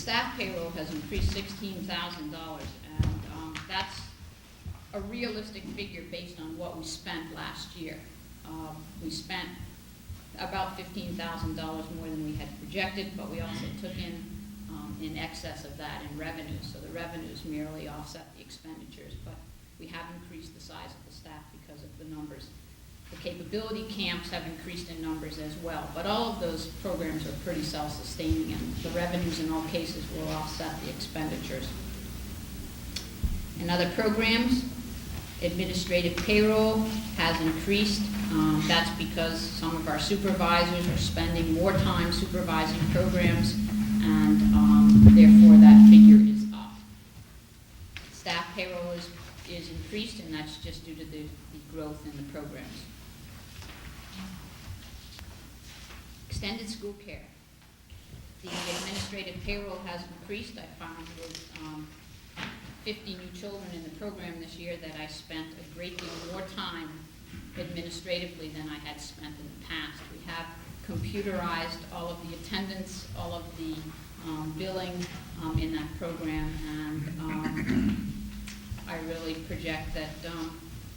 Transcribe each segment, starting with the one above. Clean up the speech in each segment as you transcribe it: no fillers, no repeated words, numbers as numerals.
staff payroll has increased $16,000, and that's a realistic figure based on what we spent last year. We spent about $15,000 more than we had projected, but we also took in excess of that in revenues. So the revenues merely offset the expenditures, but we have increased the size of the staff because of the numbers. The capability camps have increased in numbers as well, but all of those programs are pretty self-sustaining, and the revenues in all cases will offset the expenditures. In other programs, administrative payroll has increased. That's because some of our supervisors are spending more time supervising programs, and therefore that figure is up. Staff payroll is increased, and that's just due to the growth in the programs. Extended school care. The administrative payroll has increased. I found with 50 new children in the program this year that I spent a great deal more time administratively than I had spent in the past. We have computerized all of the attendance, all of the billing in that program, and I really project that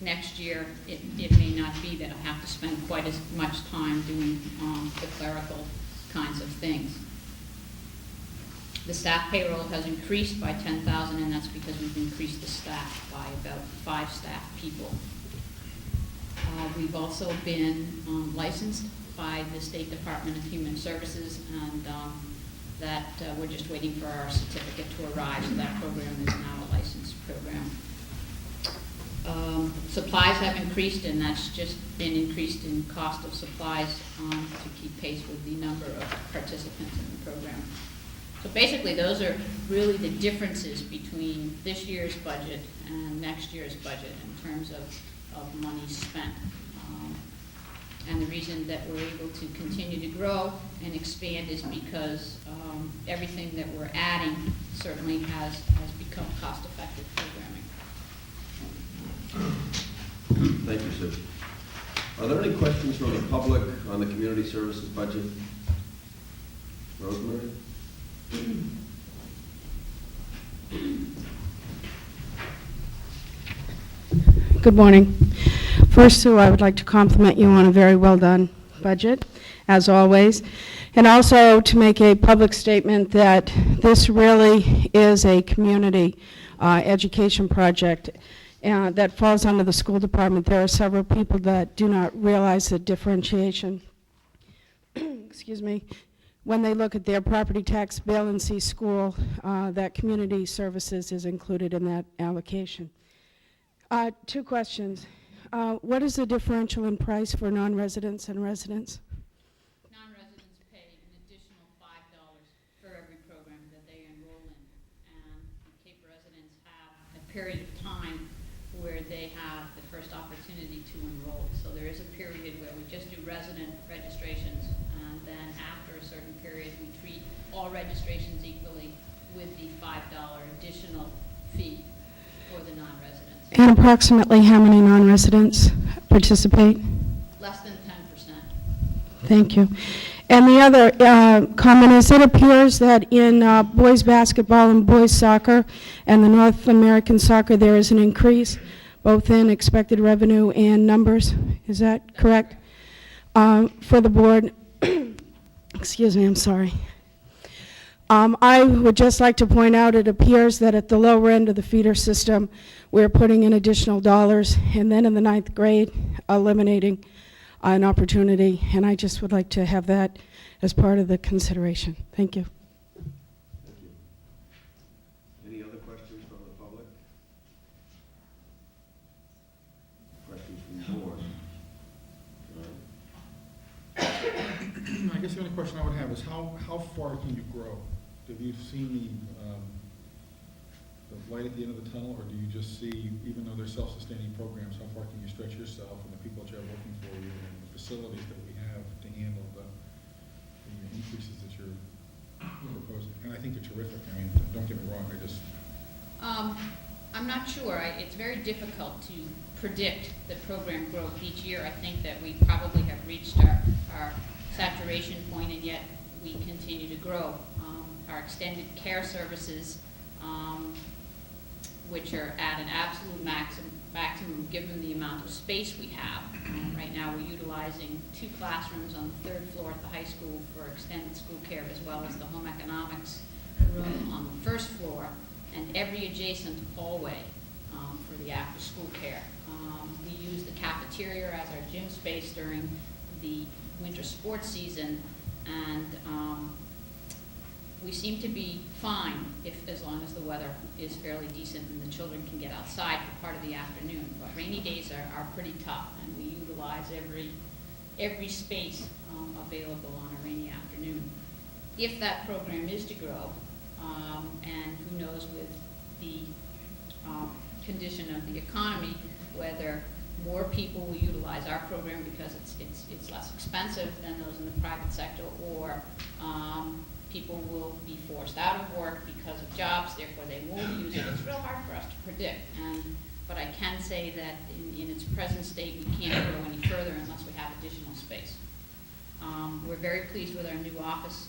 next year it may not be that I have to spend quite as much time doing the clerical kinds of things. The staff payroll has increased by $10,000, and that's because we've increased the staff by about 5 staff people. We've also been licensed by the State Department of Human Services, and that we're just waiting for our certificate to arrive, so that program is now a licensed program. Supplies have increased, and that's just been increased in cost of supplies to keep pace with the number of participants in the program. So basically, those are really the differences between this year's budget and next year's budget in terms of money spent. And the reason that we're able to continue to grow and expand is because everything that we're adding certainly has become cost-effective programming. Thank you, Sue. Are there any questions from the public on the community services budget? Rosemary? Good morning. First, Sue, I would like to compliment you on a very well done budget, as always, and also to make a public statement that this really is a community education project that falls under the school department. There are several people that do not realize the differentiation, excuse me, when they look at their property tax bill and see school, that community services is included in that allocation. 2 questions. What is the differential in price for non-residents and residents? Non-residents pay an additional $5 for every program that they enroll in, and Cape residents have a period of time where they have the first opportunity to enroll. So there is a period where we just do resident registrations, and then after a certain period we treat all registrations equally with the $5 additional fee for the non-residents. And approximately how many non-residents participate? Less than 10%. Thank you. And the other comment is, it appears that in boys basketball and boys soccer and the North American soccer there is an increase both in expected revenue and numbers. Is that correct? For the board, excuse me, I'm sorry. I would just like to point out, it appears that at the lower end of the feeder system, we're putting in additional dollars, and then in the 9th grade, eliminating an opportunity, and I just would like to have that as part of the consideration. Thank you. Thank you. Any other questions from the public? Questions from the board? I guess the only question I would have is how far can you grow? Have you seen the light at the end of the tunnel, or do you just see, even though they're self-sustaining programs, how far can you stretch yourself and the people that you have working for you and the facilities that we have to handle the increases that you're proposing? And I think they're terrific. I mean, don't get me wrong, I'm not sure. It's very difficult to predict the program growth each year. I think that we probably have reached our saturation point, and yet we continue to grow. our extended care services, which are at an absolute maximum given the amount of space we have. Right now, we're utilizing 2 classrooms on the 3rd floor at the high school for extended school care, as well as the home economics room on the 1st floor, and every adjacent hallway for the after-school care. We use the cafeteria as our gym space during the winter sports season, and we seem to be fine as long as the weather is fairly decent and the children can get outside for part of the afternoon. But rainy days are pretty tough, and we utilize every space available on a rainy afternoon. If that program is to grow, and who knows with the condition of the economy, whether more people will utilize our program because it's less expensive than those in the private sector, or people will be forced out of work because of jobs, therefore they won't use it. It's real hard for us to predict. But I can say that in its present state, we can't grow any further unless we have additional space. We're very pleased with our new office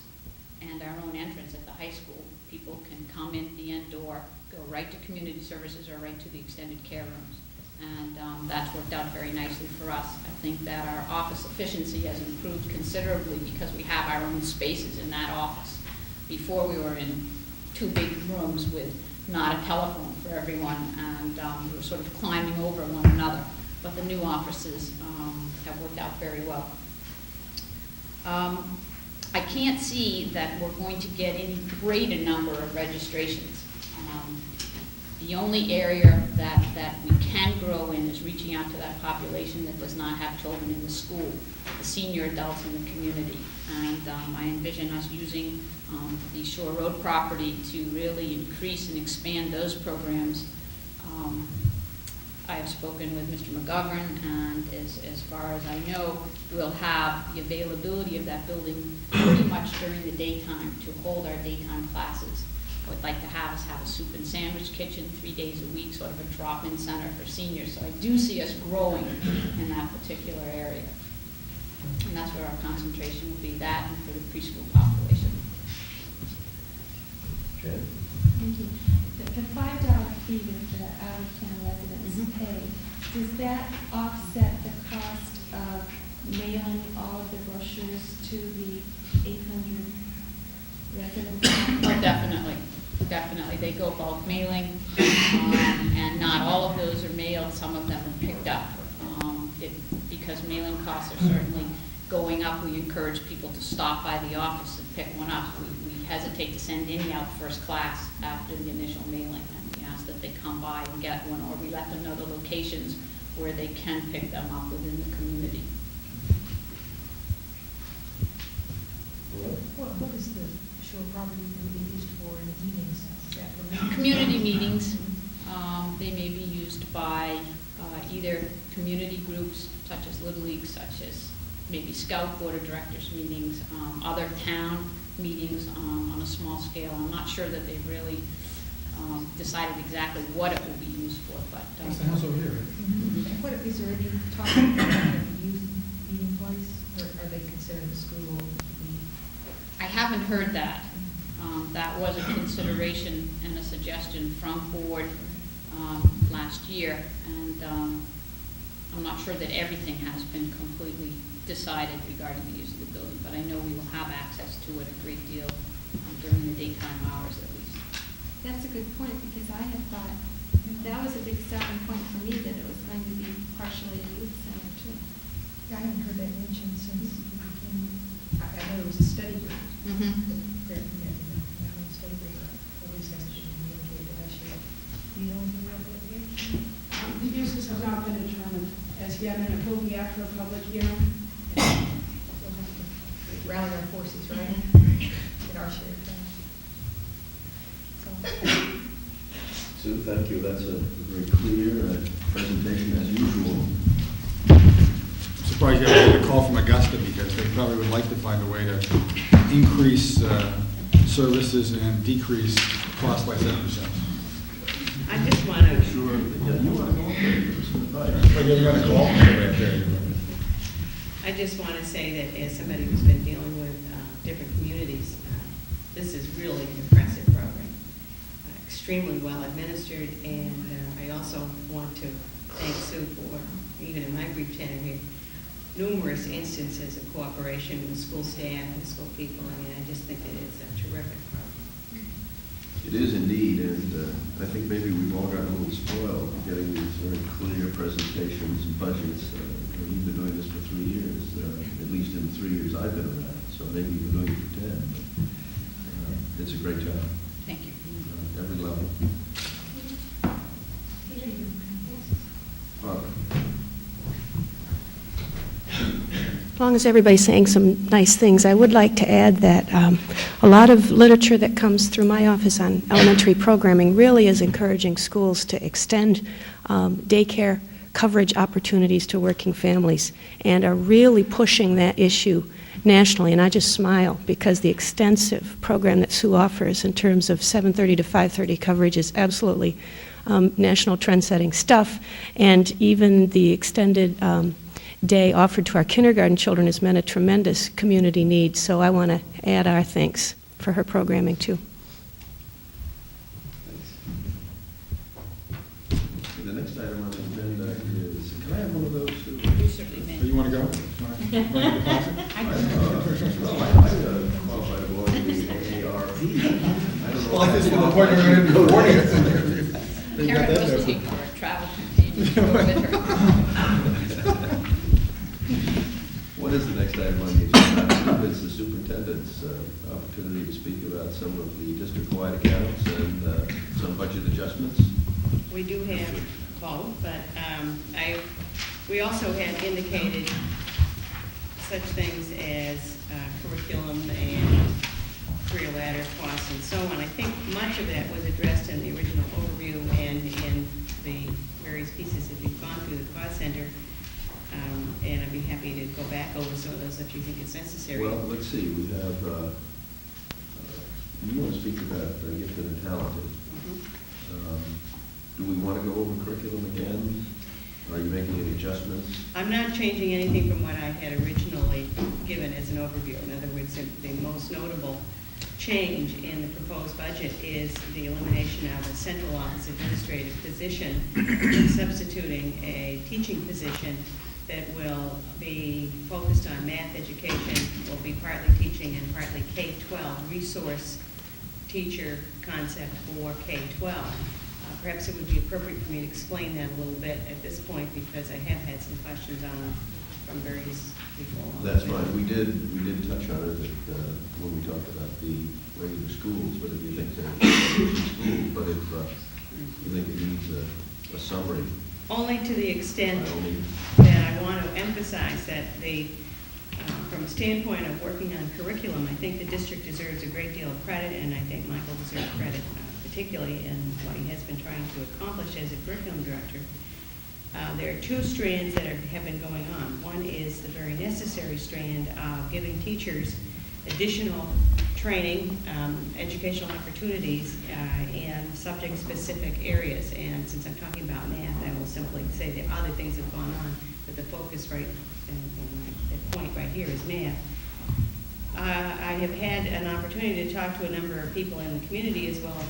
and our own entrance at the high school. People can come in the end door, go right to community services or right to the extended care rooms. And that's worked out very nicely for us. I think that our office efficiency has improved considerably because we have our own spaces in that office. Before, we were in 2 big rooms with not a telephone for everyone, and we were sort of climbing over one another. But the new offices have worked out very well. I can't see that we're going to get any greater number of registrations. The only area that we can grow in is reaching out to that population that does not have children in the school, the senior adults in the community. And I envision us using the Shore Road property to really increase and expand those programs. I have spoken with Mr. McGovern, and as far as I know, we'll have the availability of that building pretty much during the daytime to hold our daytime classes. I would like to have us have a soup and sandwich kitchen 3 days a week, sort of a drop-in center for seniors. So I do see us growing in that particular area. And that's where our concentration will be, that and for the preschool population. Jen? Thank you. The $5 fee that the out-of-town residents pay, does that offset the cost of mailing all of the brochures to the 800 residents? Oh, definitely. Definitely. They go bulk mailing, and not all of those are mailed. Some of them are picked up. Because mailing costs are certainly going up, we encourage people to stop by the office and pick one up. We hesitate to send any out first class after the initial mailing, and we ask that they come by and get one, or we let them know the locations where they can pick them up within the community. What is the shore property going to be used for in the evenings? Is that for meetings? Community meetings. They may be used by either community groups such as Little League, such as maybe Scout Board of Directors meetings, other town meetings on a small scale. I'm not sure that they've really decided exactly what it will be used for, but. That's the house over here. Mm-hmm. What, is there any talk about a youth meeting place, or are they considering the school to be? I haven't heard that. That was a consideration and a suggestion from board last year, and I'm not sure that everything has been completely decided regarding the use of the building, but I know we will have access to it a great deal during the daytime hours at least. That's a good point, because I had thought that was a big selling point for me, that it was going to be partially a youth center too. I haven't heard that mentioned since it became, I know there was a study group. Mm-hmm. That, now the study group, at least that's been communicated to us yet. You don't know what that is? The uses have not been determined as yet, and it will be after a public hearing. We'll have to rally our forces, right? Get our share done. So, Sue, thank you. That's a very clear presentation as usual. I'm surprised you haven't had a call from Augusta, because they probably would like to find a way to increase services and decrease cost by 7%. I just want to, Sure. Yeah, you want to go up there and give us some advice. But you're going to call right there. I just want to say that as somebody who's been dealing with different communities, the this is really an impressive program. Extremely well administered, and I also want to thank Sue for, even in my brief tenure here, numerous instances of cooperation with school staff and school people. I mean, I just think it is a terrific program. It is indeed, and I think maybe we've all gotten a little spoiled getting these very clear presentations and budgets. You've been doing this for 3 years, at least in the 3 years I've been around, so maybe you've been doing it for 10. But it's a great job, Thank you. every level. Barbara. As long as everybody's saying some nice things, I would like to add that a lot of literature that comes through my office on elementary programming really is encouraging schools to extend daycare coverage opportunities to working families, and are really pushing that issue nationally. And I just smile because the extensive program that Sue offers in terms of 7:30 to 5:30 coverage is absolutely national trend-setting stuff, and even the extended day offered to our kindergarten children has meant a tremendous community need. So I want to add our thanks for her programming too. Thanks. The next item on the agenda is, can I have one of those? You certainly may. You want to go? I qualified to go to the AARP. I don't know. Well, I just want to point out in the morning. Karen was looking for a travel companion to go with her. What is the next item on the agenda? It's the superintendent's opportunity to speak about some of the district-wide accounts and some budget adjustments. We do have both, but we also have indicated such things as curriculum and career ladder costs and so on. I think much of that was addressed in the original overview and in the various pieces that we've gone through the cost center. And I'd be happy to go back over some of those if you think it's necessary. Well, let's see. We have, you want to speak about gifted and talented. Do we want to go over curriculum again? Are you making any adjustments? I'm not changing anything from what I had originally given as an overview. In other words, the most notable change in the proposed budget is the elimination of a central office administrative position, substituting a teaching position that will be focused on math education, will be partly teaching and partly K-12 resource teacher concept for K-12. Perhaps it would be appropriate for me to explain that a little bit at this point, because I have had some questions on from various people. That's right. We did touch on it when we talked about the regular schools, but if you think that schools, but if you think it needs a summary. Only to the extent that I want to emphasize that from a standpoint of working on curriculum, I think the district deserves a great deal of credit, and I think Michael deserves credit, particularly in what he has been trying to accomplish as a curriculum director. There are two strands that have been going on. One is the very necessary strand of giving teachers additional training, educational opportunities in subject-specific areas. And since I'm talking about math, I will simply say that other things have gone on, but the focus right, the point right here is math. I have had an opportunity to talk to a number of people in the community as well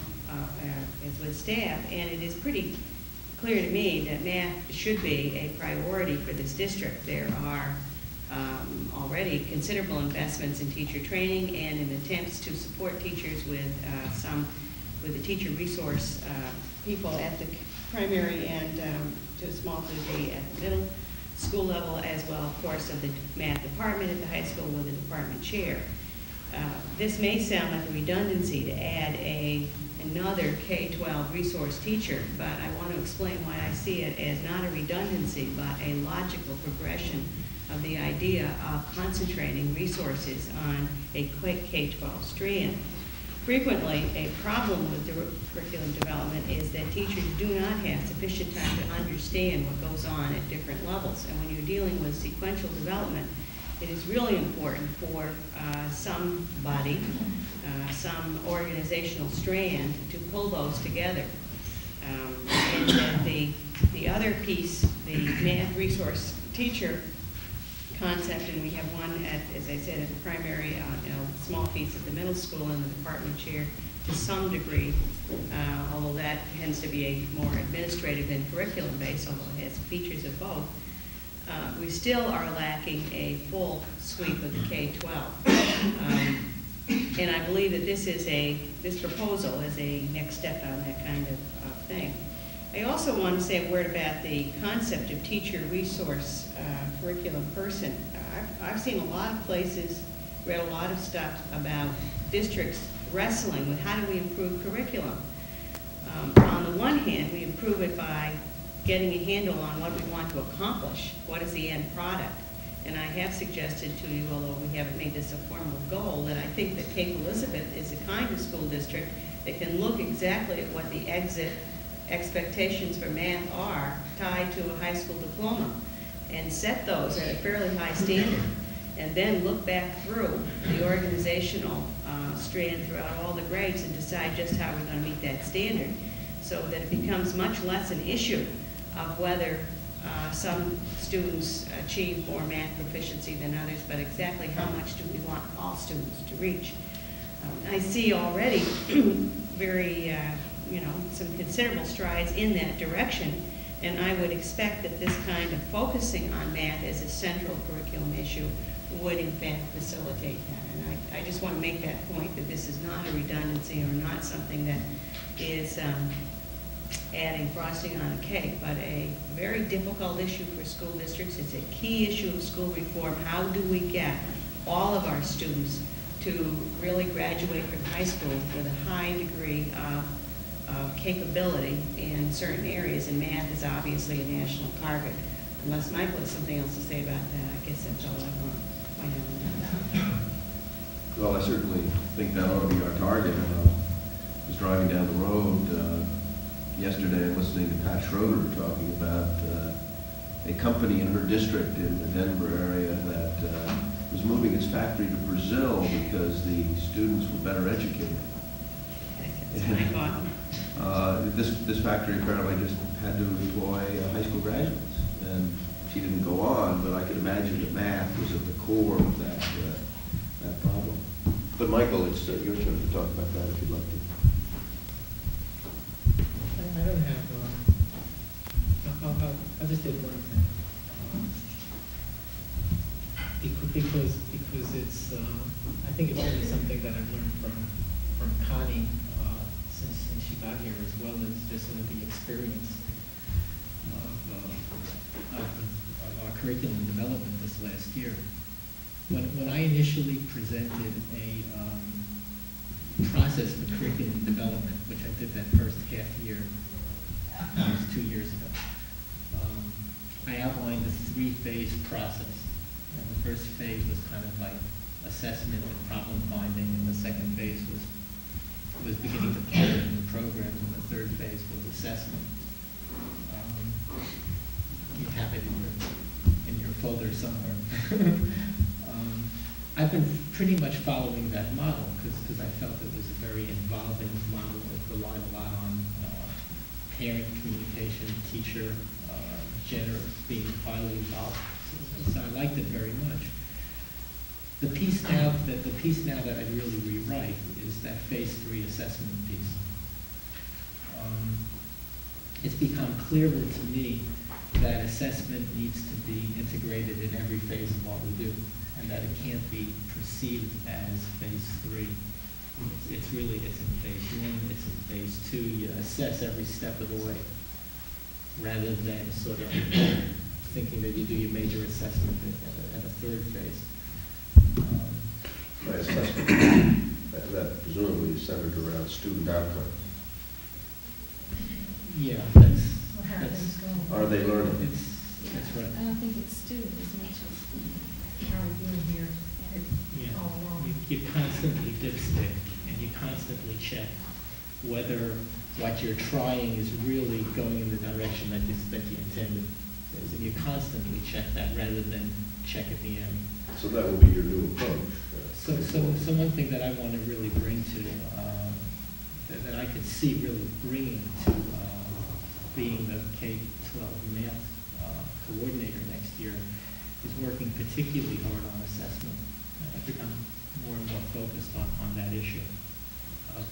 as with staff, and it is pretty clear to me that math should be a priority for this district. There are already considerable investments in teacher training and in attempts to support teachers with with the teacher resource people at the primary and to a small degree at the middle school level, as well, of course, of the math department at the high school with a department chair. This may sound like a redundancy to add another K-12 resource teacher, but I want to explain why I see it as not a redundancy, but a logical progression of the idea of concentrating resources on a K-12 strand. Frequently, a problem with the curriculum development is that teachers do not have sufficient time to understand what goes on at different levels. And when you're dealing with sequential development, it is really important for somebody, some organizational strand to pull those together. And then the other piece, the math resource teacher concept, and we have one at, as I said, at the primary, small piece at the middle school and the department chair to some degree, although that tends to be a more administrative than curriculum based, although it has features of both. We still are lacking a full sweep of the K-12. And I believe that this proposal is a next step on that kind of thing. I also want to say a word about the concept of teacher resource curriculum person. I've seen a lot of places, read a lot of stuff about districts wrestling with how do we improve curriculum. On the one hand, we improve it by getting a handle on what we want to accomplish, what is the end product. And I have suggested to you, although we haven't made this a formal goal, that I think that Cape Elizabeth is a kind of school district that can look exactly at what the exit expectations for math are tied to a high school diploma and set those at a fairly high standard, and then look back through the organizational strand throughout all the grades and decide just how we're going to meet that standard, so that it becomes much less an issue of whether some students achieve more math proficiency than others, but exactly how much do we want all students to reach. I see already very, some considerable strides in that direction, and I would expect that this kind of focusing on math as a central curriculum issue would in fact facilitate that. And I just want to make that point, that this is not a redundancy or not something that is adding frosting on a cake, but a very difficult issue for school districts. It's a key issue of school reform. How do we get all of our students to really graduate from high school with a high degree of capability in certain areas? And math is obviously a national target. Unless Michael has something else to say about that, I guess that's all I want to point out on that. Well, I certainly think that ought to be our target. I was driving down the road yesterday and listening to Pat Schroeder talking about a company in her district in the Denver area that was moving its factory to Brazil because the students were better educated. That's what I thought. This factory apparently just had to employ high school graduates, and she didn't go on, but I could imagine that math was at the core of that problem. But Michael, it's your turn to talk about that if you'd like to. I don't have, I'll just say one thing. Because it's, I think it's really something that I've learned from Connie since she got here, as well as just sort of the experience of our curriculum development this last year. When I initially presented a process for curriculum development, which I did that first half year, it was 2 years ago, I outlined a three-phase process. And the first phase was kind of like assessment and problem finding, and the second phase was beginning to pilot new programs, and the third phase was assessment. You have it in your folder somewhere. I've been pretty much following that model because I felt it was a very involving model. It relied a lot on parent communication, teacher, being highly involved. So I liked it very much. The piece now that I'd really rewrite is that phase 3 assessment piece. It's become clearer to me that assessment needs to be integrated in every phase of what we do, and that it can't be perceived as phase 3. It's in phase 1, it's in phase 2. You assess every step of the way, rather than sort of thinking that you do your major assessment at a third phase. My assessment, that presumably is centered around student outcomes. Yeah, What happens going? Are they learning? That's right. I don't think it's student as much as How are we doing here? Yeah. All along. You constantly dipstick, and you constantly check whether what you're trying is really going in the direction that you intended. And you constantly check that rather than check at the end. So that will be your new approach. So one thing that I want to really bring to, that I could see really bringing to being the K-12 math coordinator next year is working particularly hard on assessment. I've become more and more focused on that issue of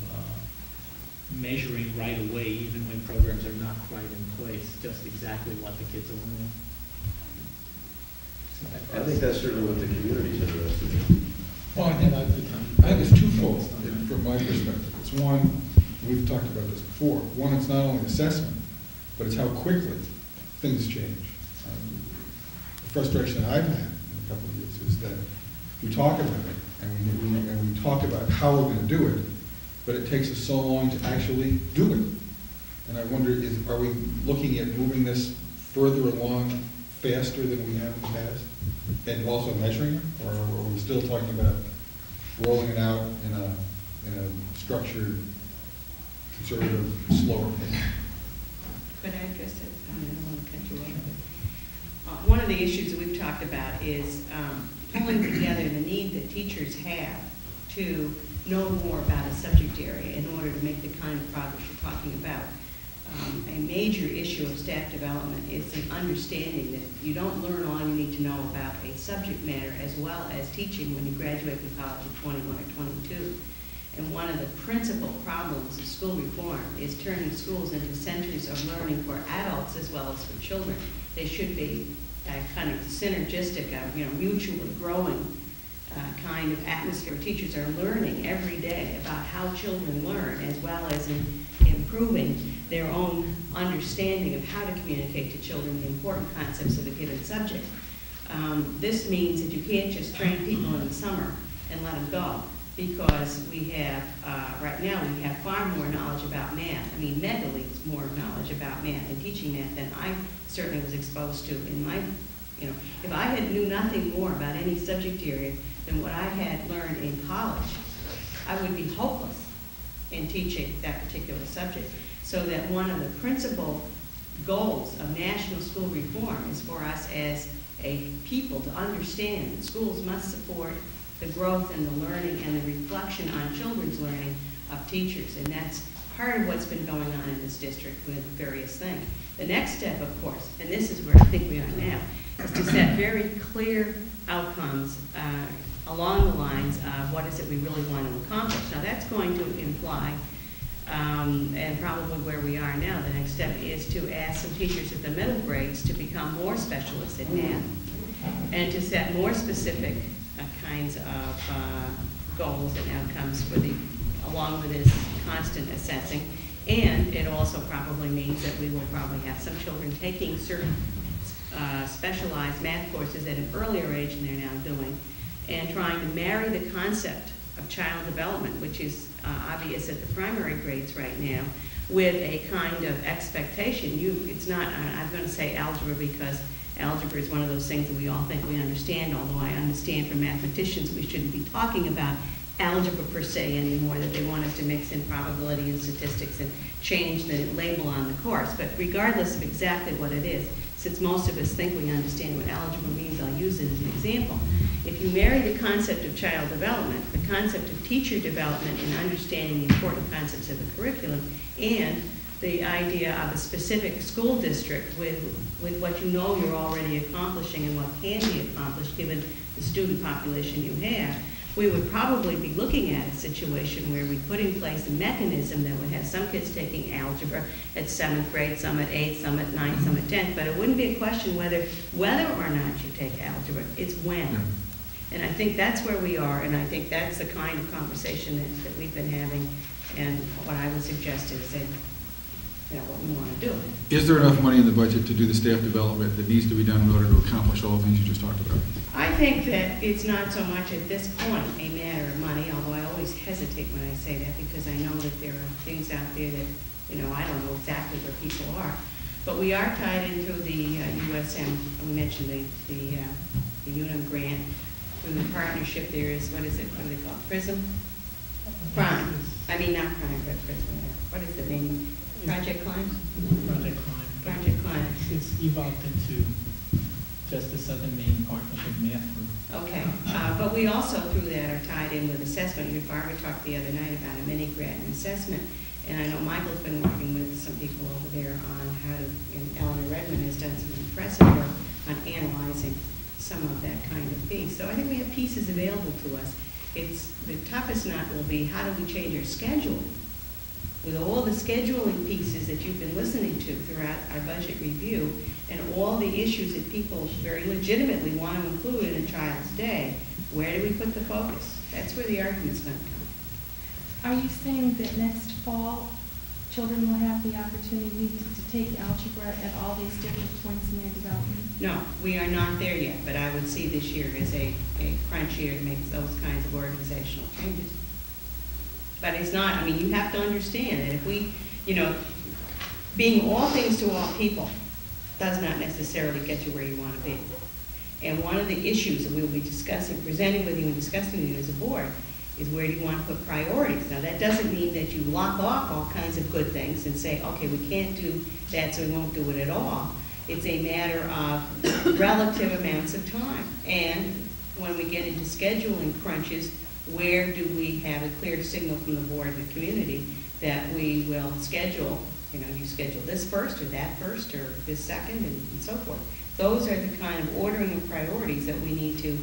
measuring right away, even when programs are not quite in place, just exactly what the kids are learning. So I think that's certainly what the community's interested in. Well, I think it's twofold from my perspective. It's one, we've talked about this before. One, it's not only assessment, but it's how quickly things change. The frustration that I've had in a couple of years is that we talk about it and we talk about how we're going to do it, but it takes us so long to actually do it. And I wonder, are we looking at moving this further along faster than we have in the past, and also measuring it, or are we still talking about rolling it out in a structured, conservative, slower pace? Could I address it? I don't want to cut you off. One of the issues that we've talked about is pulling together the need that teachers have to know more about a subject area in order to make the kind of progress you're talking about. A major issue of staff development is the understanding that you don't learn all you need to know about a subject matter as well as teaching when you graduate from college at 21 or 22. And one of the principal problems of school reform is turning schools into centers of learning for adults as well as for children. They should be kind of synergistic, mutually growing kind of atmosphere. Teachers are learning every day about how children learn, as well as in improving their own understanding of how to communicate to children the important concepts of a given subject. This means that you can't just train people in the summer and let them go, because we have, right now, we have far more knowledge about math. I mean, mega leagues more knowledge about math and teaching math than I certainly was exposed to in my, if I had knew nothing more about any subject area than what I had learned in college, I would be hopeless in teaching that particular subject. So that one of the principal goals of national school reform is for us as a people to understand that schools must support the growth and the learning and the reflection on children's learning of teachers. And that's part of what's been going on in this district with various things. The next step, of course, and this is where I think we are now, is to set very clear outcomes along the lines of what is it we really want to accomplish. Now that's going to imply, and probably where we are now, the next step is to ask some teachers at the middle grades to become more specialists in math and to set more specific kinds of goals and outcomes for along with this constant assessing. And it also probably means that we will probably have some children taking certain specialized math courses at an earlier age than they're now doing, and trying to marry the concept of child development, which is obvious at the primary grades right now, with a kind of expectation. It's not, I'm going to say algebra because algebra is one of those things that we all think we understand, although I understand from mathematicians we shouldn't be talking about algebra per se anymore, that they want us to mix in probability and statistics and change the label on the course. But regardless of exactly what it is, since most of us think we understand what algebra means, I'll use it as an example. If you marry the concept of child development, the concept of teacher development in understanding the important concepts of the curriculum, and the idea of a specific school district with what you know you're already accomplishing and what can be accomplished given the student population you have, we would probably be looking at a situation where we put in place a mechanism that would have some kids taking algebra at 7th grade, some at 8th, some at 9th, some at 10th, but it wouldn't be a question whether or not you take algebra, it's when. Yeah. And I think that's where we are, and I think that's the kind of conversation that we've been having, and what I would suggest is that, what we want to do. Is there enough money in the budget to do the staff development that needs to be done in order to accomplish all the things you just talked about? I think that it's not so much at this point a matter of money, although I always hesitate when I say that because I know that there are things out there that, I don't know exactly where people are. But we are tied into the USM, we mentioned the UNIM grant. Through the partnership there is, what do they call it, PRISM? Prime. I mean, not Prime, but PRISM. What is the name? Project Climb? Project Climb. Project Climb. It's evolved into just the Southern Maine Partnership Math Group. Okay, but we also through that are tied in with assessment. You Barbara talked the other night about a mini grant and assessment, and I know Michael's been working with some people over there on how to, and Eleanor Redmond has done some impressive work on analyzing some of that kind of piece. So I think we have pieces available to us. The toughest nut will be, how do we change our schedule? With all the scheduling pieces that you've been listening to throughout our budget review, and all the issues that people very legitimately want to include in a child's day, where do we put the focus? That's where the argument's going to come. Are you saying that next fall, children will have the opportunity to take algebra at all these different points in their development? No, we are not there yet, but I would see this year as a crunch year to make those kinds of organizational changes. But it's not, I mean, you have to understand that if we, being all things to all people does not necessarily get you where you want to be. And one of the issues that we will be discussing, presenting with you and discussing with you as a board, is where do you want to put priorities? Now, that doesn't mean that you lock off all kinds of good things and say, okay, we can't do that, so we won't do it at all. It's a matter of relative amounts of time. And when we get into scheduling crunches, where do we have a clear signal from the board and the community that we will schedule, you schedule this first or that first or this second and so forth. Those are the kind of ordering of priorities that we need to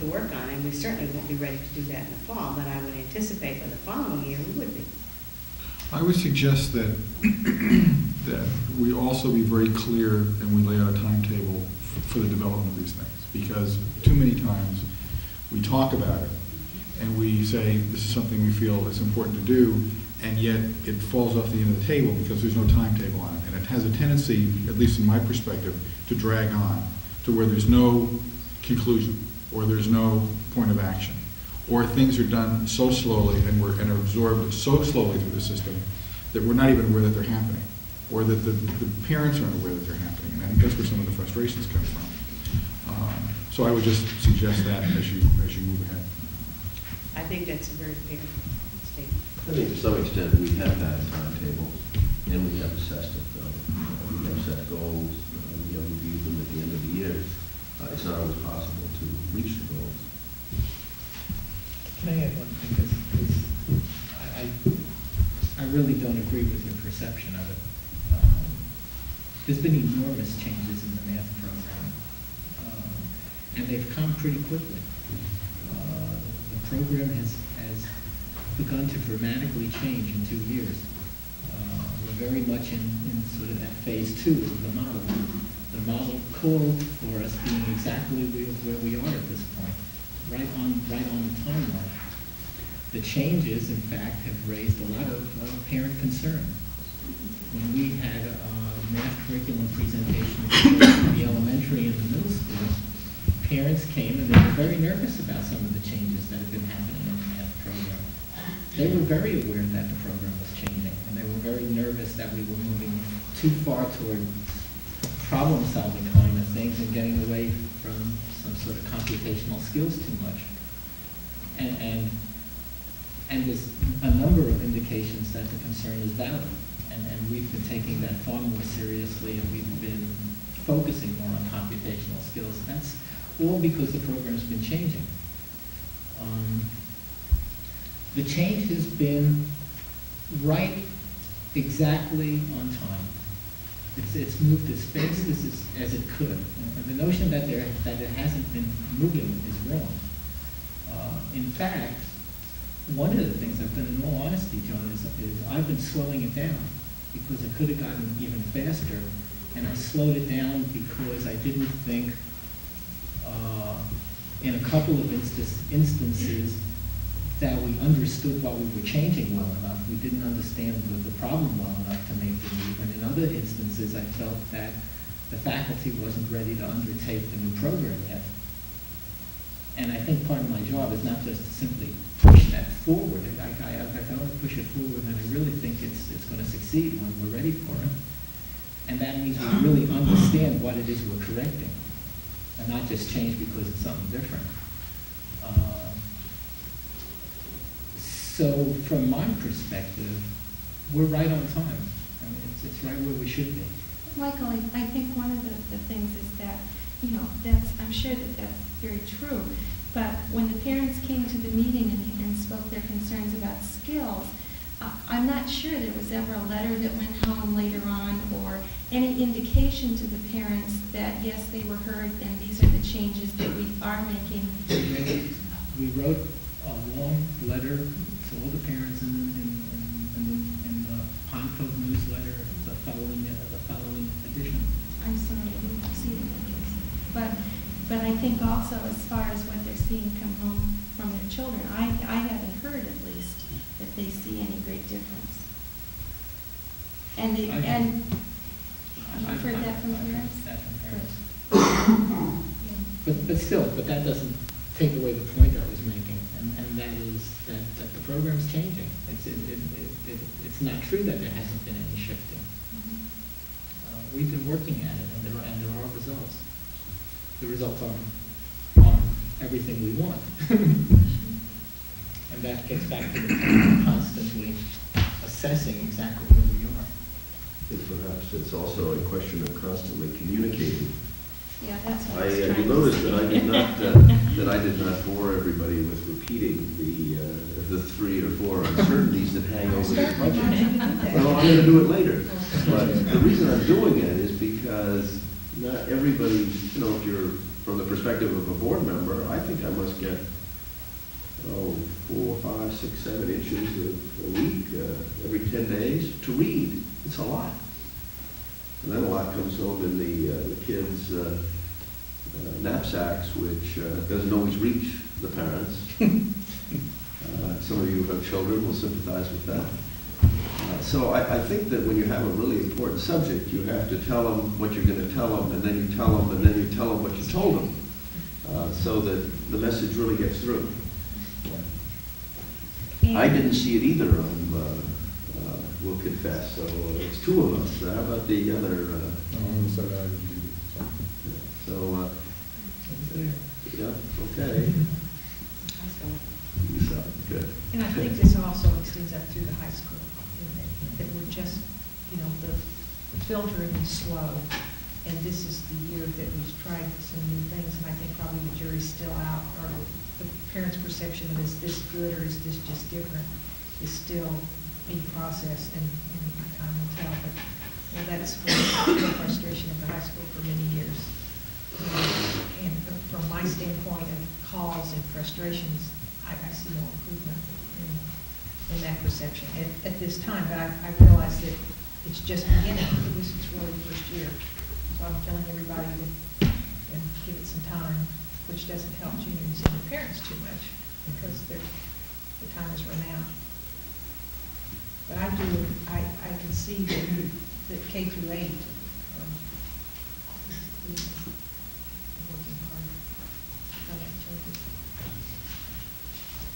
work on, and we certainly won't be ready to do that in the fall, but I would anticipate by the following year we would be. I would suggest that, that we also be very clear and we lay out a timetable for the development of these things, because too many times we talk about it and we say this is something we feel is important to do, and yet it falls off the end of the table because there's no timetable on it. And it has a tendency, at least in my perspective, to drag on to where there's no conclusion or there's no point of action, or things are done so slowly and are absorbed so slowly through the system that we're not even aware that they're happening, or that the parents aren't aware that they're happening. And I think that's where some of the frustrations come from. So I would just suggest that as you move ahead. I think that's a very fair statement. I think to some extent we have had a timetable and we have assessed it though. We have set goals, we have reviewed them at the end of the year. It's not always possible to reach the goals. Can I add one thing? Because I really don't agree with your perception of it. There's been enormous changes in the math program, and they've come pretty quickly. The program has begun to dramatically change in 2 years. We're very much in sort of that phase 2 of the model. The model called for us being exactly where we are at this point, right on the timeline. The changes, in fact, have raised a lot of parent concern. When we had math curriculum presentations in the elementary and the middle school, parents came and they were very nervous about some of the changes that have been happening in the math program. They were very aware that the program was changing, and they were very nervous that we were moving too far toward problem-solving kind of things and getting away from some sort of computational skills too much. And there's a number of indications that the concern is valid. And we've been taking that far more seriously, and we've been focusing more on computational skills. That's all because the program's been changing. The change has been right exactly on time. It's moved as fast as it could. And the notion that it hasn't been moving is wrong. In fact, one of the things I've done, in all honesty, John, is I've been slowing it down because it could have gotten even faster, and I slowed it down because I didn't think, in a couple of instances, that we understood what we were changing well enough. We didn't understand the problem well enough to make the move, and in other instances, I felt that the faculty wasn't ready to undertake the new program yet. And I think part of my job is not just to simply push that forward. I can only push it forward, and I really think it's going to succeed when we're ready for it. And that means we really understand what it is we're correcting, and not just change because it's something different. So from my perspective, we're right on time. I mean, it's right where we should be. Michael, I think one of the things is that, I'm sure that's very true, but when the parents came to the meeting and spoke their concerns about skills, I'm not sure there was ever a letter that went home later on or any indication to the parents that, yes, they were heard and these are the changes that we are making. We wrote a long letter to all the parents in the Pond Cove newsletter, the following edition. I'm sorry, I didn't see that. But I think also as far as what they're seeing come home from their children, I haven't heard at least that they see any great difference. And they, and you've heard that from parents? That from parents. But still, that doesn't take away the point I was making, and that is that the program's changing. It's not true that there hasn't been any shifting. We've been working at it, and there are results. The results aren't everything we want. And that gets back to the point of constantly assessing exactly where we are. And perhaps it's also a question of constantly communicating. Yeah, that's what I was trying to You noticed say. that I did not bore everybody with repeating the 3 or 4 uncertainties that hang over the budget. Well, I'm going to do it later. But the reason I'm doing it is because not everybody, if you're from the perspective of a board member, I think I must get 4, 5, 6, 7 inches a week, every 10 days to read. It's a lot. And then a lot comes home in the kids' knapsacks, which doesn't always reach the parents. Some of you who have children will sympathize with that. So I think that when you have a really important subject, you have to tell them what you're going to tell them, and then you tell them, and then you tell them what you told them, so that the message really gets through. I didn't see it either, will confess, so it's 2 of us. How about the other? So, yeah, okay. Good. And I think this also extends up through the high school, in that we're just, the filtering is slow, and this is the year that we've tried some new things, and I think probably the jury's still out, or the parents' perception of is this good or is this just different is still being processed, and time will tell, but that's been the frustration of the high school for many years. And from my standpoint of calls and frustrations, I see no improvement in that perception at this time, but I realize that it's just beginning. It's really the first year. So I'm telling everybody to give it some time, which doesn't help junior and senior parents too much because the time has run out. But I can see that K through 8 is working hard on that changes.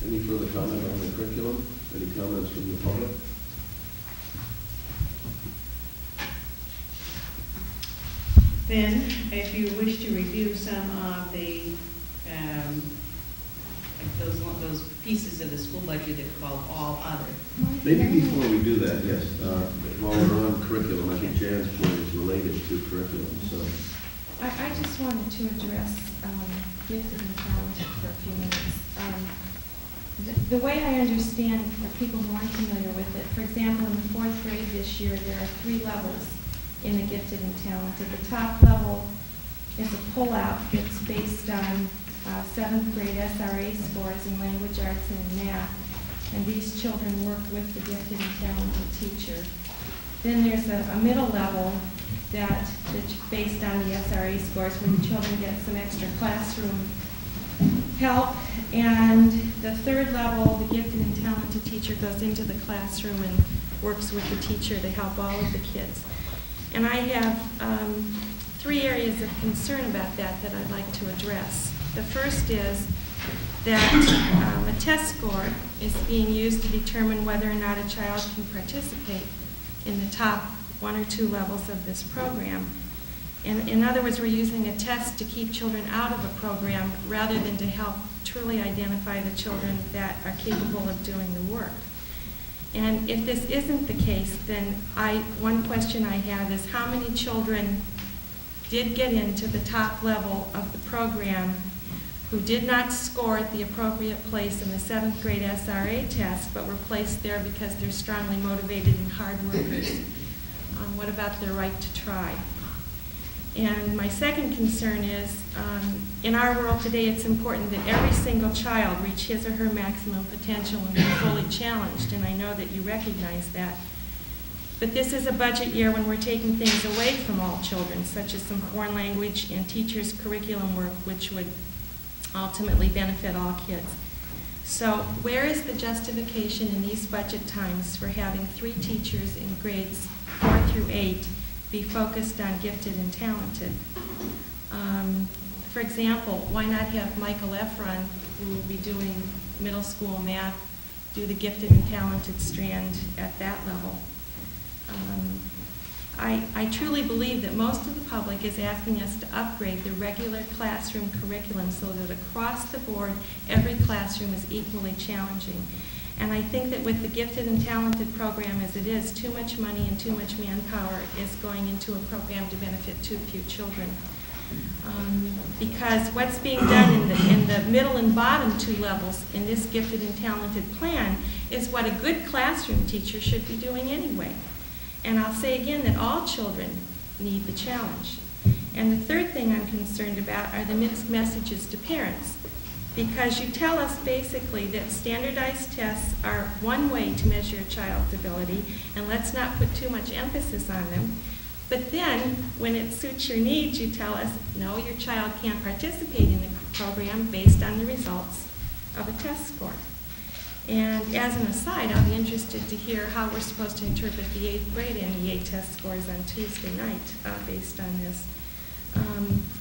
Any further comment on the curriculum? Any comments from the public? Then, if you wish to review some of the, like those pieces of the school budget that are called all other. Maybe before we do that, yes, while we're on curriculum, I think Jan's point is related to curriculum, so. I just wanted to address gifted and talented for a few minutes. The way I understand, for people who aren't familiar with it, for example, in the 4th grade this year, there are 3 levels in the gifted and talented. The top level is a pullout that's based on 7th grade SRA scores in language arts and math, and these children work with the gifted and talented teacher. Then there's a middle level that's based on the SRA scores where the children get some extra classroom help, and the 3rd level, the gifted and talented teacher goes into the classroom and works with the teacher to help all of the kids. And I have 3 areas of concern about that I'd like to address. The first is that a test score is being used to determine whether or not a child can participate in the top 1 or 2 levels of this program. In other words, we're using a test to keep children out of a program rather than to help truly identify the children that are capable of doing the work. And if this isn't the case, then one question I have is how many children did get into the top level of the program who did not score at the appropriate place in the 7th grade SRA test, but were placed there because they're strongly motivated and hard workers. What about their right to try? And my second concern is, in our world today, it's important that every single child reach his or her maximum potential and be fully challenged, and I know that you recognize that. But this is a budget year when we're taking things away from all children, such as some foreign language and teachers' curriculum work, which would ultimately benefit all kids. So where is the justification in these budget times for having 3 teachers in grades 4 through 8 be focused on gifted and talented? For example, why not have Michael Efron, who will be doing middle school math, do the gifted and talented strand at that level? I truly believe that most of the public is asking us to upgrade the regular classroom curriculum so that across the board, every classroom is equally challenging. And I think that with the gifted and talented program as it is, too much money and too much manpower is going into a program to benefit too few children. Because what's being done in the middle and bottom 2 levels in this gifted and talented plan is what a good classroom teacher should be doing anyway. And I'll say again that all children need the challenge. And the third thing I'm concerned about are the mixed messages to parents. Because you tell us basically that standardized tests are one way to measure a child's ability, and let's not put too much emphasis on them. But then, when it suits your needs, you tell us, no, your child can't participate in the program based on the results of a test score. And as an aside, I'll be interested to hear how we're supposed to interpret the 8th grade NEA test scores on Tuesday night based on this.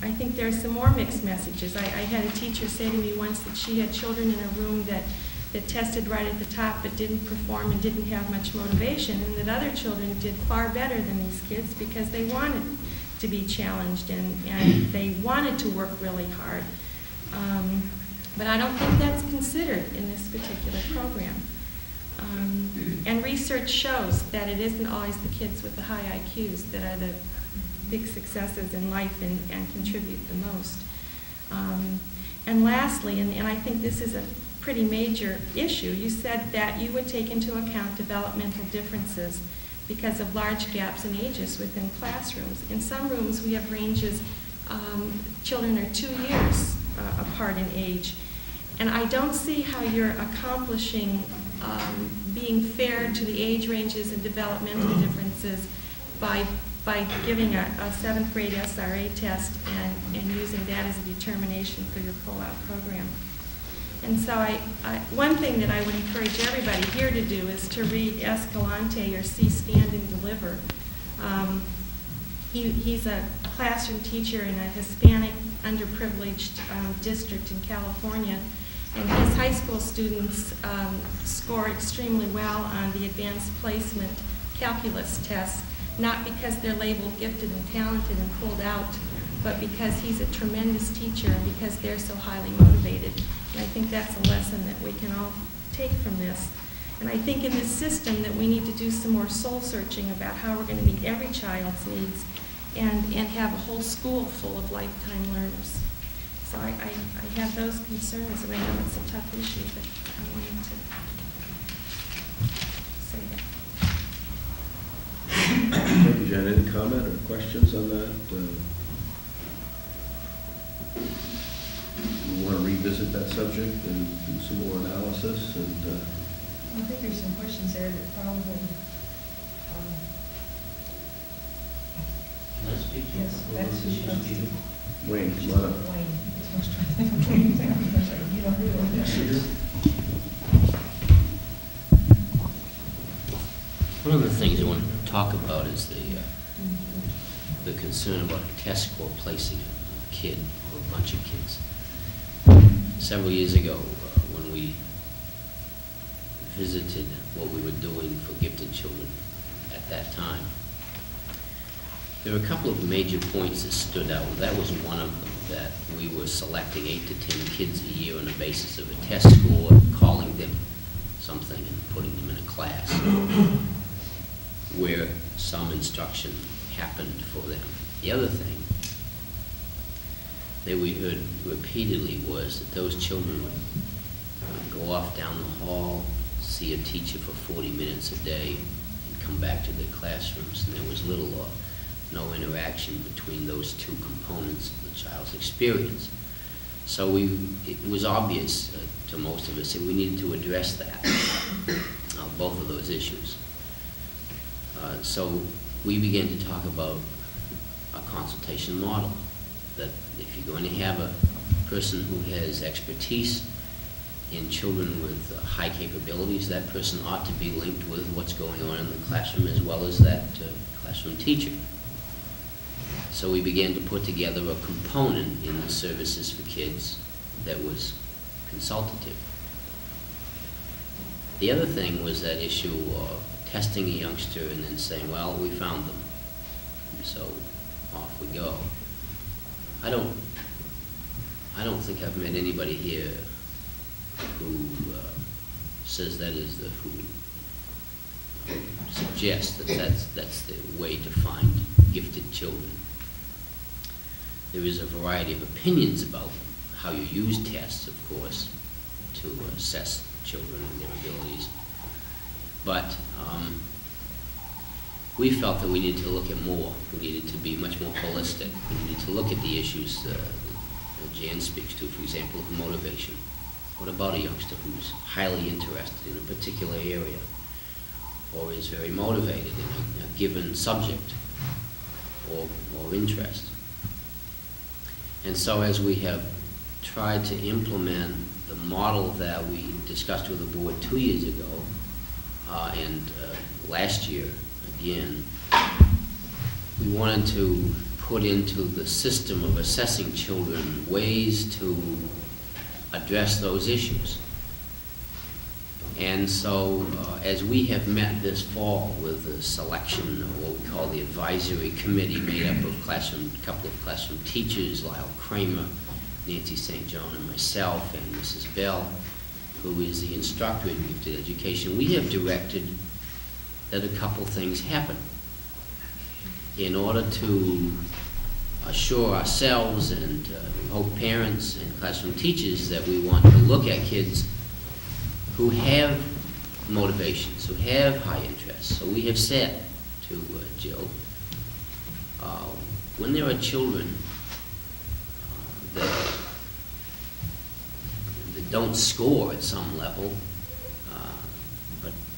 I think there are some more mixed messages. I had a teacher say to me once that she had children in a room that tested right at the top but didn't perform and didn't have much motivation, and that other children did far better than these kids because they wanted to be challenged and they wanted to work really hard. But I don't think that's considered in this particular program. And research shows that it isn't always the kids with the high IQs that are the big successes in life and contribute the most. And lastly, and I think this is a pretty major issue, you said that you would take into account developmental differences because of large gaps in ages within classrooms. In some rooms, we have ranges, children are 2 years apart in age. And I don't see how you're accomplishing being fair to the age ranges and developmental differences by giving a 7th grade SRA test and using that as a determination for your pull-out program. And so one thing that I would encourage everybody here to do is to read Escalante or See, Stand, and Deliver. He's a classroom teacher in a Hispanic underprivileged district in California. And his high school students score extremely well on the advanced placement calculus tests, not because they're labeled gifted and talented and pulled out, but because he's a tremendous teacher and because they're so highly motivated. And I think that's a lesson that we can all take from this. And I think in this system that we need to do some more soul searching about how we're going to meet every child's needs and have a whole school full of lifetime learners. So I have those concerns, and I know it's a tough issue, but I wanted to say that. Thank you, Jen. Any comment or questions on that? We want to revisit that subject and do some more analysis. And I think there's some questions there that probably, Can I speak to yes, that's who she wants to. Wayne, come on up. Wayne. I was trying to think of Wayne's name. I was like, you don't know what this is. One of the things I want to talk about is the concern about a test score placing a kid or a bunch of kids. Several years ago, when we visited what we were doing for gifted children at that time, there were a couple of major points that stood out. That was one of them, that we were selecting 8 to 10 kids a year on the basis of a test score, calling them something and putting them in a class where some instruction happened for them. The other thing that we heard repeatedly was that those children would go off down the hall, see a teacher for 40 minutes a day, and come back to their classrooms, and there was little or no interaction between those two components of the child's experience. So it was obvious to most of us that we needed to address that, both of those issues. So we began to talk about a consultation model, that if you're going to have a person who has expertise in children with high capabilities, that person ought to be linked with what's going on in the classroom as well as that classroom teacher. So we began to put together a component in the services for kids that was consultative. The other thing was that issue of testing a youngster and then saying, well, we found them, so off we go. I don't think I've met anybody here who says that is the, who suggests that that's the way to find gifted children. There is a variety of opinions about how you use tests, of course, to assess children and their abilities. But we felt that we needed to look at more. We needed to be much more holistic. We needed to look at the issues that Jan speaks to, for example, of motivation. What about a youngster who's highly interested in a particular area or is very motivated in a given subject or interest? And so as we have tried to implement the model that we discussed with the board 2 years ago and last year again, we wanted to put into the system of assessing children ways to address those issues. And so as we have met this fall with the selection of what we call the advisory committee made up of a couple of classroom teachers, Lyle Kramer, Nancy St. John, and myself, and Mrs. Bell, who is the instructor in gifted education, we have directed that a couple things happen in order to assure ourselves and we hope parents and classroom teachers that we want to look at kids who have motivations, who have high interests. So we have said to Jill, when there are children that don't score at some level,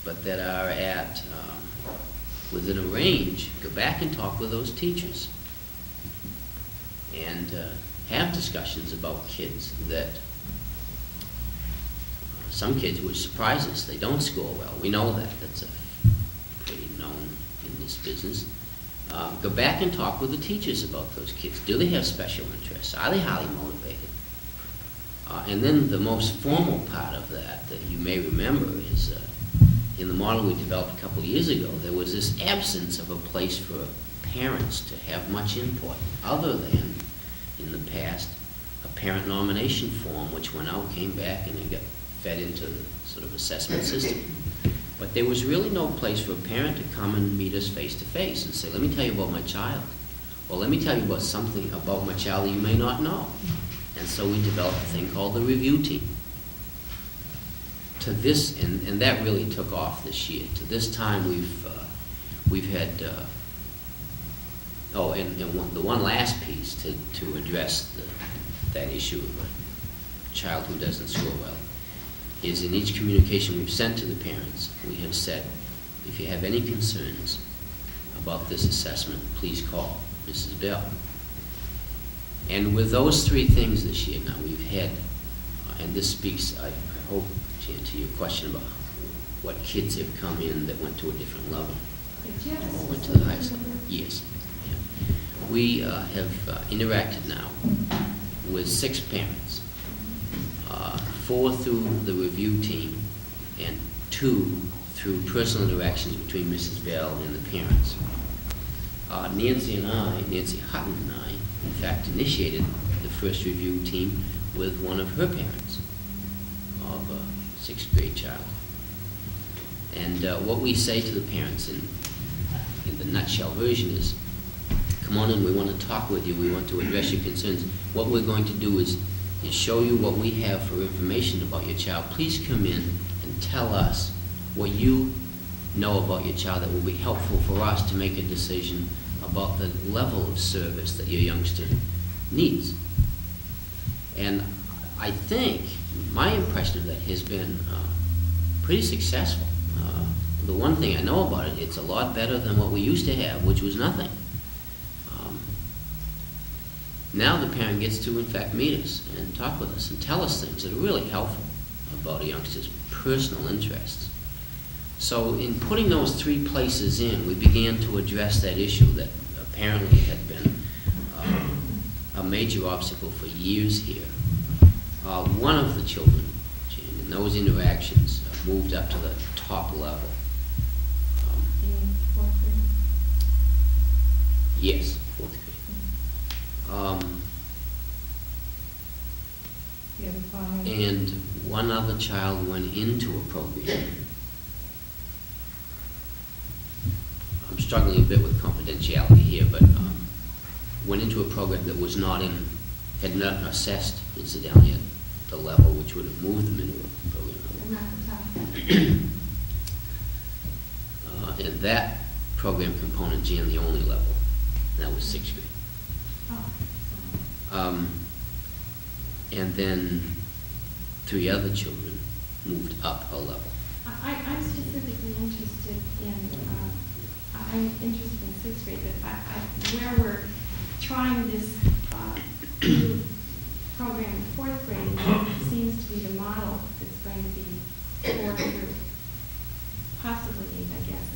but that are at within a range, go back and talk with those teachers and have discussions about kids that some kids would surprise us. They don't score well. We know that. That's pretty known in this business. Go back and talk with the teachers about those kids. Do they have special interests? Are they highly motivated? And then the most formal part of that you may remember is in the model we developed a couple of years ago, there was this absence of a place for parents to have much input other than, in the past, a parent nomination form which went out, came back, and then got fed into the sort of assessment system. But there was really no place for a parent to come and meet us face to face and say, let me tell you about my child. Well, let me tell you about something about my child that you may not know. And so we developed a thing called the review team. To this, and that really took off this year. To this time, we've had, the one last piece to address that issue of a child who doesn't score well is in each communication we've sent to the parents, we have said, if you have any concerns about this assessment, please call Mrs. Bell. And with those three things this year now, we've had, and this speaks, I hope, Jan, to your question about what kids have come in that went to a different level. Or went to the highest level. Yes. Yeah. We have interacted now with 6 parents, 4 through the review team, and 2 through personal interactions between Mrs. Bell and the parents. Nancy Hutton and I, in fact, initiated the first review team with one of her parents of a 6th grade child. And what we say to the parents in the nutshell version is, come on in, we want to talk with you, we want to address your concerns. What we're going to do is show you what we have for information about your child. Please come in and tell us what you know about your child that will be helpful for us to make a decision about the level of service that your youngster needs. And I think my impression of that has been pretty successful. The one thing I know about it, it's a lot better than what we used to have, which was nothing. Now the parent gets to, in fact, meet us and talk with us and tell us things that are really helpful about a youngster's personal interests. So in putting those 3 places in, we began to address that issue that apparently had been a major obstacle for years here. One of the children, in those interactions, moved up to the top level. In 4th grade? Yes, 4th grade. The other 5. And one other child went into a program. I'm struggling a bit with confidentiality here, but went into a program that was not in, had not assessed, incidentally, at the level which would have moved them into a program. Not the top. And that program component jammed the only level, and that was 6th grade. Oh. And then 3 other children moved up a level. I'm specifically interested in, I'm interested in 6th grade, but where we're trying this new program in 4th grade, it seems to be the model that's going to be 4 through possibly 8, I guess.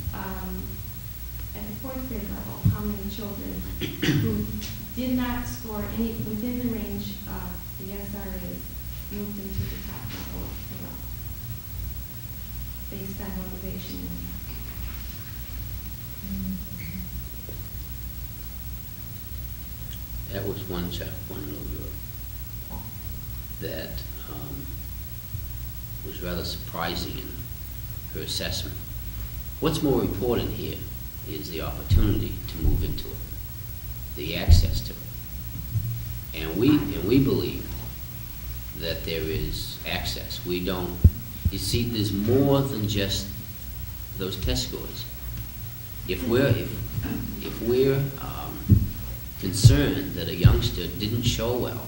At the 4th grade level, how many children who did not score any within the range of the SRAs moved into the top level of the level based on motivation? That was one little girl that was rather surprising in her assessment. What's more important here is the opportunity to move into it, the access to it. And we believe that there is access. We don't, you see, there's more than just those test scores. If we're concerned that a youngster didn't show well,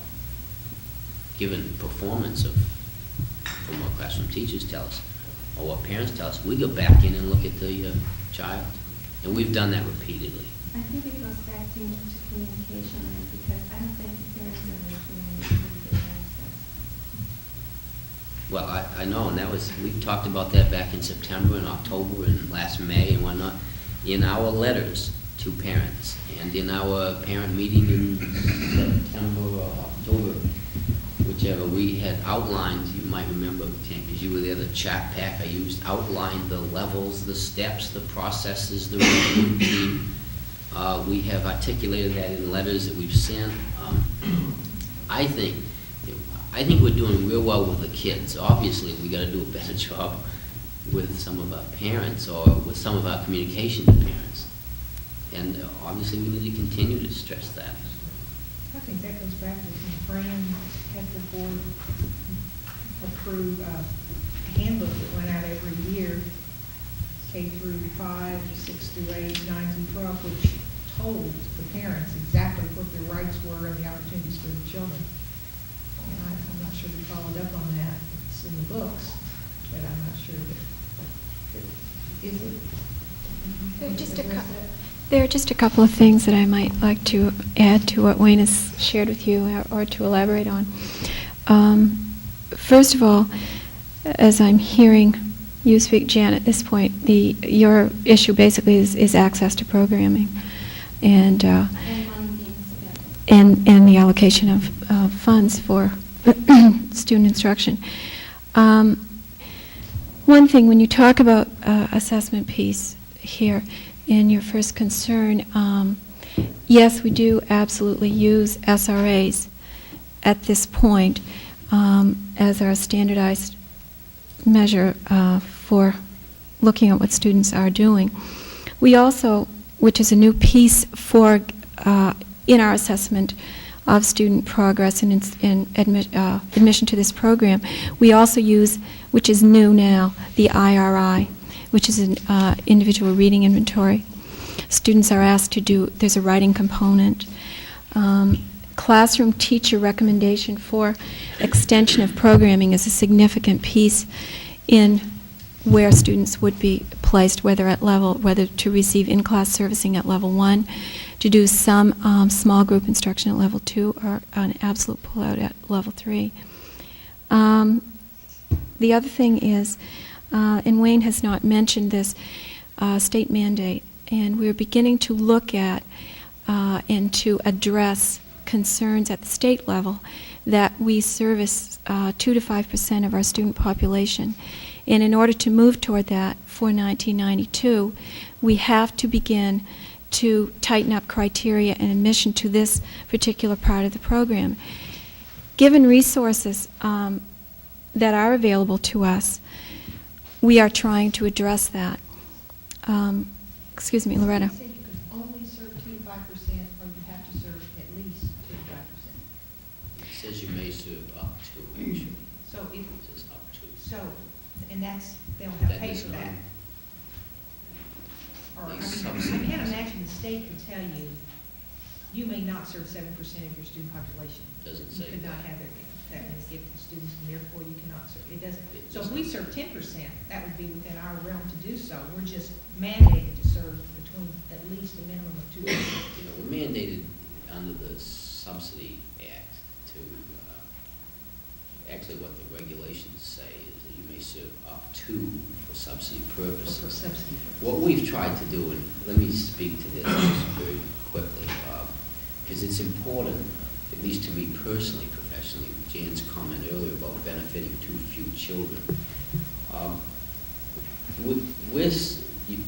given performance from what classroom teachers tell us, or what parents tell us, we go back in and look at the child. And we've done that repeatedly. I think it goes back to communication, because I don't think the parents are really access. Well, I know, and we talked about that back in September and October and last May and whatnot, in our letters to parents and in our parent meeting in September or October, whichever, we had outlined, you might remember, because you were there, the chat pack I used outlined the levels, the steps, the processes, the routine. We have articulated that in letters that we've sent. I think we're doing real well with the kids. Obviously, we got to do a better job with some of our parents or with some of our communication to parents. And obviously, we need to continue to stress that. I think that goes back to when Fran had the board approve a handbook that went out every year, K through 5, 6 through 8, 9 through 12, which told the parents exactly what their rights were and the opportunities for the children. And I'm not sure we followed up on that. It's in the books, but I'm not sure that is it. There are just a couple of things that I might like to add to what Wayne has shared with you or to elaborate on. First of all, as I'm hearing you speak, Jan, at this point, your issue basically is access to programming and money being spent. and the allocation of funds for student instruction. One thing, when you talk about assessment piece here, in your first concern, yes, we do absolutely use SRAs at this point as our standardized measure for looking at what students are doing. We also, which is a new piece for in our assessment of student progress and admission to this program, we also use, which is new now, the IRI, which is an individual reading inventory. Students are asked to do, there's a writing component. Classroom teacher recommendation for extension of programming is a significant piece in where students would be placed, whether to receive in-class servicing at level 1, to do some small group instruction at level 2, or an absolute pullout at level 3. The other thing is, and Wayne has not mentioned this, state mandate, and we're beginning to look at and to address concerns at the state level that we service 2 to 5% of our student population. And in order to move toward that for 1992, we have to begin to tighten up criteria and admission to this particular part of the program. Given resources that are available to us, we are trying to address that. Excuse me, Loretta. You say you can only serve 2 to 5%, or you have to serve at least 2 to 5%? It says you may serve up to, actually. So if, It says up to. so, and that's, they don't have to That pay is for that. not- Or, I They mean, I subsidize. can't imagine the state could tell you, you may not serve 7% of your student population. Doesn't You say could not that. have that many gifted students, and therefore you cannot serve. It doesn't. It So if doesn't. we serve 10%, that would be within our realm to do so. We're just mandated to serve between at least a minimum of 2%. You know, we're mandated under the Subsidy Act to, actually what the regulations say is that you may serve up to for subsidy Or purposes. for subsidy. What we've tried to do, and let me speak to this just very quickly, because it's important, at least to me personally, professionally, Jan's comment earlier about benefiting too few children.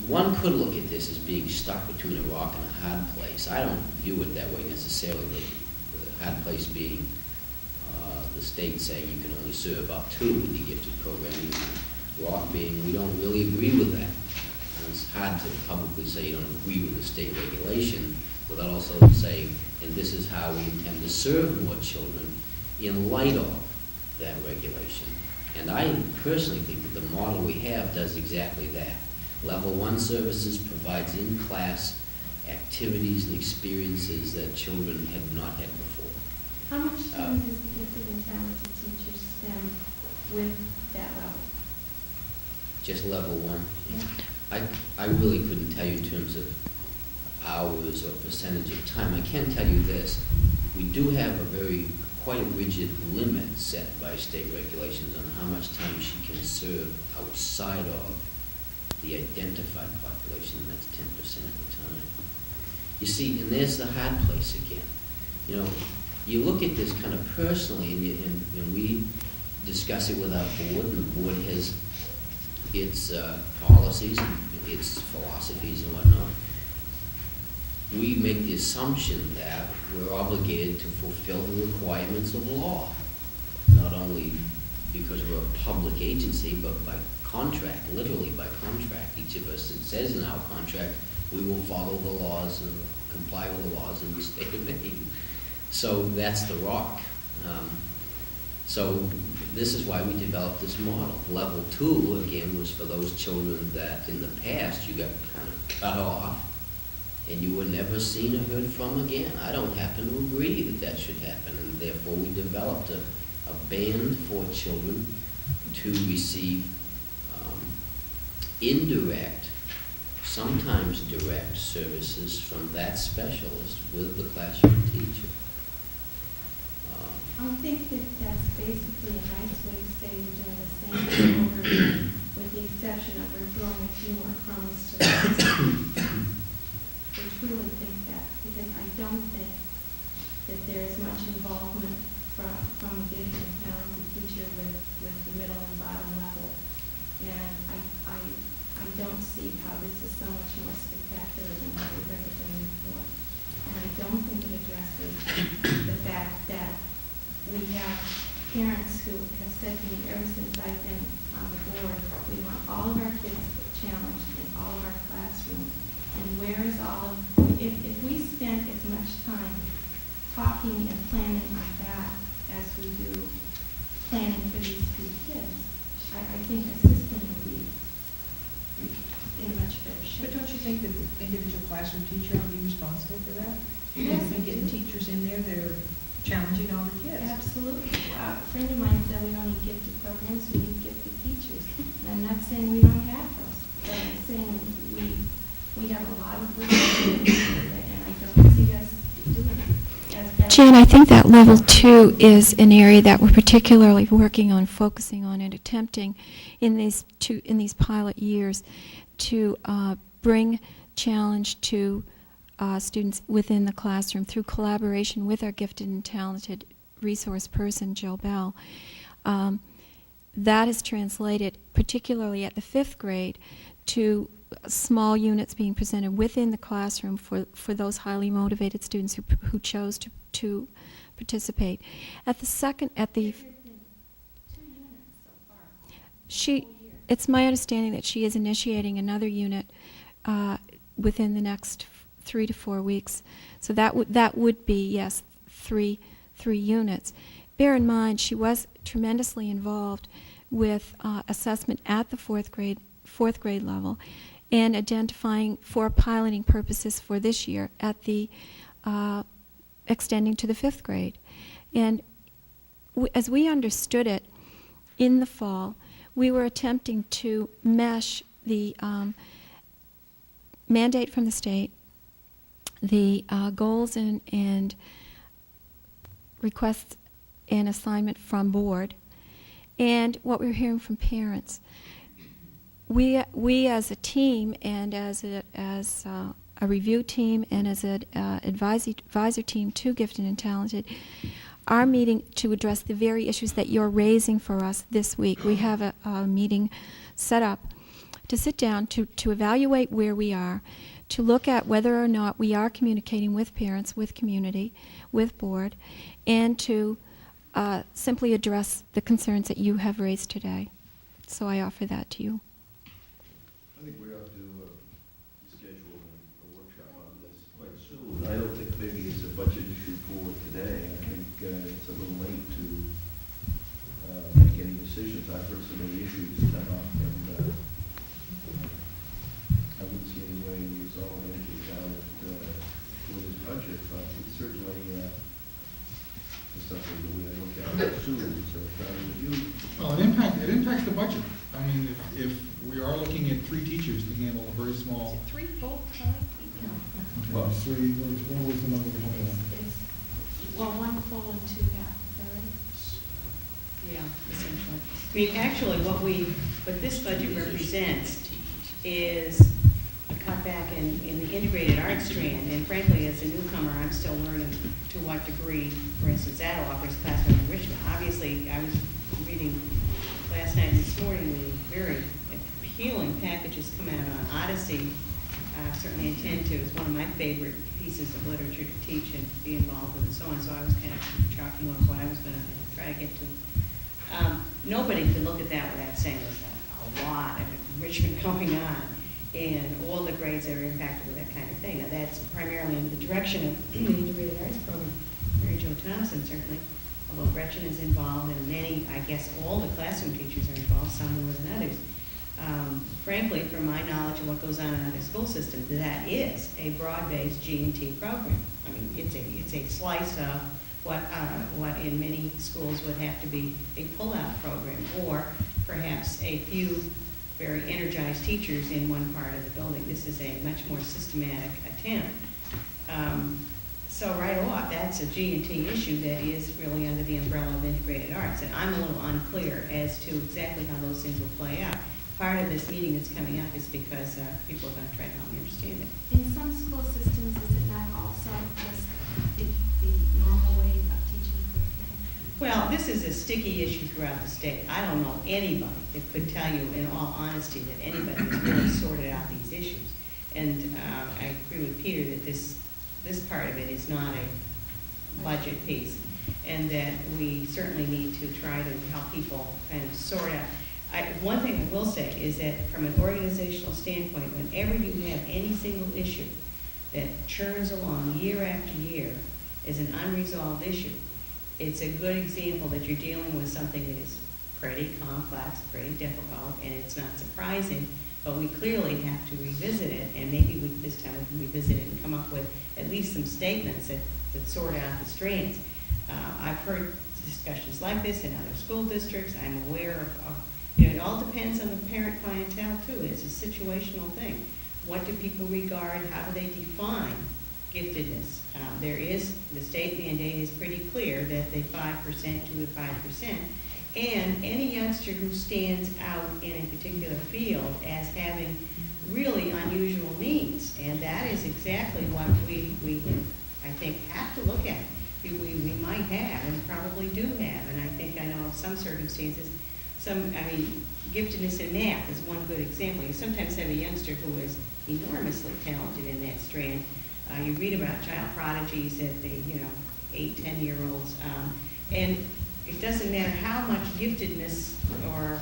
One could look at this as being stuck between a rock and a hard place. I don't view it that way necessarily, the hard place being the state saying you can only serve up to the gifted program, the rock being we don't really agree with that. And it's hard to publicly say you don't agree with the state regulation without also saying, and this is how we intend to serve more children in light of that regulation. And I personally think that the model we have does exactly that. Level 1 services provides in-class activities and experiences that children have not had before. How much time does the gifted and talented teachers spend with that level? Just level 1. Yeah. I really couldn't tell you in terms of hours or percentage of time. I can tell you this, we do have quite a rigid limit set by state regulations on how much time she can serve outside of the identified population, and that's 10% of the time. You see, and there's the hard place again. You know, you look at this kind of personally, and we discuss it with our board, and the board has its policies and its philosophies and whatnot. We make the assumption that we're obligated to fulfill the requirements of law, not only because we're a public agency, but by contract, literally by contract. Each of us, it says in our contract, we will follow the laws and comply with the laws in the state of Maine. So that's the rock. So this is why we developed this model. Level 2, again, was for those children that in the past you got kind of cut off and you were never seen or heard from again. I don't happen to agree that that should happen, and therefore we developed a band for children to receive indirect, sometimes direct services from that specialist with the classroom teacher. I think that that's basically a nice way to say we're doing the same thing over again, with the exception of we're throwing a few more crumbs to the system. I truly think that, because I don't think that there is much involvement from a gifted and talented teacher with the middle and bottom level. And I don't see how this is so much more spectacular than what we've ever done before. And I don't think it addresses the fact that we have parents who have said to me ever since I've been on the board, we want all of our kids challenged in all of our classrooms. And where is all of if we spent as much time talking and planning on that as we do planning for these three kids, I think our system would be in much better shape. But don't you think that the individual classroom teacher ought to be responsible for that? Yes, And getting teachers in there that are challenging all the kids. Absolutely. A friend of mine said we don't need gifted programs, we need gifted teachers. And I'm not saying we don't have those, but I'm saying we have a lot of work to do, and I don't see us doing it. Jan, I think that level 2 is an area that we're particularly working on, focusing on, and attempting in these pilot years to bring challenge to students within the classroom through collaboration with our gifted and talented resource person, Jill Bell. That is translated, particularly at the 5th grade, to small units being presented within the classroom for those highly motivated students who chose to participate. At the second, at the it's my understanding that she is initiating another unit within the next 3 to 4 weeks. So that would be, yes, three units. Bear in mind, she was tremendously involved with assessment at the fourth grade level, and identifying for piloting purposes for this year at the extending to the 5th grade. And as we understood it in the fall, we were attempting to mesh the mandate from the state, the goals and requests and assignment from board, and what we were hearing from parents. We as a team, and as a review team, and as an advisor team to Gifted and Talented, are meeting to address the very issues that you're raising for us this week. We have a meeting set up to sit down to evaluate where we are, to look at whether or not we are communicating with parents, with community, with board, and to simply address the concerns that you have raised today. So I offer that to you. I think we ought to schedule a workshop on this quite soon. I don't think maybe it's a budget issue for today. I think it's a little late to make any decisions. I've heard so many issues come up, and I wouldn't see any way to resolve anything down with this budget, but it's certainly something that we look at soon. So, would you? Well, it impacts the budget. I mean, if we are looking at 3 teachers to handle a very small. Is it 3 full-time people? Well, 3, what was the number we had? Well, 1 full and 2 half, right? Yeah, essentially. I mean, actually, what this budget represents is a cutback in the integrated arts strand. And frankly, as a newcomer, I'm still learning to what degree, for instance, that offers classroom enrichment. Obviously, I was reading last night and this morning the very appealing packages come out on Odyssey. I certainly intend to. It's one of my favorite pieces of literature to teach and be involved with and so on. So I was kind of chalking off what I was going to try to get to. Nobody could look at that without saying there's a lot of enrichment going on and all the grades that are impacted with that kind of thing. Now that's primarily in the direction of the integrated arts program. Mary Jo Thompson certainly, although Gretchen is involved, and many, I guess all the classroom teachers are involved, some more than others. Frankly, from my knowledge of what goes on in other school systems, that is a broad-based G&T program. I mean, it's a slice of what in many schools would have to be a pull-out program, or perhaps a few very energized teachers in one part of the building. This is a much more systematic attempt. So right off, that's a G&T issue that is really under the umbrella of integrated arts, and I'm a little unclear as to exactly how those things will play out. Part of this meeting that's coming up is because people are going to try to help me understand it. In some school systems, is it not also just the normal way of teaching curriculum? Well, this is a sticky issue throughout the state. I don't know anybody that could tell you, in all honesty, that anybody has really sorted out these issues. And I agree with Peter that this part of it is not a budget piece, and that we certainly need to try to help people kind of sort out. One thing I will say is that from an organizational standpoint, whenever you have any single issue that churns along year after year is an unresolved issue. It's a good example that you're dealing with something that is pretty complex, pretty difficult, and it's not surprising, but we clearly have to revisit it, and maybe this time we can revisit it and come up with at least some statements that sort out the strands. I've heard discussions like this in other school districts. I'm aware of it all depends on the parent clientele too. It's a situational thing. What do people regard? How do they define giftedness? The state mandate is pretty clear that they 5% to 5%. And any youngster who stands out in a particular field as having really unusual needs, and that is exactly what we I think, have to look at. We might have, and probably do have, and I think I know of some circumstances, giftedness in math is one good example. You sometimes have a youngster who is enormously talented in that strand. You read about child prodigies at the, 8, 10-year-olds, and it doesn't matter how much giftedness or,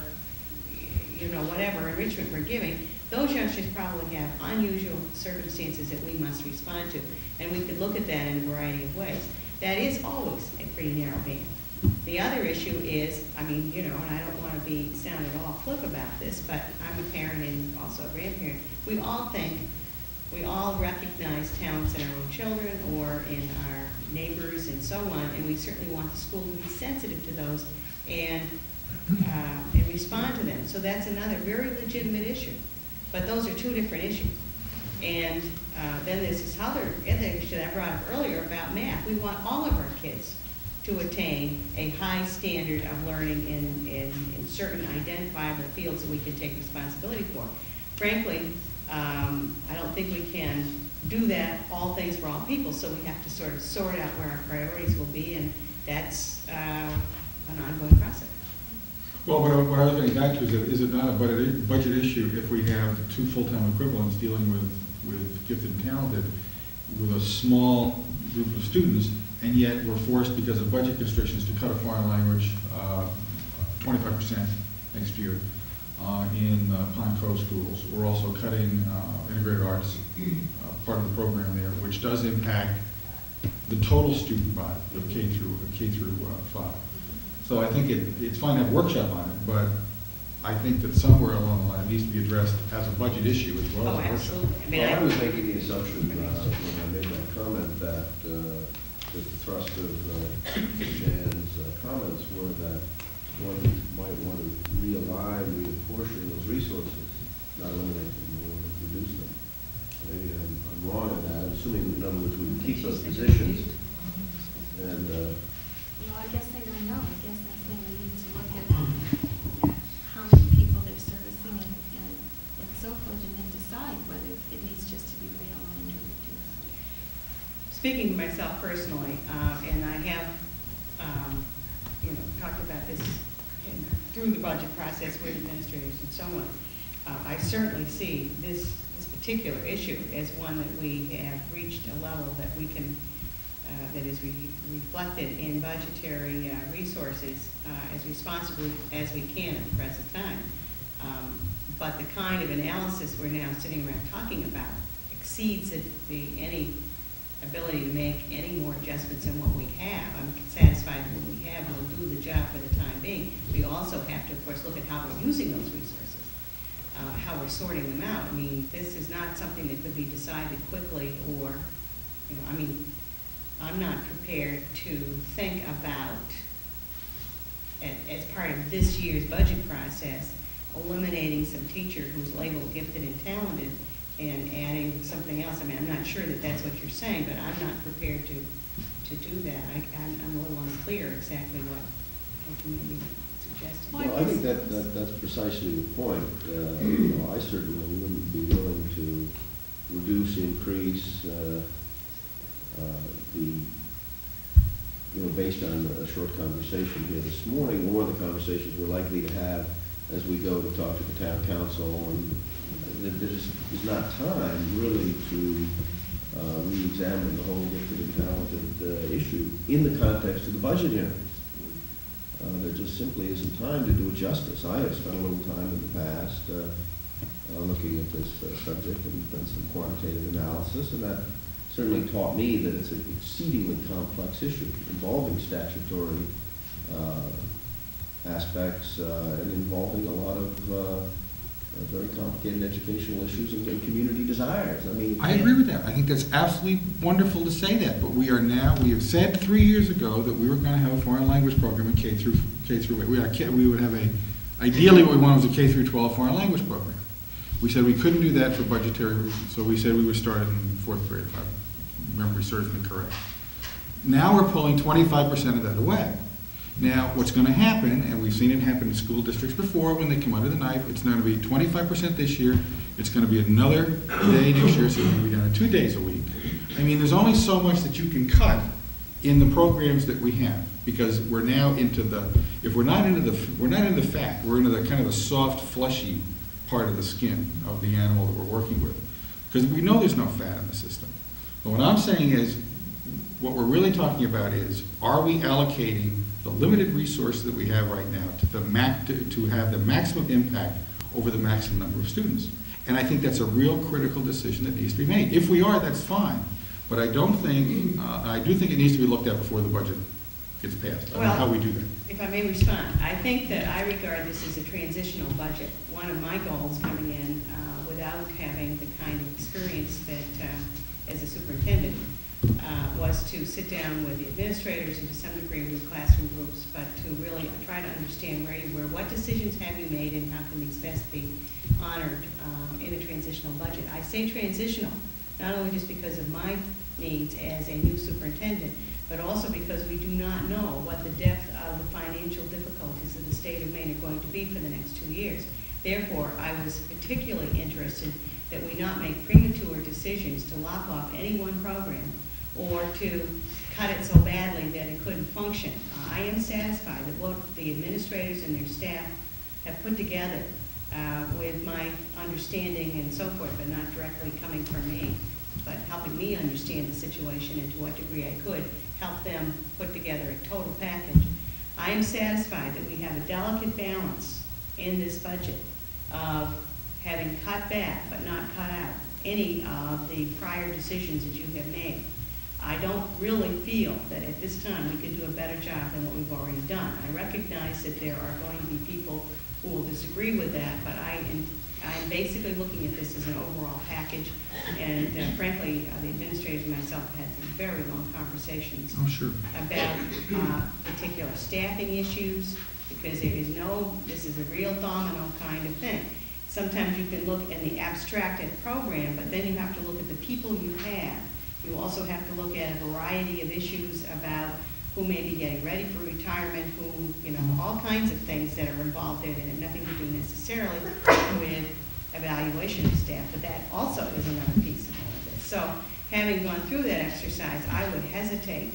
whatever enrichment we're giving, those youngsters probably have unusual circumstances that we must respond to, and we could look at that in a variety of ways. That is always a pretty narrow band. The other issue is, and I don't want to sound at all flip about this, but I'm a parent and also a grandparent. We all recognize talents in our own children or in our neighbors and so on, and we certainly want the school to be sensitive to those and respond to them. So that's another very legitimate issue. But those are two different issues. And then there's this other issue that I brought up earlier about math. We want all of our kids to attain a high standard of learning in certain identifiable fields that we can take responsibility for. Frankly, I don't think we can do that, all things for all people, so we have to sort of sort out where our priorities will be, and that's an ongoing process. Well, what I was getting back to is it not a budget issue if we have two full-time equivalents dealing with gifted and talented with a small group of students, and yet we're forced because of budget constrictions to cut a foreign language 25% next year in Pine Cove schools. We're also cutting integrated arts, part of the program there, which does impact the total student body of K through 5. So I think it's fine to have a workshop on it, but I think that somewhere along the line it needs to be addressed as a budget issue as well as a workshop. Absolutely. I was making the assumption when I made that comment that the thrust of Jan's comments were that one might want to realign, reapportion those resources, not eliminate them or reduce them. Maybe I'm wrong on that, assuming, in other words, we keep those positions and I guess I don't know. I guess I think we need to look at how many people they're servicing and so forth, and then decide whether it needs just to be realigned or reduced. Speaking for myself personally, and I have, talked about this through the budget process with administrators and so on, I certainly see this particular issue as one that we have reached a level that we can, that is reflected in budgetary resources as responsibly as we can at the present time. But the kind of analysis we're now sitting around talking about exceeds any ability to make any more adjustments than what we have. I'm satisfied that what we have will do the job for the time being. We also have to, of course, look at how we're using those resources, how we're sorting them out. I mean, this is not something that could be decided quickly or, I'm not prepared to think about, as part of this year's budget process, eliminating some teacher who's labeled gifted and talented and adding something else. I mean, I'm not sure that that's what you're saying, but I'm not prepared to do that. I'm a little unclear exactly what you may be suggesting. well, I think that's precisely the point. I certainly wouldn't be willing to reduce, increase based on a short conversation here this morning, or the conversations we're likely to have as we go to talk to the town council, and there's not time really to re-examine the whole gifted and talented issue in the context of the budget hearings. There just simply isn't time to do it justice. I have spent a little time in the past looking at this subject and done some quantitative analysis, and that certainly taught me that it's an exceedingly complex issue involving statutory aspects and involving a lot of very complicated educational issues and community desires. I mean, I agree with that. I think that's absolutely wonderful to say that, but we have said 3 years ago that we were going to have a foreign language program in K through 8. We would have ideally what we wanted was a K through 12 foreign language program. We said we couldn't do that for budgetary reasons, so we said we would start it in 4th grade, if memory serves me correct. Now we're pulling 25% of that away. Now, what's going to happen, and we've seen it happen in school districts before when they come under the knife, it's going to be 25% this year, it's going to be another day next year, so it's going to be down to 2 days a week. I mean, there's only so much that you can cut in the programs that we have, because we're now into the, if we're not into the fat, we're into the kind of the soft, fleshy part of the skin of the animal that we're working with. Because we know there's no fat in the system. But what I'm saying is, what we're really talking about is, are we allocating the limited resources that we have right now to have the maximum impact over the maximum number of students? And I think that's a real critical decision that needs to be made. If we are, that's fine. But I don't think, I do think it needs to be looked at before the budget gets passed. I don't know how we do that. If I may respond, I think that I regard this as a transitional budget. One of my goals coming in without having the kind of experience that as a superintendent was to sit down with the administrators and to some degree with classroom groups, but to really try to understand where you were, what decisions have you made, and how can these best be honored in a transitional budget. I say transitional, not only just because of my needs as a new superintendent, but also because we do not know what the depth of the financial difficulties of the state of Maine are going to be for the next 2 years. Therefore, I was particularly interested that we not make premature decisions to lock off any one program or to cut it so badly that it couldn't function. I am satisfied that what the administrators and their staff have put together with my understanding and so forth, but not directly coming from me, but helping me understand the situation and to what degree I could help them put together a total package. I am satisfied that we have a delicate balance in this budget of having cut back but not cut out any of the prior decisions that you have made. I don't really feel that at this time we could do a better job than what we've already done. I recognize that there are going to be people who will disagree with that, but I am basically looking at this as an overall package, and frankly, the administrators and myself have had some very long conversations about particular staffing issues, because this is a real domino kind of thing. Sometimes you can look at the abstracted program, but then you have to look at the people you have. You also have to look at a variety of issues about who may be getting ready for retirement, all kinds of things that are involved there that have nothing to do necessarily with evaluation of staff, but that also is another piece of all of this. So having gone through that exercise, I would hesitate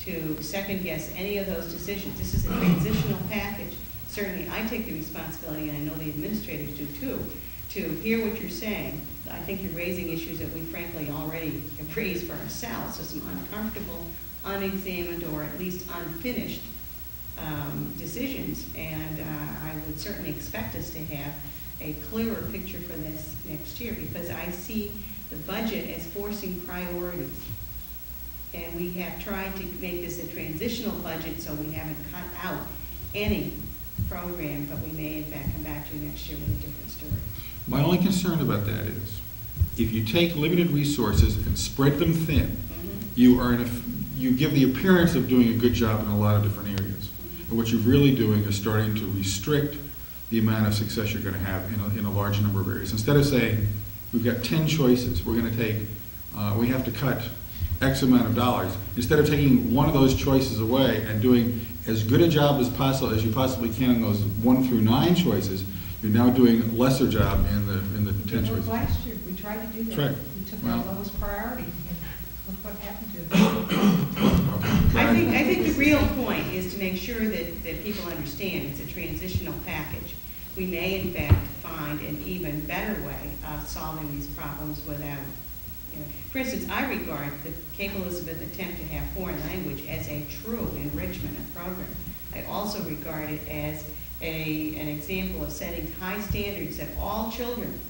to second guess any of those decisions. This is a transitional package. Certainly I take the responsibility, and I know the administrators do too, to hear what you're saying. I think you're raising issues that we frankly already have raised for ourselves, so some uncomfortable, unexamined, or at least unfinished decisions. And I would certainly expect us to have a clearer picture for this next year, because I see the budget as forcing priorities. And we have tried to make this a transitional budget, so we haven't cut out any program, but we may in fact come back to you next year with a different story. My only concern about that is, if you take limited resources and spread them thin, you give the appearance of doing a good job in a lot of different areas. And what you're really doing is starting to restrict the amount of success you're going to have in a large number of areas. Instead of saying, we've got 10 choices, we're going to take, we have to cut X amount of dollars. Instead of taking one of those choices away and doing as good a job as possible as you possibly can in those 1 through 9 choices, you're now doing a lesser job in the 10 choices. Last year, we tried to do that. Right. We took our lowest priority, and look what happened to it. I think the real point is to make sure that people understand it's a transitional package. We may in fact find an even better way of solving these problems without, for instance, I regard the Cape Elizabeth attempt to have foreign language as a true enrichment of program. I also regard it as an example of setting high standards that all children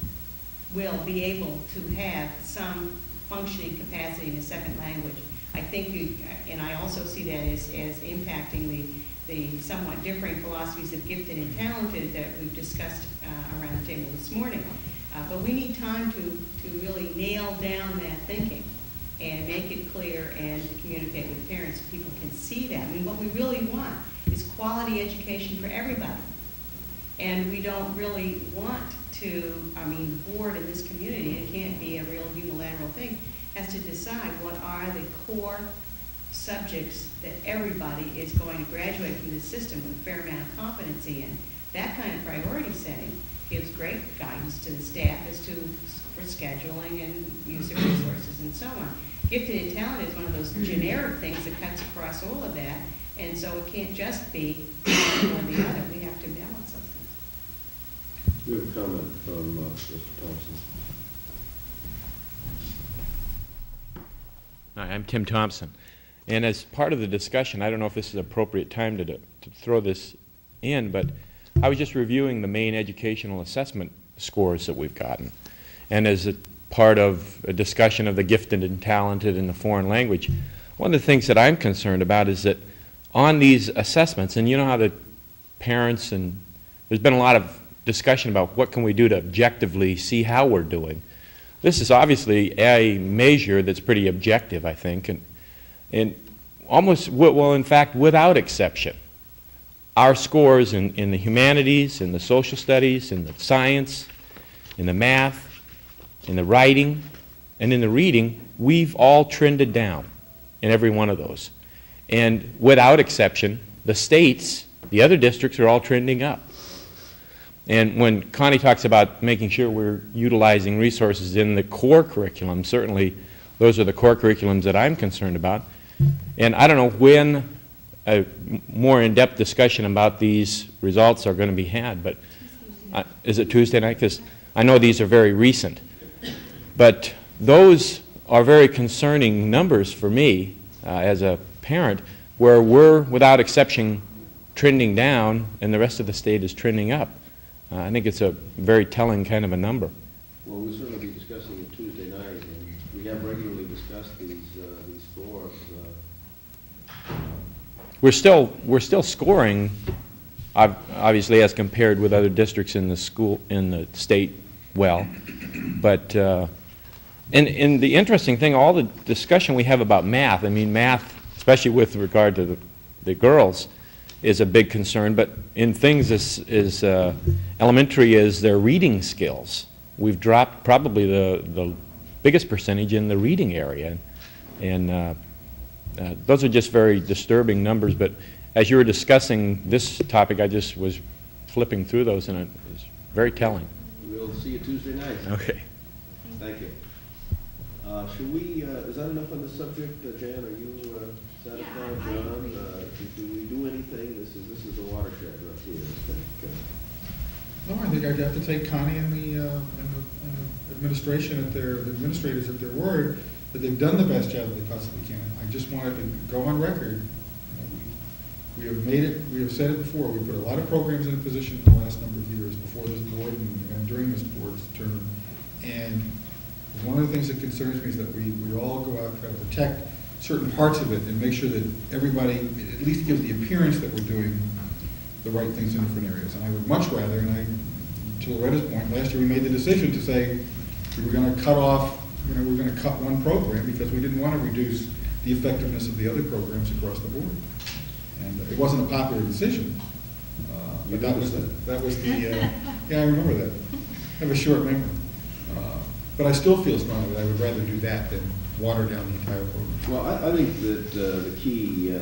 will be able to have some functioning capacity in a second language. I think you, and I also see that as impacting the somewhat differing philosophies of gifted and talented that we've discussed around the table this morning. But we need time to really nail down that thinking and make it clear and communicate with parents so people can see that. I mean, what we really want is quality education for everybody. And we don't really want to, I mean, the board in this community, it can't be a real unilateral thing, has to decide what are the core subjects that everybody is going to graduate from this system with a fair amount of competency in. That kind of priority setting gives great guidance to the staff as to for scheduling and use of resources and so on. Gifted and talented is one of those generic things that cuts across all of that, and so it can't just be one or the other. We have to balance those things. We have a comment from Mr. Thompson. Hi, I'm Tim Thompson. And as part of the discussion, I don't know if this is an appropriate time to throw this in, but I was just reviewing the main educational assessment scores that we've gotten. And as a part of a discussion of the gifted and talented in the foreign language, one of the things that I'm concerned about is that on these assessments, and you know how the parents, and there's been a lot of discussion about what can we do to objectively see how we're doing. This is obviously a measure that's pretty objective, I think, and almost, well, in fact, without exception, our scores in the humanities, in the social studies, in the science, in the math, in the writing, and in the reading, we've all trended down in every one of those. And without exception, the states, the other districts are all trending up. And when Connie talks about making sure we're utilizing resources in the core curriculum, certainly those are the core curriculums that I'm concerned about. And I don't know when a more in-depth discussion about these results are going to be had, but is it Tuesday night? Because I know these are very recent. But those are very concerning numbers for me as a parent, where we're, without exception, trending down and the rest of the state is trending up. I think it's a very telling kind of a number. Well, we'll certainly be discussing it Tuesday night, and we have regularly discussed these scores. We're still scoring, obviously, as compared with other districts in the state, well, but and the interesting thing, all the discussion we have about math, I mean, math, especially with regard to the girls, is a big concern, but in things as elementary as their reading skills, we've dropped probably the biggest percentage in the reading area, and those are just very disturbing numbers. But as you were discussing this topic, I just was flipping through those, and it was very telling. We'll see you Tuesday night. Okay. Thank you. Should we, is that enough on the subject, Jan? Are you satisfied, John? Do we do anything? This is a watershed up here, I think. No, I think I'd have to take Connie and the administrators at their word that they've done the best job that they possibly can. I just wanted to go on record. We have made it, we have said it before, we put a lot of programs in a position in the last number of years before this board and during this board's term. And one of the things that concerns me is that we all go out and try to protect certain parts of it and make sure that everybody at least gives the appearance that we're doing the right things in different areas. And I would much rather, to Loretta's point, last year we made the decision to say we were going to cut off, we were going to cut one program because we didn't want to reduce the effectiveness of the other programs across the board. And it wasn't a popular decision, but that was the, yeah, I remember that. I have a short memory. But I still feel strongly that I would rather do that than water down the entire program. Well, I think that the key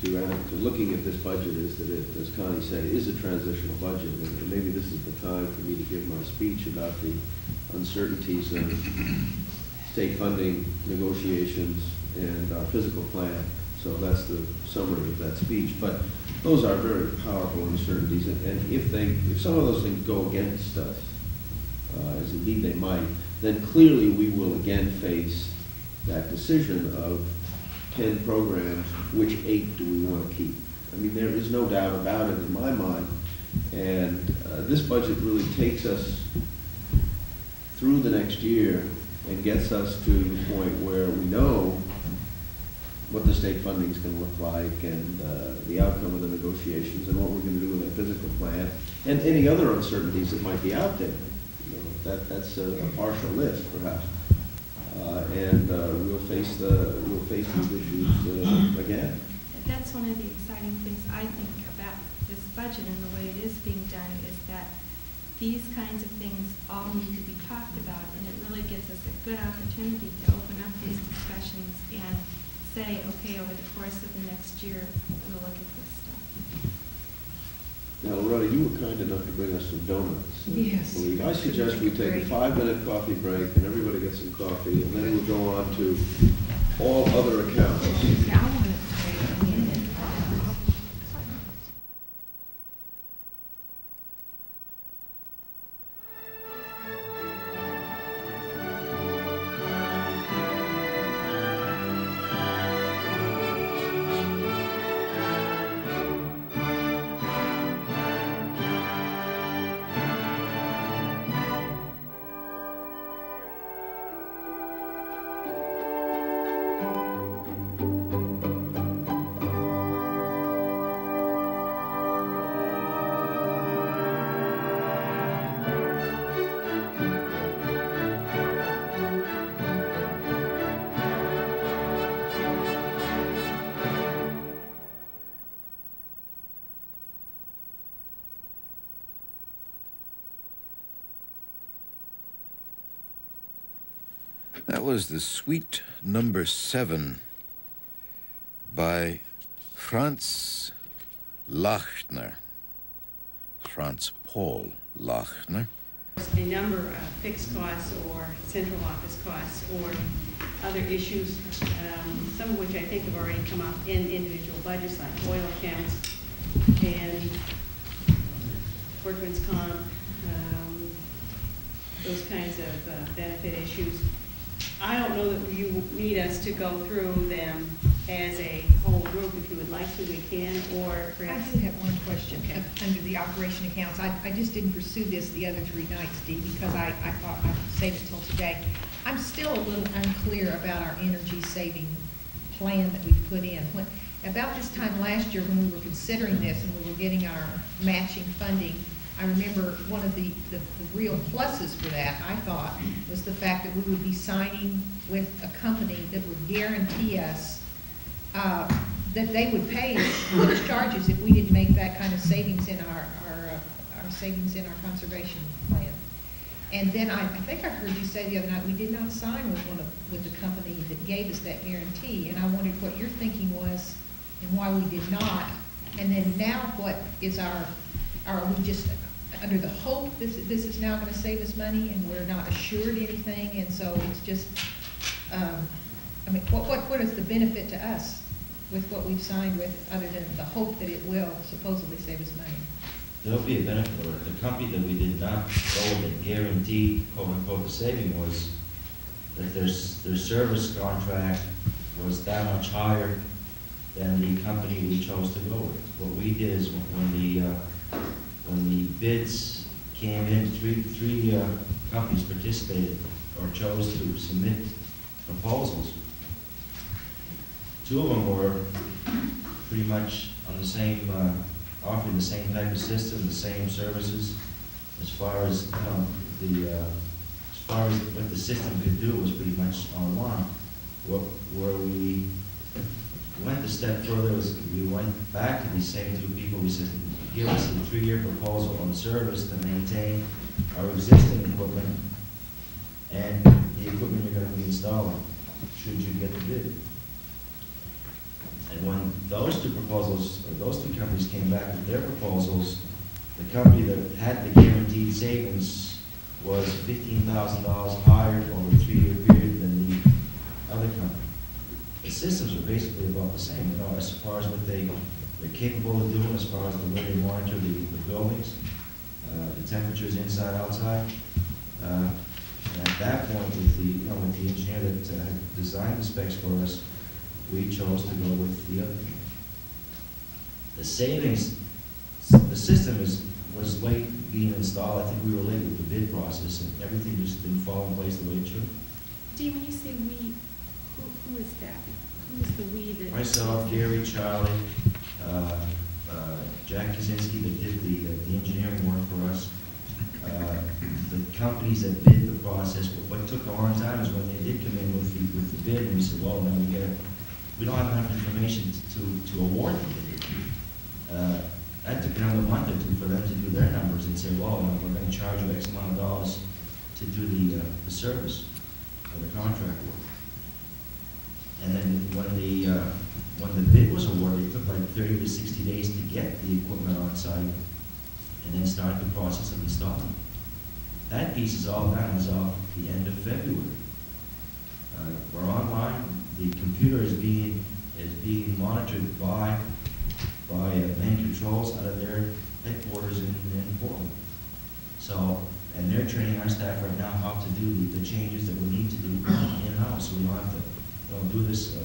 to looking at this budget is that it, as Connie said, is a transitional budget. And maybe this is the time for me to give my speech about the uncertainties of state funding negotiations and our physical plan. So that's the summary of that speech. But those are very powerful uncertainties. And if some of those things go against us, as indeed they might, then clearly we will again face that decision of 10 programs, which 8 do we want to keep? I mean, there is no doubt about it in my mind. And this budget really takes us through the next year and gets us to the point where we know what the state funding is going to look like and the outcome of the negotiations and what we're going to do with that physical plan and any other uncertainties that might be out there. You know, that's a partial list, perhaps. And we'll face these issues again. That's one of the exciting things I think about this budget and the way it is being done is that these kinds of things all need to be talked about, and it really gives us a good opportunity to open up these discussions and say, okay, over the course of the next year, we'll look at this stuff. Now, Loretta, you were kind enough to bring us some donuts. Yes. I suggest we take a 5-minute coffee break and everybody gets some coffee, and then we'll go on to all other accounts. Yeah, I want to take a minute. That was the Suite Number 7 by Franz Lachner, Franz Paul Lachner. A number of fixed costs or central office costs or other issues, some of which I think have already come up in individual budgets like oil accounts and workman's comp, those kinds of benefit issues. I don't know that you need us to go through them as a whole group. If you would like to, we can, or perhaps... I do have one question. Okay. Under the operation accounts. I just didn't pursue this the other 3 nights, Dee, because I thought I could save it till today. I'm still a little unclear about our energy saving plan that we've put in. About this time last year when we were considering this and we were getting our matching funding, I remember one of the real pluses for that, I thought, was the fact that we would be signing with a company that would guarantee us that they would pay those charges if we didn't make that kind of savings in our savings in our conservation plan. And then I think I heard you say the other night we did not sign with the company that gave us that guarantee, and I wondered what your thinking was and why we did not. And then now what is are we just under the hope this is now going to save us money and we're not assured anything, and so it's just, I mean, what is the benefit to us with what we've signed with other than the hope that it will supposedly save us money? There'll be a benefit. The company that we did not go with a guaranteed, quote unquote, the saving was that their service contract was that much higher than the company we chose to go with. What we did is when the bids came in, three companies participated or chose to submit proposals. 2 of them were pretty much on the same, offering the same type of system, the same services. As far as as far as what the system could do was pretty much on line. Where we went a step further was we went back to these same 2 people. We said, give us a 3-year proposal on service to maintain our existing equipment and the equipment you're going to be installing, should you get the bid. And when those 2 proposals, or those 2 companies came back with their proposals, the company that had the guaranteed savings was $15,000 higher over a 3-year period than the other company. The systems are basically about the same, you know, as far as what they're capable of doing, as far as the way they monitor the buildings, the temperatures inside, outside. And at that point, with the engineer that had designed the specs for us, we chose to go with the other. The savings, the system was way being installed, I think we were late with the bid process, and everything just didn't fall in place the way it should. Dee, when you say we, who is that? Who is the we that? Myself, Gary, Charlie, Jack Kaczynski that did the engineering work for us. The companies that bid the process, what took a long time is when they did come in with the bid, and we said, well, no, we don't have enough information to award the bid. That took another month or two for them to do their numbers and say, well, no, we're going to charge you X amount of dollars to do the service or the contract work. And then when the bid was awarded, it took like 30 to 60 days to get the equipment on site and then start the process of installing. That piece is all done as of the end of February. We're online. The computer is being monitored by main controls out of their headquarters in Portland. So, and they're training our staff right now how to do the changes that we need to do in-house. So we don't have to do this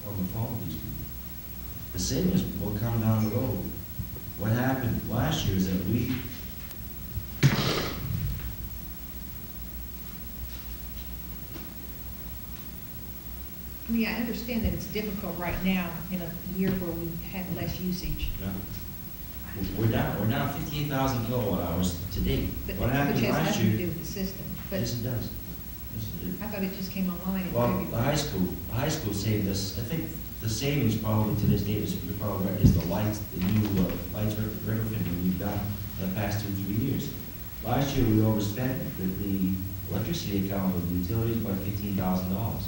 on the phone with these people. The savings will come down the road. What happened last year is that we I mean, I understand that it's difficult right now in a year where we have less usage. we're down 58,000 kilowatt hours to date. But What happened which has last nothing to year? do with the system. But Yes, it does. Yes, it did. I thought it just came online in Well, February. the high school saved us, I think the savings probably to this date is, you're probably right, is the lights, the new lights retrofitting we've done in the past 2-3 years. Last year, we overspent the electricity account with the utilities by $15,000.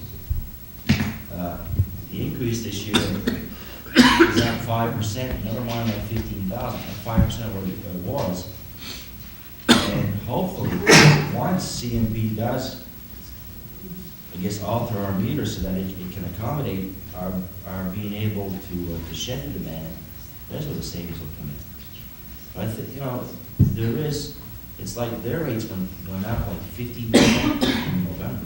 The increase this year is at 5%, never mind that 15,000, at 5% of what it was. And hopefully, once CMP does, I guess, alter our meter so that it can accommodate our being able to shed the demand, that's where the savings will come in. But I think, there is, it's like their rates went up like 15% in November.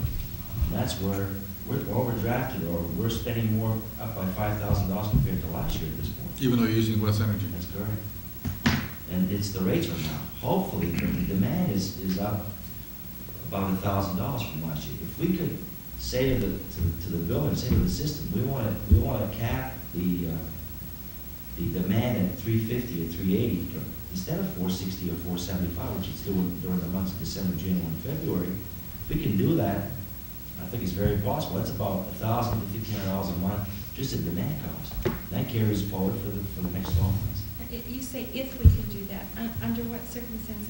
And that's where we're overdrafted, or we're spending more, up by $5,000 compared to last year at this point. Even though you're using less energy. That's correct. And it's the rates right now. Hopefully, the demand is up about $1,000 from last year. If we could say to the bill and say to the system, we want to cap the demand at 350 or 380 instead of 460 or 475, which it's doing during the months of December, January, and February. If we can do that, I think it's very possible. That's about $1,000 to $1,500 a month, just a demand cost. That carries forward for the next 12 months. You say if we can do that, under what circumstances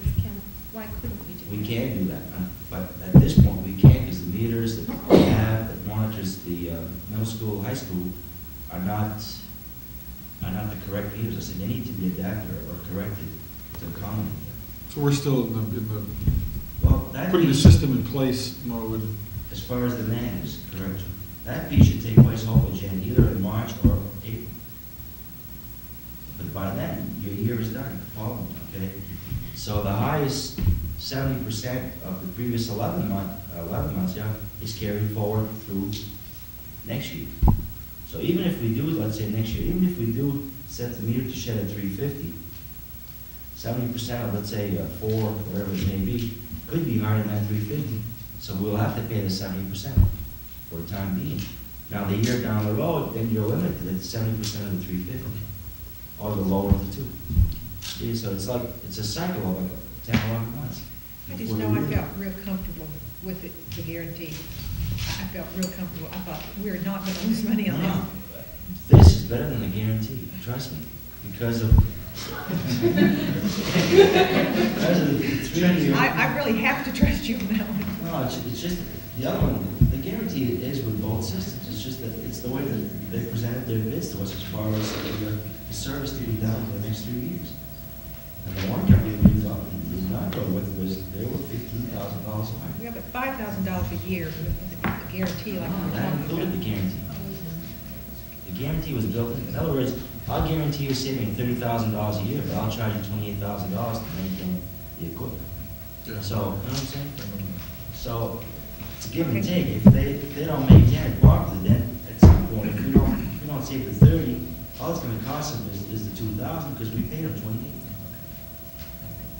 why couldn't we do that? We can do that, but at this point, we can't, because the meters that we have that monitors the middle school, high school are not the correct meters. I said they need to be adapted or corrected to accommodate that. So we're still in the Well, that putting the piece, system in place mode. as far as demand is correct, that piece should take place hopefully, Jan, either in March or April. But by then, your year is done, following, okay? So the highest 70% of the previous 11 months, yeah, is carried forward through next year. So even if we do, let's say next year, even if we do set the meter to shed at 350, 70% of, let's say, 4, whatever it may be, could be higher than that 350. So we'll have to pay the 70% for the time being. Now, the year down the road, then you're limited to 70% of the 350, or the lower of the 2. See, so it's a cycle of like 10, 11 months. I just know I felt real comfortable with the guarantee. I felt real comfortable. I thought, we're not going to lose money on No, that. this is better than a guarantee, trust me, because of the 3 year. I really have to trust you on that one. No, it's just, the other one, the guarantee is with both systems. It's just that it's the way that they presented their bids to us as far as the service to be done for the next 3 years. And the one company we did not go with was, they were $15,000 higher. Yeah, but $5,000 a year with the guarantee like we're That talking included about. the guarantee. The guarantee was built in. In other words, I'll guarantee you saving $30,000 a year, but I'll charge you $28,000 to maintain the equipment. Yeah. So, you know what I'm saying? So, it's a give and take. If they don't maintain it properly, then at some point, if we don't save the 30, all it's gonna cost them is the $2,000, because we paid them $28,000.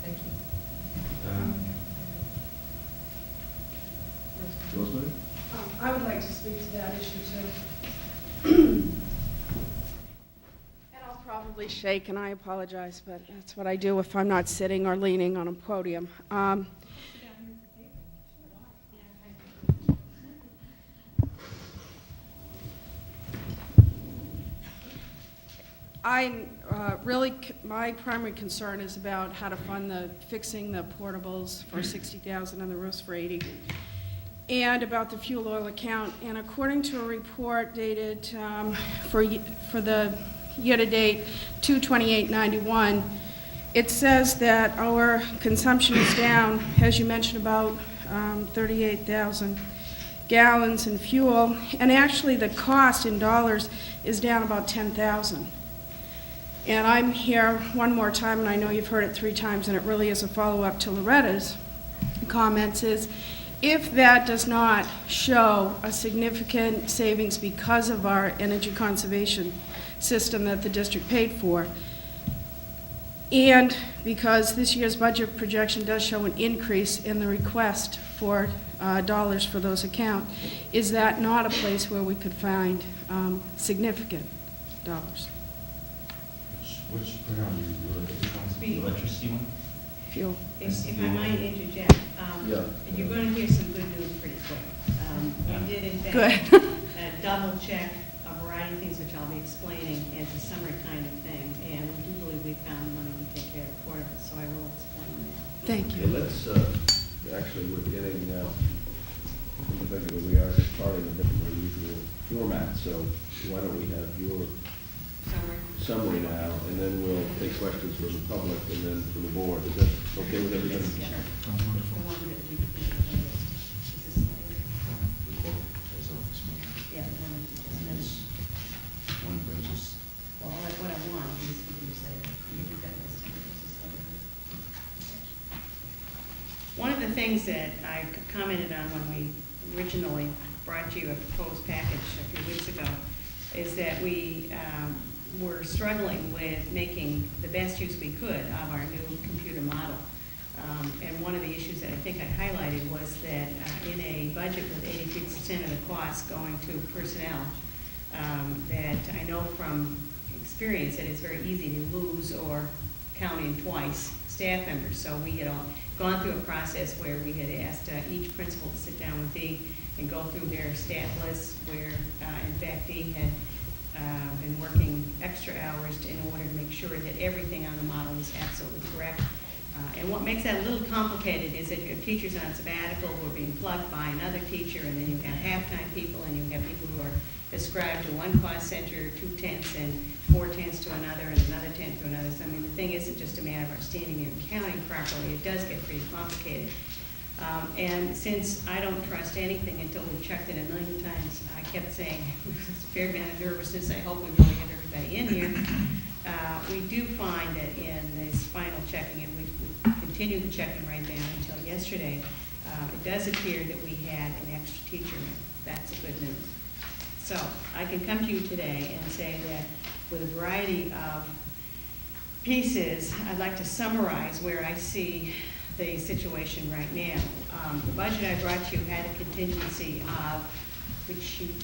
Thank you. like to speak to that issue too. And I'll probably shake, and I apologize, but that's what I do if I'm not sitting or leaning on a podium. My primary concern is about how to fund fixing the portables for 60,000 and the roofs for 80, and about the fuel oil account. And according to a report dated for the year-to-date 2/28/91, it says that our consumption is down, as you mentioned, about 38,000 gallons in fuel, and actually the cost in dollars is down about 10,000. And I'm here one more time, and I know you've heard it 3 times, and it really is a follow-up to Loretta's comments, is if that does not show a significant savings because of our energy conservation system that the district paid for, and because this year's budget projection does show an increase in the request for dollars for those accounts, is that not a place where we could find significant dollars? Which program do you look at? The electricity one? Fuel. If I might interject, Yeah. you're going to hear some good news pretty quick. We did in fact Good. double check a variety of things which I'll be explaining as a summary kind of thing, and we do believe we found money to take care of the portables, so I will explain that. Thank you. Yeah, let's, actually, we're getting, we are starting a bit more usual format, so why don't we have your summary now, and then we'll take questions from the public and then from the board. Is that okay with everybody? Yes, sure. Sounds wonderful. The one that we this is yeah, the one that you just mentioned. One bridges. Well, what I want is for you to say, you got this. One of the things that I commented on when we originally brought you a proposed package a few weeks ago is that we were struggling with making the best use we could of our new computer model. And one of the issues that I think I highlighted was that in a budget with 83% of the costs going to personnel, that I know from experience that it's very easy to lose or count in twice staff members. So we had gone through a process where we had asked each principal to sit down with Dee and go through their staff lists where, in fact, Dee had been working extra hours in order to make sure that everything on the model was absolutely correct. And what makes that a little complicated is that you have teachers on sabbatical who are being plugged by another teacher, and then you've got half-time people, and you have people who are ascribed to one cost center, 2/10, and 4/10 to another, and another 10th to another. So, I mean, the thing isn't just a matter of our standing there and counting properly. It does get pretty complicated. And since I don't trust anything until we've checked it a million times, I kept saying, with a fair amount of nervousness, I hope we really have everybody in here. We do find that in this final checking, and we continued the checking right down until yesterday, it does appear that we had an extra teacher. That's a good news. So I can come to you today and say that with a variety of pieces, I'd like to summarize where I see the situation right now. The budget I brought you had a contingency of, which you,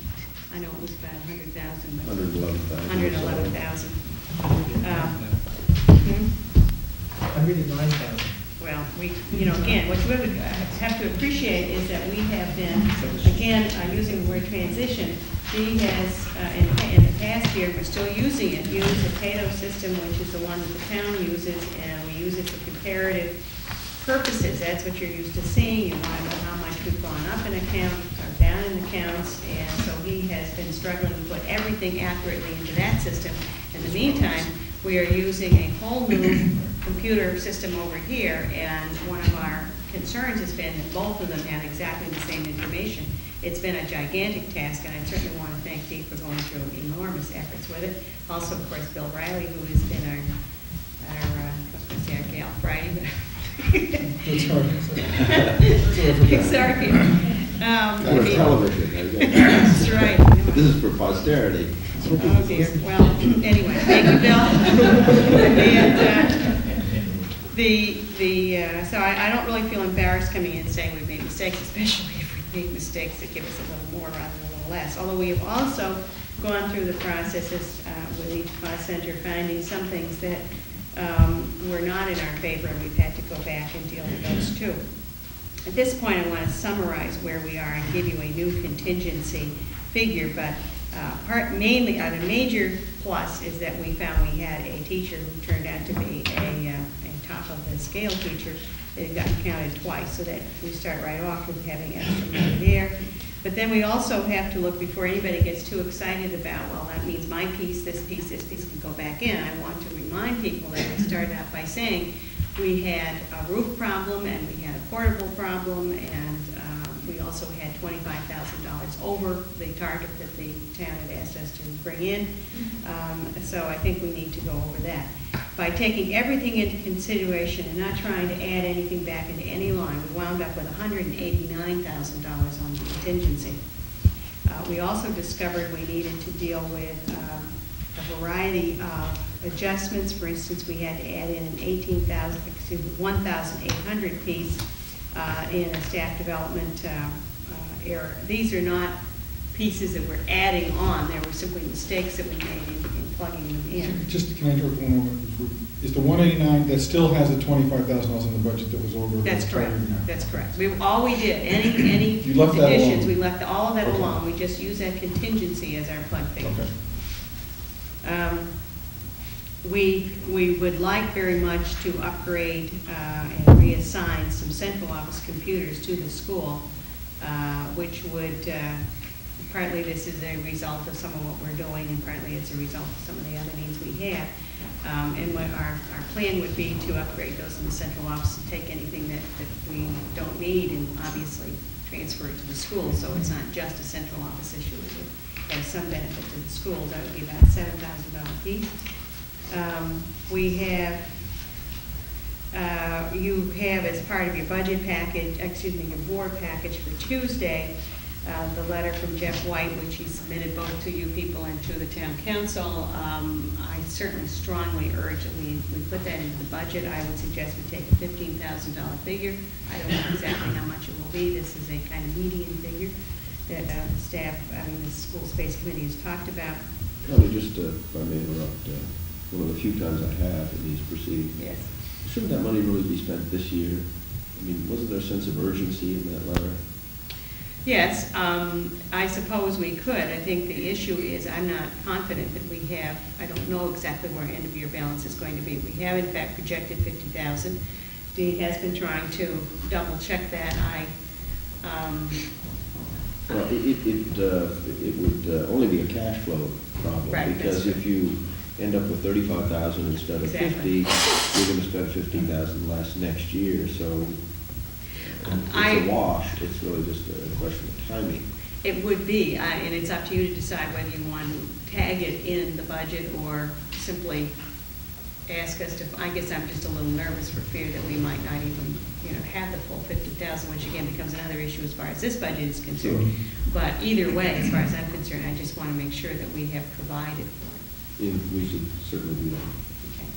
I know it was about 100,000. 111,000. 109,000. Well, again, what you have to appreciate is that we have been, again, using the word transition. Dee has, in the past year, we're still using it, use a PATO system, which is the one that the town uses, and we use it for comparative purposes. That's what you're used to seeing. You want to know how much we've gone up in account or down in accounts, and so he has been struggling to put everything accurately into that system. In the meantime, we are using a whole new computer system over here, and one of our concerns has been that both of them have exactly the same information. It's been a gigantic task, and I certainly want to thank Dee for going through enormous efforts with it. Also, of course, Bill Riley, who has been our gal Friday. Sorry. Television. That's right. This is for posterity. Oh dear. Well, anyway, thank you, Bill. And so I don't really feel embarrassed coming in and saying we've made mistakes, especially if we make mistakes that give us a little more rather than a little less. Although we have also gone through the processes with each cost center, finding some things that were not in our favor, and we've had to go back and deal with those too. At this point, I want to summarize where we are and give you a new contingency figure, but mainly, a major plus is that we found we had a teacher who turned out to be a top of the scale teacher that had gotten counted twice, so that we start right off with having extra money there. But then we also have to look, before anybody gets too excited about, well, that means my piece, this piece can go back in. I want to remind people that I started out by saying we had a roof problem and we had a portable problem, and we also had $25,000 over the target that the town had asked us to bring in. So I think we need to go over that. By taking everything into consideration and not trying to add anything back into any line, we wound up with $189,000 on the contingency. We also discovered we needed to deal with a variety of adjustments. For instance, we had to add in an 1,800 piece in a staff development error. These are not pieces that we're adding on. There were simply mistakes that we made in plugging them in. Just, can I interrupt one moment? Is the 189, that still has the $25,000 in the budget that was over? That's correct. That's correct. All we did, any You left that additions, alone. we left all of that Okay. alone. We just used that contingency as our plug figure. Okay. We would like very much to upgrade and reassign some central office computers to the school, which would, partly this is a result of some of what we're doing, and partly it's a result of some of the other needs we have. And what our plan would be to upgrade those in the central office and take anything that we don't need and obviously transfer it to the school, so it's not just a central office issue. It would have some benefit to the schools. That would be about $7,000 piece. We have, you have as part of your budget package, your board package for Tuesday, the letter from Jeff White, which he submitted both to you people and to the town council. I certainly strongly urge that we put that into the budget. I would suggest we take a $15,000 figure. I don't know exactly how much it will be. This is a kind of median figure that the staff, the school space committee has talked about. Probably just, if I may interrupt, one of the few times I have in these proceedings. Yes. Shouldn't that money really be spent this year? I mean, wasn't there a sense of urgency in that letter? Yes, I suppose we could. I think the issue is I'm not confident that we have, I don't know exactly where end of year balance is going to be. We have in fact projected 50,000. Dee has been trying to double check that. Well, it would only be a cash flow problem. Right, because if you end up with 35,000 instead of Exactly. 50, you're going to spend 15,000 less next year. So it's a wash. It's really just a question of timing. It would be, and it's up to you to decide whether you want to tag it in the budget or simply ask us to, I guess I'm just a little nervous for fear that we might not even, have the full 50,000, which again becomes another issue as far as this budget is concerned. Sure. But either way, as far as I'm concerned, I just want to make sure that we have provided for it. And we should certainly do that. Okay.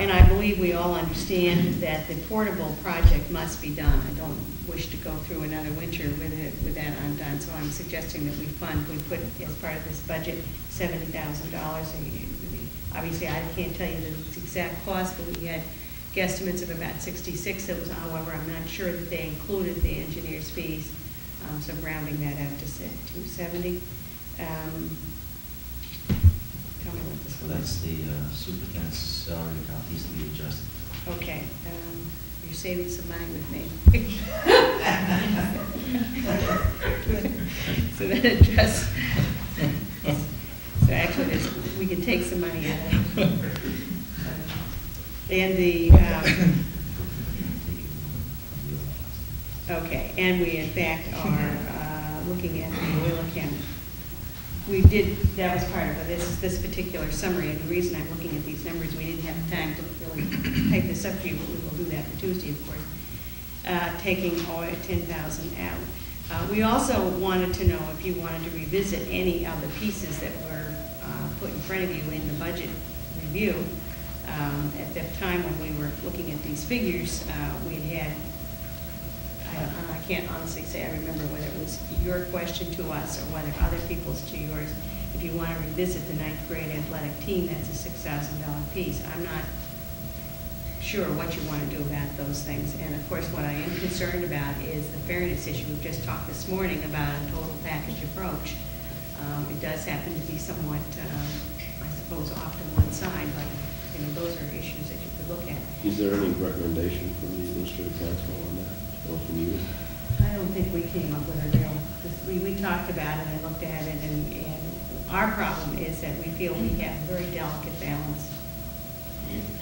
And I believe we all understand that the portable project must be done. I don't wish to go through another winter with that undone, so I'm suggesting that we put as part of this budget $70,000. Obviously, I can't tell you the exact cost, but we had guesstimates of about 66. That was, however, I'm not sure that they included the engineer's fees, so rounding that up to 270. Tell me what this one is. That's the superintendent's salary account needs to be adjusted. Okay, you're saving some money with me. So that address, so actually, we can take some money out of it. And the, okay, and we in fact are looking at the oil account. We did, that was part of it, this particular summary, and the reason I'm looking at these numbers, we didn't have time to really type this up for you, but we will do that for Tuesday, of course, taking oil 10,000 out. We also wanted to know if you wanted to revisit any of the pieces that were put in front of you in the budget review. At the time when we were looking at these figures, we had, I can't honestly say I remember whether it was your question to us or whether other people's to yours. If you want to revisit the ninth grade athletic team, that's a $6,000 piece. I'm not sure what you want to do about those things. And of course, what I am concerned about is the fairness issue. We've just talked this morning about a total package approach. It does happen to be somewhat, I suppose, off to one side, but those are issues that you could look at. Is there any recommendation from the administrative council on that, or from you? I don't think we came up with a real, we talked about it and looked at it, and our problem is that we feel we have a very delicate balance.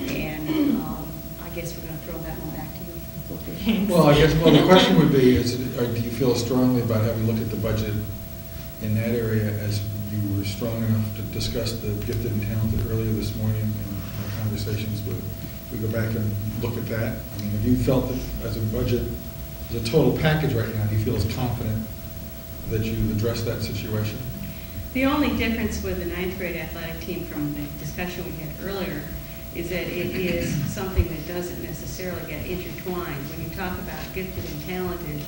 And I guess we're going to throw that one back to you. Well, I guess, the question would be, do you feel strongly about having looked at the budget in that area as you were strong enough to discuss the gifted and talented earlier this morning in our conversations? We go back and look at that? I mean, have you felt that as a budget, as a total package right now, do you feel as confident that you've addressed that situation? The only difference with the ninth grade athletic team from the discussion we had earlier is that it is something that doesn't necessarily get intertwined. When you talk about gifted and talented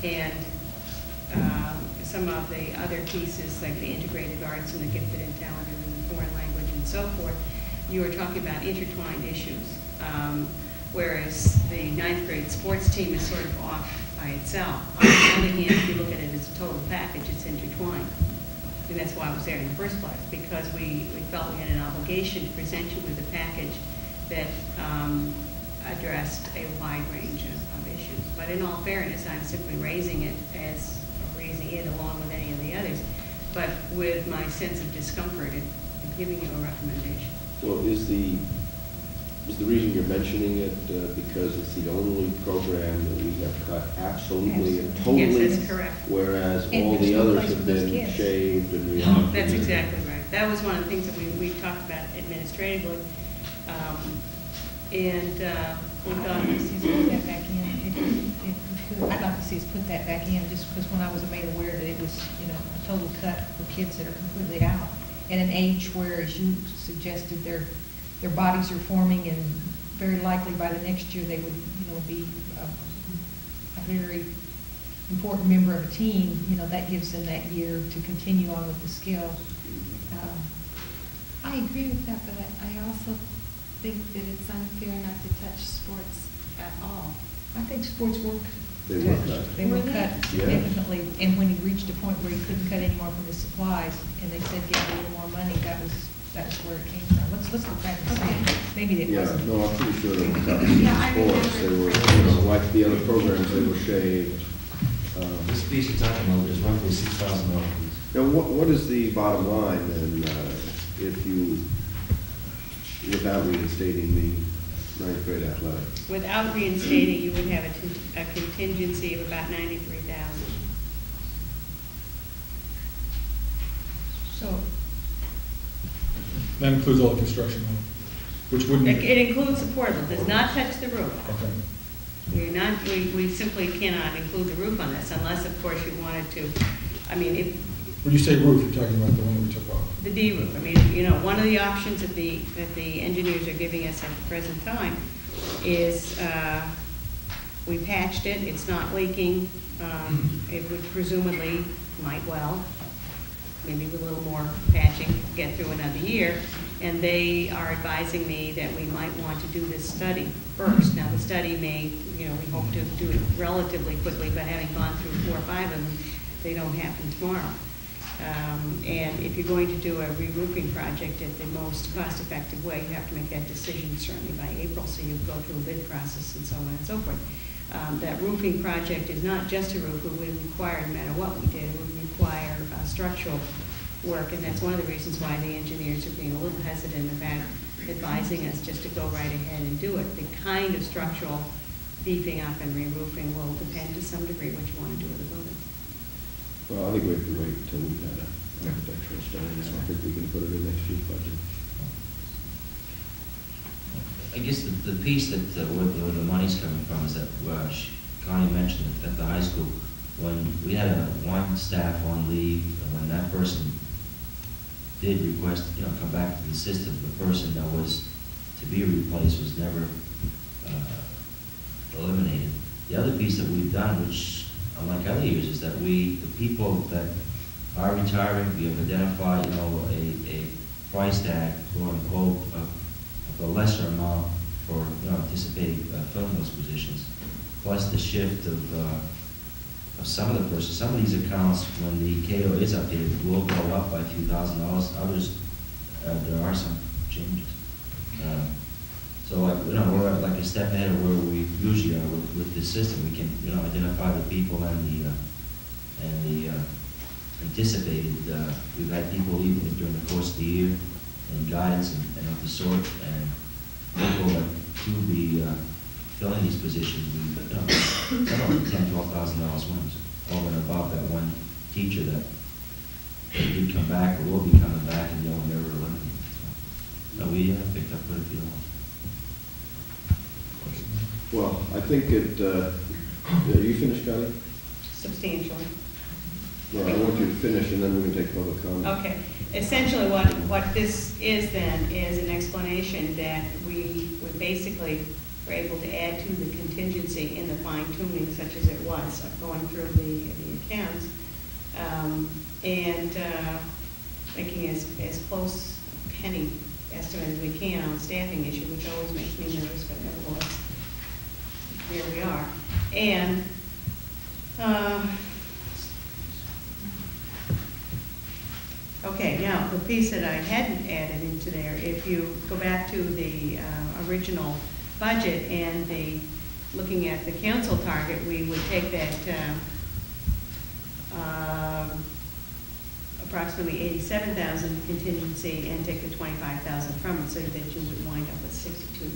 and some of the other pieces like the integrated arts and the gifted and talented and the foreign language and so forth, you are talking about intertwined issues. Whereas the ninth grade sports team is sort of off by itself. On the other hand, if you look at it as a total package, it's intertwined. And that's why I was there in the first place, because we felt we had an obligation to present you with a package that addressed a wide range of issues. But in all fairness, I'm simply raising it along with any of the others, but with my sense of discomfort in giving you a recommendation. Well, is the reason you're mentioning it because it's the only program that we have cut absolutely and totally? Yes, that's correct. Whereas And all there's the no others place have for those been kids. shaved and reallocated. That's exactly right. That was one of the things that we talked about administratively. We thought, Put that back in. I'd like to see us put that back in, just because when I was made aware that it was, a total cut for kids that are completely out at an age where, as you suggested, their bodies are forming, and very likely by the next year they would, be a very important member of a team. That gives them that year to continue on with the skill. I agree with that, but I also think that it's unfair not to touch sports at all. I think sports were They were touched. cut. They were Were they? cut significantly, and when he reached a point where he couldn't cut any more from his supplies, and they said get a little more money, that was where it came from. Let's look back and see. Maybe it Yeah, wasn't. no, I'm pretty sure they were cut. Yeah, I Sports, they remember. were, like the other programs, they were shaved. This piece you're talking about is roughly $6,000 piece. Now, what is the bottom line then, if you, without reinstating the ninth grade athletic? without reinstating, you would have a contingency of about $93,000. So, That includes all the construction, which wouldn't. It includes the portable, does not touch the roof. Okay. We simply cannot include the roof on this unless, of course, you wanted to, When you say roof, you're talking about the one that we took off. the D roof. One of the options that the engineers are giving us at the present time is, we patched it, it's not leaking. It would presumably, might well, maybe with a little more patching, get through another year. And they are advising me that we might want to do this study first. Now, the study may, we hope to do it relatively quickly, but having gone through 4 or 5 of them, they don't happen tomorrow. And if you're going to do a re-roofing project at the most cost-effective way, you have to make that decision certainly by April, so you go through a bid process and so on and so forth. That roofing project is not just a roof. It would require, no matter what we did, it would require structural work, and that's one of the reasons why the engineers are being a little hesitant about advising us just to go right ahead and do it. The kind of structural beefing up and re-roofing will depend to some degree what you want to do with the building. Well, I think we have to wait until we've had an architectural study, and I don't think we can put it in next year's budget. I guess the piece that where the money's coming from is that Connie mentioned at the high school, when we had one staff on leave, and when that person did request, come back to the system, the person that was to be replaced was never eliminated. The other piece that we've done, which unlike other years, is that the people that are retiring, we have identified, a price tag, quote unquote, of a lesser amount for, anticipating filling those positions. Plus the shift of some of the persons, some of these accounts, when the KO is updated, will go up by a few $1,000s. Others, there are some changes. So, we're like a step ahead of where we usually are with this system. We can, identify the people and the anticipated. We've had people even during the course of the year and guidance and of the sort, and people that to be filling these positions. We, some of them $10,000-$12,000 wins over and above that one teacher that did come back or will be coming back, and never eliminated. So we have picked up quite a few. Well, I think you finished, Connie? Substantially. Well, I want you to finish, and then we can take public comment. Okay. Essentially, what this is then is an explanation that we basically were able to add to the contingency in the fine tuning, such as it was, of going through the accounts, and making as close a penny estimate as we can on staffing issue, which always makes me nervous, but nevertheless, here we are. And okay, now the piece that I hadn't added into there, if you go back to the original budget and looking at the council target, we would take that approximately 87,000 contingency and take the 25,000 from it, so that you would wind up with 62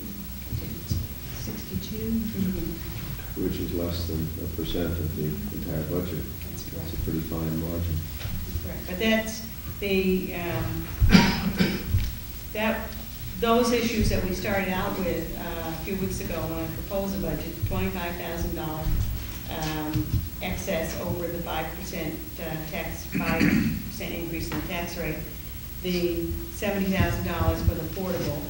contingency. 62? Mm-hmm. Which is less than 1% of the entire budget. That's correct. It's a pretty fine margin. Correct, but that's the, those issues that we started out with a few weeks ago when I proposed a budget, $25,000 excess over the 5% tax, 5% increase in the tax rate, the $70,000 for the portable,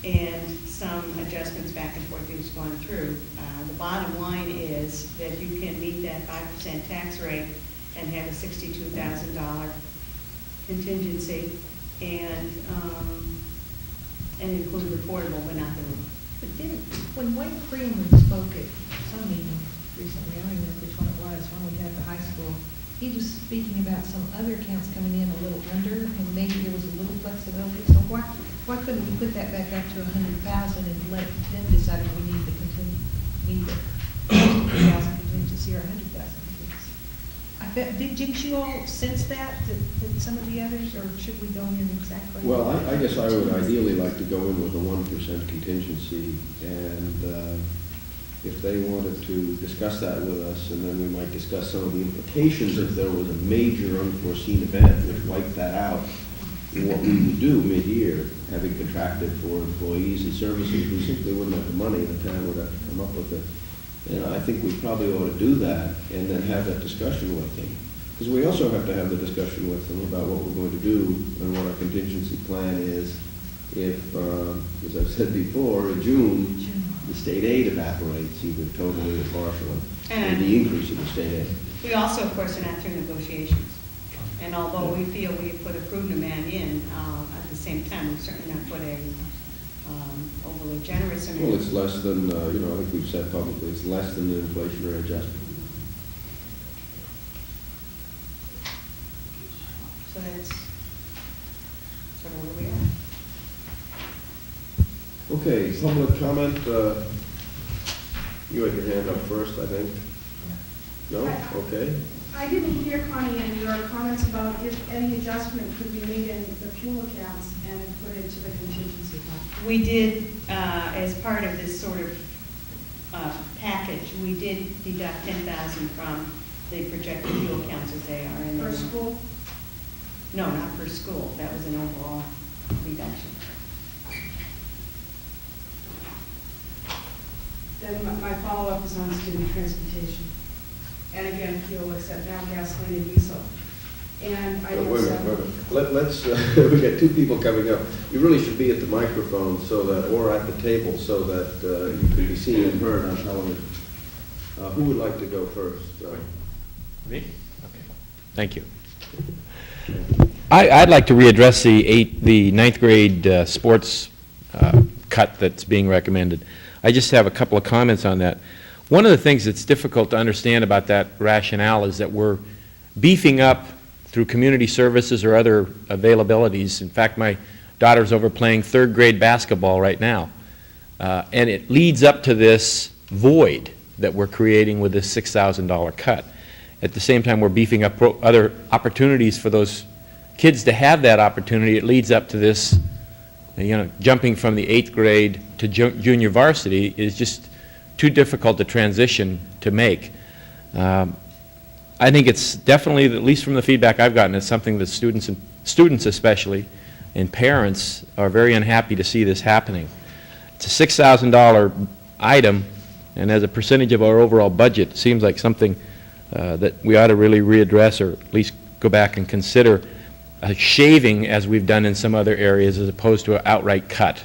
and some adjustments back and forth we've gone through. The bottom line is that you can meet that 5% tax rate and have a $62,000 contingency and include the portable, but not the roof. But when Wayne Freeman spoke at some meeting recently, I don't even know which one it was, one we had at the high school, he was speaking about some other accounts coming in a little under, and maybe there was a little flexibility. So why couldn't we put that back up to 100,000 and let them decide if we need the 50,000 contingency or 100,000 contingency? Didn't you all sense that some of the others, or should we go in exactly? Well, I guess I would ideally like to go in with a 1% contingency, and if they wanted to discuss that with us, and then we might discuss some of the implications if there was a major unforeseen event which wiped that out, and what we would do mid-year, having contracted for employees and services who simply wouldn't have the money, the town would have to come up with it. And I think we probably ought to do that and then have that discussion with them. Because we also have to have the discussion with them about what we're going to do and what our contingency plan is if, as I've said before, in June, the state aid evaporates either totally or partially, and the increase in the state aid. We also, of course, are not through negotiations. And although we feel we put a prudent amount in, at the same time, we've certainly not put a overly generous amount. Well, it's less than, I think we've said publicly, it's less than the inflationary adjustment. So that's sort of where we are. Okay, public comment. You had your hand up first, I think. No? Okay. I didn't hear, Connie, in your comments about if any adjustment could be made in the fuel accounts and put into the contingency fund. We did, as part of this sort of package, we did deduct 10,000 from the projected fuel accounts as they are in. Per school? No, not per school. That was an overall reduction. Then my follow-up is on student transportation. And again, fuel except now gasoline and diesel. And I Wait a minute. Let's, we got two people coming up. You really should be at the microphone so that, or at the table so that you can be seen and heard on television. Who would like to go first? Me? Okay. Thank you. I'd like to readdress the ninth grade sports cut that's being recommended. I just have a couple of comments on that. One of the things that's difficult to understand about that rationale is that we're beefing up through community services or other availabilities. In fact, my daughter's over playing third grade basketball right now. And it leads up to this void that we're creating with this $6,000 cut. At the same time, we're beefing up other opportunities for those kids to have that opportunity. It leads up to this, jumping from the 8th grade to junior varsity is just too difficult a transition to make. I think it's definitely, at least from the feedback I've gotten, it's something that students especially, and parents are very unhappy to see this happening. It's a $6,000 item, and as a percentage of our overall budget, it seems like something that we ought to really readdress, or at least go back and consider shaving, as we've done in some other areas, as opposed to an outright cut.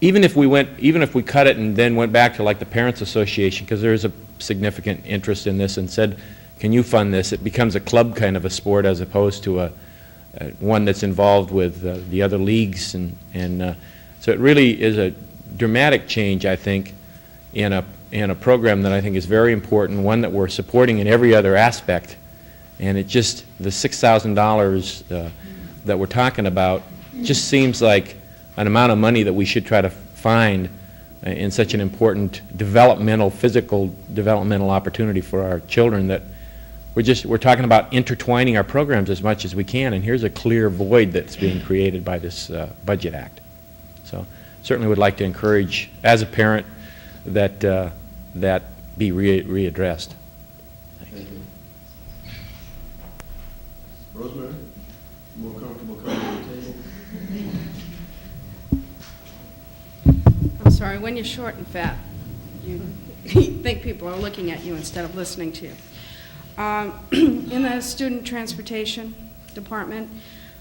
Even if we cut it and then went back to like the Parents Association, because there is a significant interest in this, and said, can you fund this? It becomes a club kind of a sport as opposed to one that's involved with the other leagues, so it really is a dramatic change, I think, in a program that I think is very important, one that we're supporting in every other aspect, and it just, the $6,000 that we're talking about just seems like an amount of money that we should try to find in such an important physical developmental opportunity for our children, that we're talking about intertwining our programs as much as we can, and here's a clear void that's being created by this Budget Act. So certainly would like to encourage, as a parent, that that be readdressed. Thank you. Rosemary, more comfortable coming to the table? I'm sorry, when you're short and fat, you think people are looking at you instead of listening to you. In the student transportation department,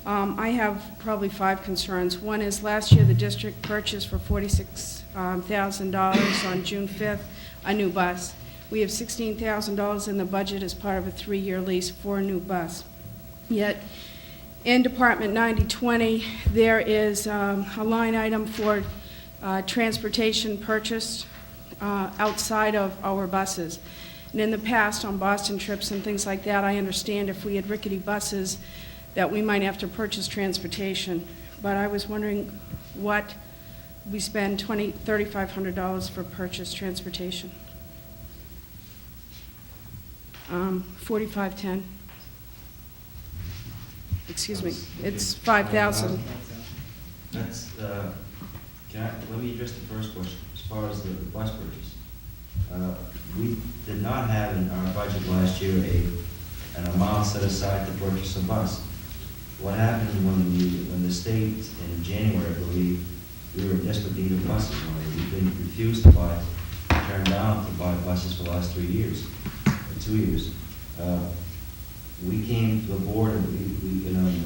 I have probably 5 concerns. One is last year the district purchased for $46,000 on June 5th a new bus. We have $16,000 in the budget as part of a 3-year lease for a new bus. Yet in Department 9020 there is a line item for transportation purchased outside of our buses. And in the past, on Boston trips and things like that, I understand if we had rickety buses that we might have to purchase transportation. But I was wondering what we spend $3,500 for purchase transportation. 4510. Excuse me, it's 5,000. That's, let me address the first question, as far as the bus purchase. We did not have in our budget last year an amount set aside to purchase a bus. What happened when the state in January, I believe, we were in desperate need of buses. We've been refused to turned down to buy buses for the last 3 years, or 2 years. We came to the board and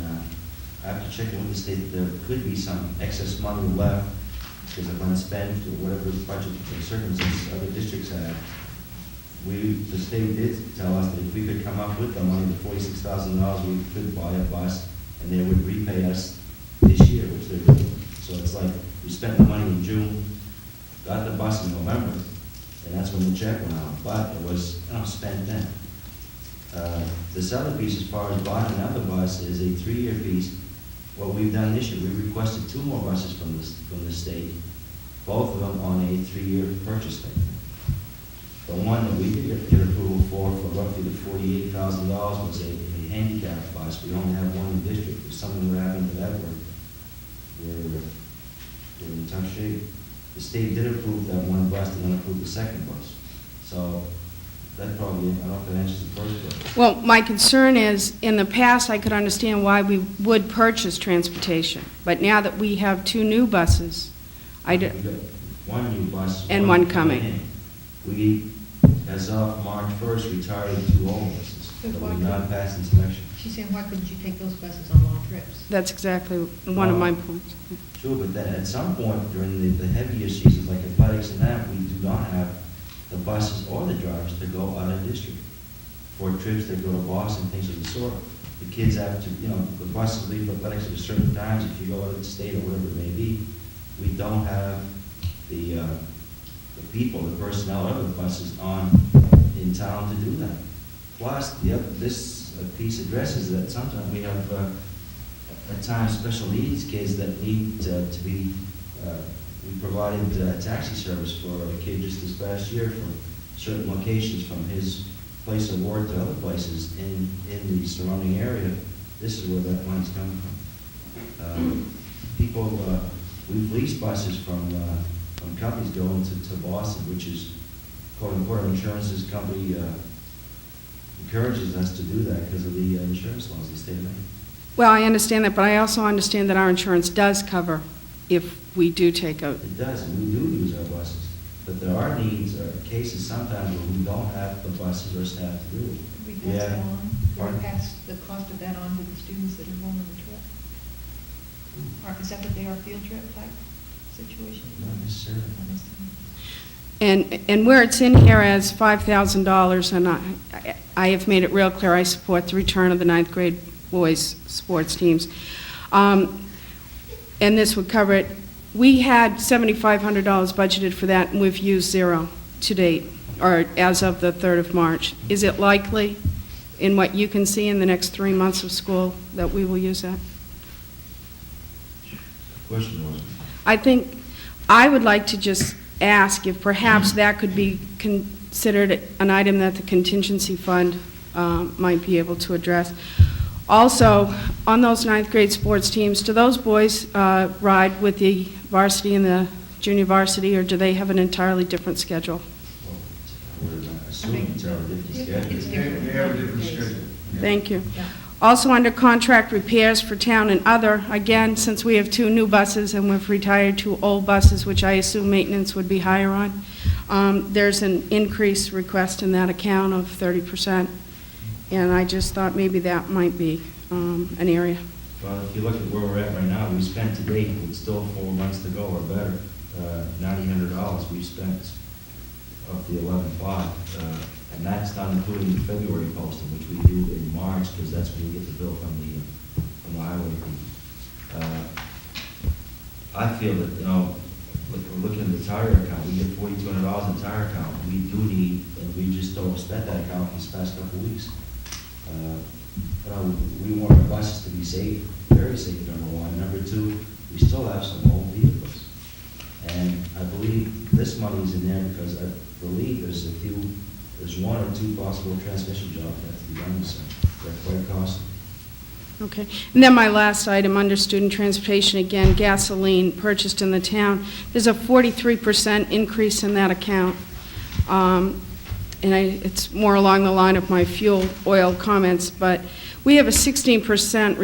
after checking with the state, there could be some excess money left because of unspent or whatever budget circumstances other districts had. The state did tell us that if we could come up with the money, the $46,000, we could buy a bus and they would repay us this year, which they're doing. So it's like we spent the money in June, got the bus in November, and that's when the check went out. But it was spent then. This other piece, as far as buying another bus, is a 3-year piece. What we've done this year, we requested 2 more buses from the state, both of them on a 3-year purchase thing. The one that we did get approval for roughly the $48,000 was a handicapped bus. We only have one in the district. If something would happen to that, we're in tough shape. The state did approve that one bus and then approved the second bus. So that probably, I don't know if that answers the first question. Well, my concern is, in the past, I could understand why we would purchase transportation. But now that we have 2 new buses, We got one new bus. And one coming. We, as of March 1st, retired 2 old buses. But that why would couldn't- not pass inspection. She's saying, why couldn't you take those buses on long trips? That's exactly one of my points. Sure, but then at some point during the heavier seasons like athletics and that, we do not have the buses or the drivers to go out of district for trips that go to Boston, things of the sort. The kids have to, the buses leave for athletics at certain times. If you go out of the state or whatever it may be, we don't have the people, the personnel of the buses in town to do that. Plus, this piece addresses that sometimes we have, at times, special needs kids that need to be, we provided taxi service for a kid just this past year from certain locations from his place of work to other places in the surrounding area. This is where that money's coming from. People, we've leased buses from companies going to Boston, which is, quote unquote, insurance's company encourages us to do that because of the insurance laws of the state of Maine. Well, I understand that, but I also understand that our insurance does cover if we do take a, It does, and we do use our buses. But there are needs, or cases sometimes where we don't have the buses or staff to do it. Could we Yeah. pass that on? Could Pardon? we pass the cost of that on to the students that are going on the trip? Or is that what they are, field trip type situation? Not necessarily. Not necessarily. and where it's in here as $5,000, and I have made it real clear, I support the return of the ninth grade boys' sports teams. And this would cover it. We had $7,500 budgeted for that, and we've used zero to date, or as of the 3rd of March. Is it likely, in what you can see in the next 3 months of school, that we will use that? Question was? I think, I would like to just ask if perhaps that could be considered an item that the contingency fund might be able to address. Also, on those ninth grade sports teams, do those boys ride with the varsity and the junior varsity, or do they have an entirely different schedule? Well, I would assume it's a different schedule. They have a different schedule. Thank you. Also, under contract repairs for town and other, again, since we have 2 new buses and we've retired 2 old buses, which I assume maintenance would be higher on, there's an increase request in that account of 30%. And I just thought maybe that might be an area. Well, if you look at where we're at right now, we spent to date, with still 4 months to go or better, $9,000 we've spent of the 11.5. And that's not including the February posting, which we do in March, because that's when we get the bill from the highway. I feel that, looking at the tire account, we get $4,200 in tire account. We do need, and we just overspent that account these past couple of weeks. We want our buses to be safe, very safe, number one. Number two, we still have some old vehicles. And I believe this money's in there because I believe there's 1 or 2 possible transmission jobs that have to be done, so they're quite costly. Okay. And then my last item, under student transportation, again, gasoline purchased in the town. There's a 43% increase in that account. And it's more along the line of my fuel oil comments, but we have a 16%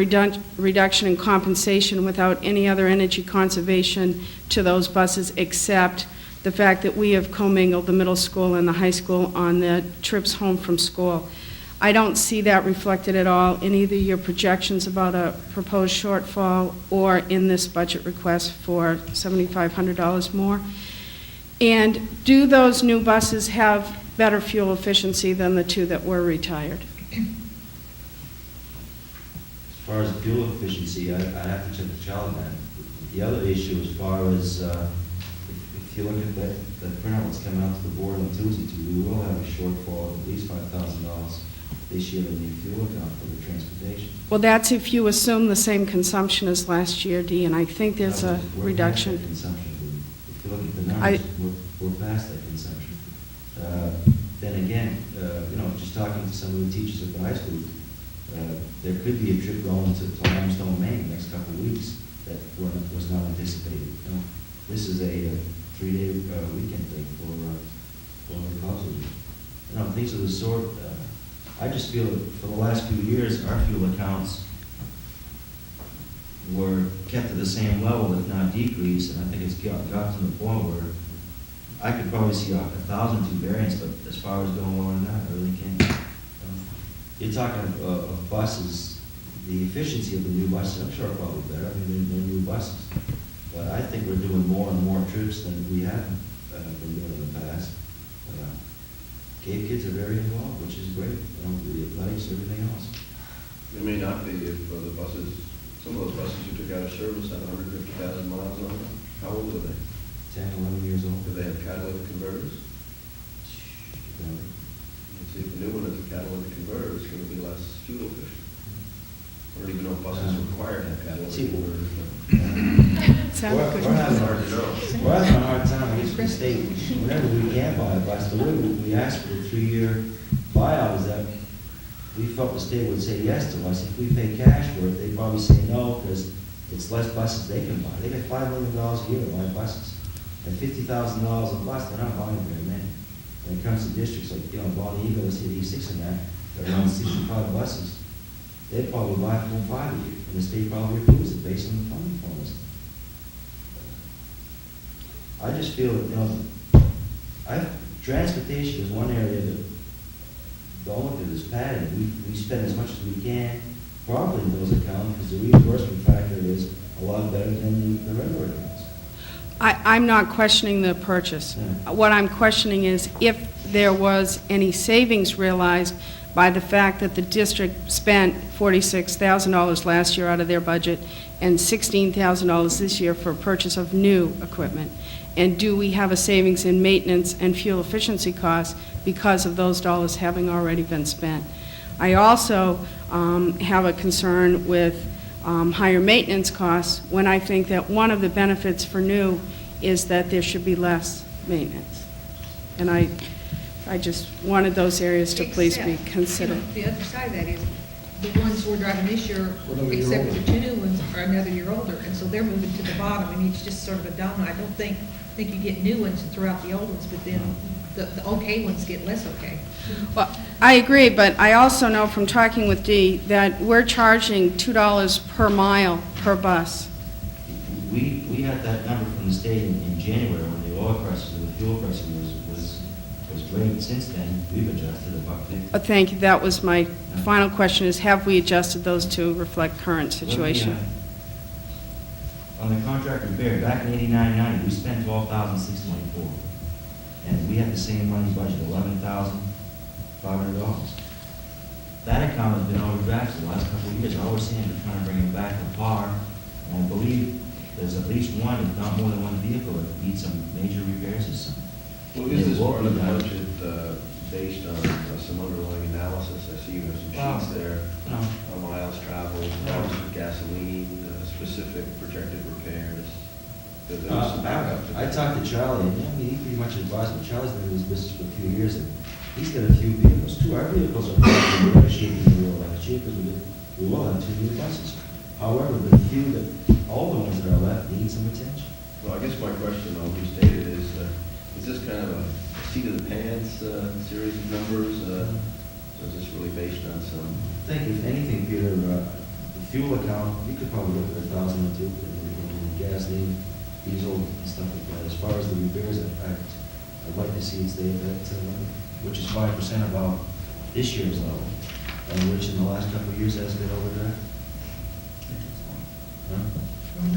reduction in compensation without any other energy conservation to those buses, except the fact that we have commingled the middle school and the high school on the trips home from school. I don't see that reflected at all in either your projections about a proposed shortfall or in this budget request for $7,500 more. And do those new buses have better fuel efficiency than the 2 that were retired? As far as fuel efficiency, I have to check the child man. The other issue, as far as, if you look at the printout that's coming out to the board on Tuesday, we will have a shortfall of at least $5,000 this year in the fuel account for the transportation. Well, that's if you assume the same consumption as last year, Dee, and I think there's a We're reduction. past that consumption. If you look at the numbers, we're past that consumption. Then again, just talking to some of the teachers at the high school, there could be a trip going to Limestone, Maine, the next couple of weeks that was not anticipated. This is a 3-day weekend thing for the classes. Things of the sort. I just feel that for the last few years, our fuel accounts were kept at the same level, if not decreased, and I think it's got to the point where I could probably see 1,002 variants, but as far as going lower than that, I really can't. you're talking of buses, the efficiency of the new buses, I'm sure are probably better, I mean, they're new buses. But I think we're doing more and more trips than we have been doing in the past. Cape kids are very involved, which is great, the athletics, everything else. It may not be if the buses, some of those buses you took out of service had 150,000 miles on them. How old are they? 10, 11 years old. Do they have catalytic converters? No. You see, if the new one is a catalytic converter, it's going to be less fuel efficient. I don't even know if buses require to have catalytic converters. We're having a hard time, I guess, with the state. Whenever we can buy a bus, the way we asked for the 3-year buyout is that we felt the state would say yes to us. If we pay cash for it, they'd probably say no, because it's less buses they can buy. They get $5 million a year to buy buses. At $50,000 a bus, they're not buying very many. When it comes to districts like, Bonnie Eagle, CD6 and that, they're around 65 buses. They'd probably buy 4 or 5 a year, and the state probably approves it based on the funding formulas. I just feel that, transportation is one area that, don't look at this pattern. We spend as much as we can properly in those accounts, because the reimbursement factor is a lot better than the regular accounts. I'm not questioning the purchase. What I'm questioning is if there was any savings realized by the fact that the district spent $46,000 last year out of their budget and $16,000 this year for purchase of new equipment. And do we have a savings in maintenance and fuel efficiency costs because of those dollars having already been spent? I also have a concern with higher maintenance costs when I think that one of the benefits for new is that there should be less maintenance. And I just wanted those areas to please be considered. The other side of that is, the ones we're driving this year, Another year except for older. the 2 new ones, are another year older, and so they're moving to the bottom. I mean, it's just sort of a domino. I don't think you get new ones and throw out the old ones, but then the okay ones get less okay. Well, I agree, but I also know from talking with Dee that we're charging $2 per mile per bus. We had that number from the state in January when the oil prices and the fuel prices was great. Since then, we've adjusted $1.50. Thank you. That was my final question, is have we adjusted those to reflect current situation? On the contract repair, back in 89-90, we spent $12,624. And we had the same money budget, $11,500. That account has been overdrafted the last couple of years. I always seem to try to bring it back to par. And I believe there's at least one, if not more than one vehicle that needs some major repairs this summer. Well, is this part of the budget based on some underlying analysis? I see you have some sheets there, miles traveled, cost of gasoline, specific projected repairs. There's some backup. I talked to Charlie, and he pretty much advised me. Charlie's been in this business for a few years, and he's got a few vehicles too. Our vehicles are in better shape than we were last year, because we will have 2 new buses. However, the few all the ones that are left need some attention. Well, I guess my question, I'll restate it, is this kind of a seat of the pants series of numbers? Or is this really based on some? I think if anything, Peter, the fuel account, you could probably look at 1,000 or 2 in gasoline, diesel, and stuff like that. As far as the repairs, I'd like to see it stay at that level, which is 5% above this year's level, and which in the last couple of years has been overdrafted. The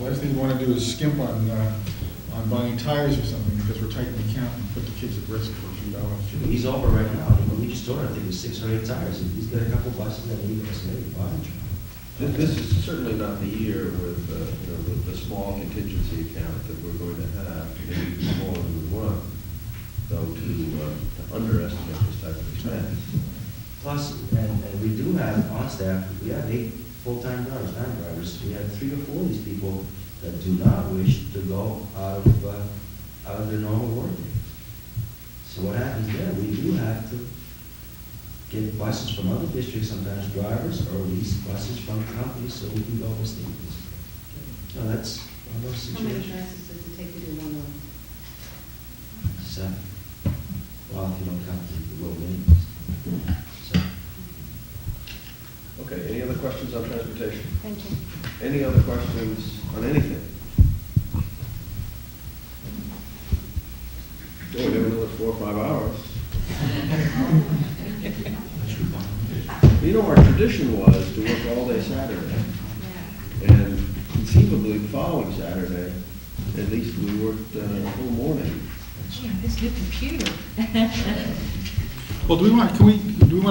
last thing you want to do is skimp on buying tires or something, because we're tightening the count and put the kids at risk for a few dollars. He's over right now. We just ordered, I think, it was 6 or 8 tires. He's got a couple of buses that need us, maybe buy them. This is certainly not the year with the small contingency account that we're going to have, maybe smaller than we want, though, to underestimate this type of expense. Plus, and we do have on staff, we have 8 full-time drivers, time drivers. We have 3 or 4 of these people that do not wish to go out of their normal work day. So what happens there? We do have to get buses from other districts, sometimes drivers, or lease buses from companies so we can go to state. No, that's one of those How many situations. classes does it take to do one of them? 7. Well, if you don't count the low minimums. So. Okay, any other questions on transportation? Thank you. Any other questions on anything? Oh, we have another 4 or 5 hours. That should be fine. our tradition was to work all day Saturday. And conceivably, the following Saturday, at least we worked the whole morning. Yeah, this new computer. Well, do we want to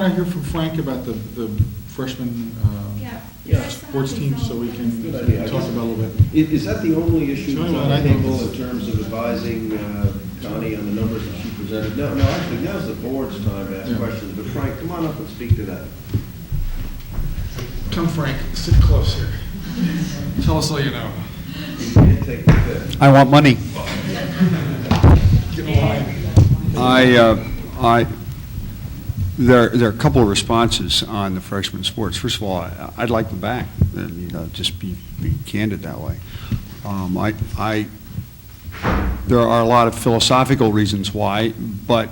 hear from Frank about the freshman sports team, so we can Good idea. talk about a little bit? Is that the only issue Sure, that's on I the think table it's- in terms of advising Connie on the numbers that she presented? No, actually, now's the board's time to ask Yeah. questions, but Frank, come on up and speak to that. Come, Frank, sit close here. Tell us all you know. You can't take the fit. I want money. Get in line. There are a couple of responses on the freshman sports. First of all, I'd like them back, and, just be candid that way. There are a lot of philosophical reasons why, but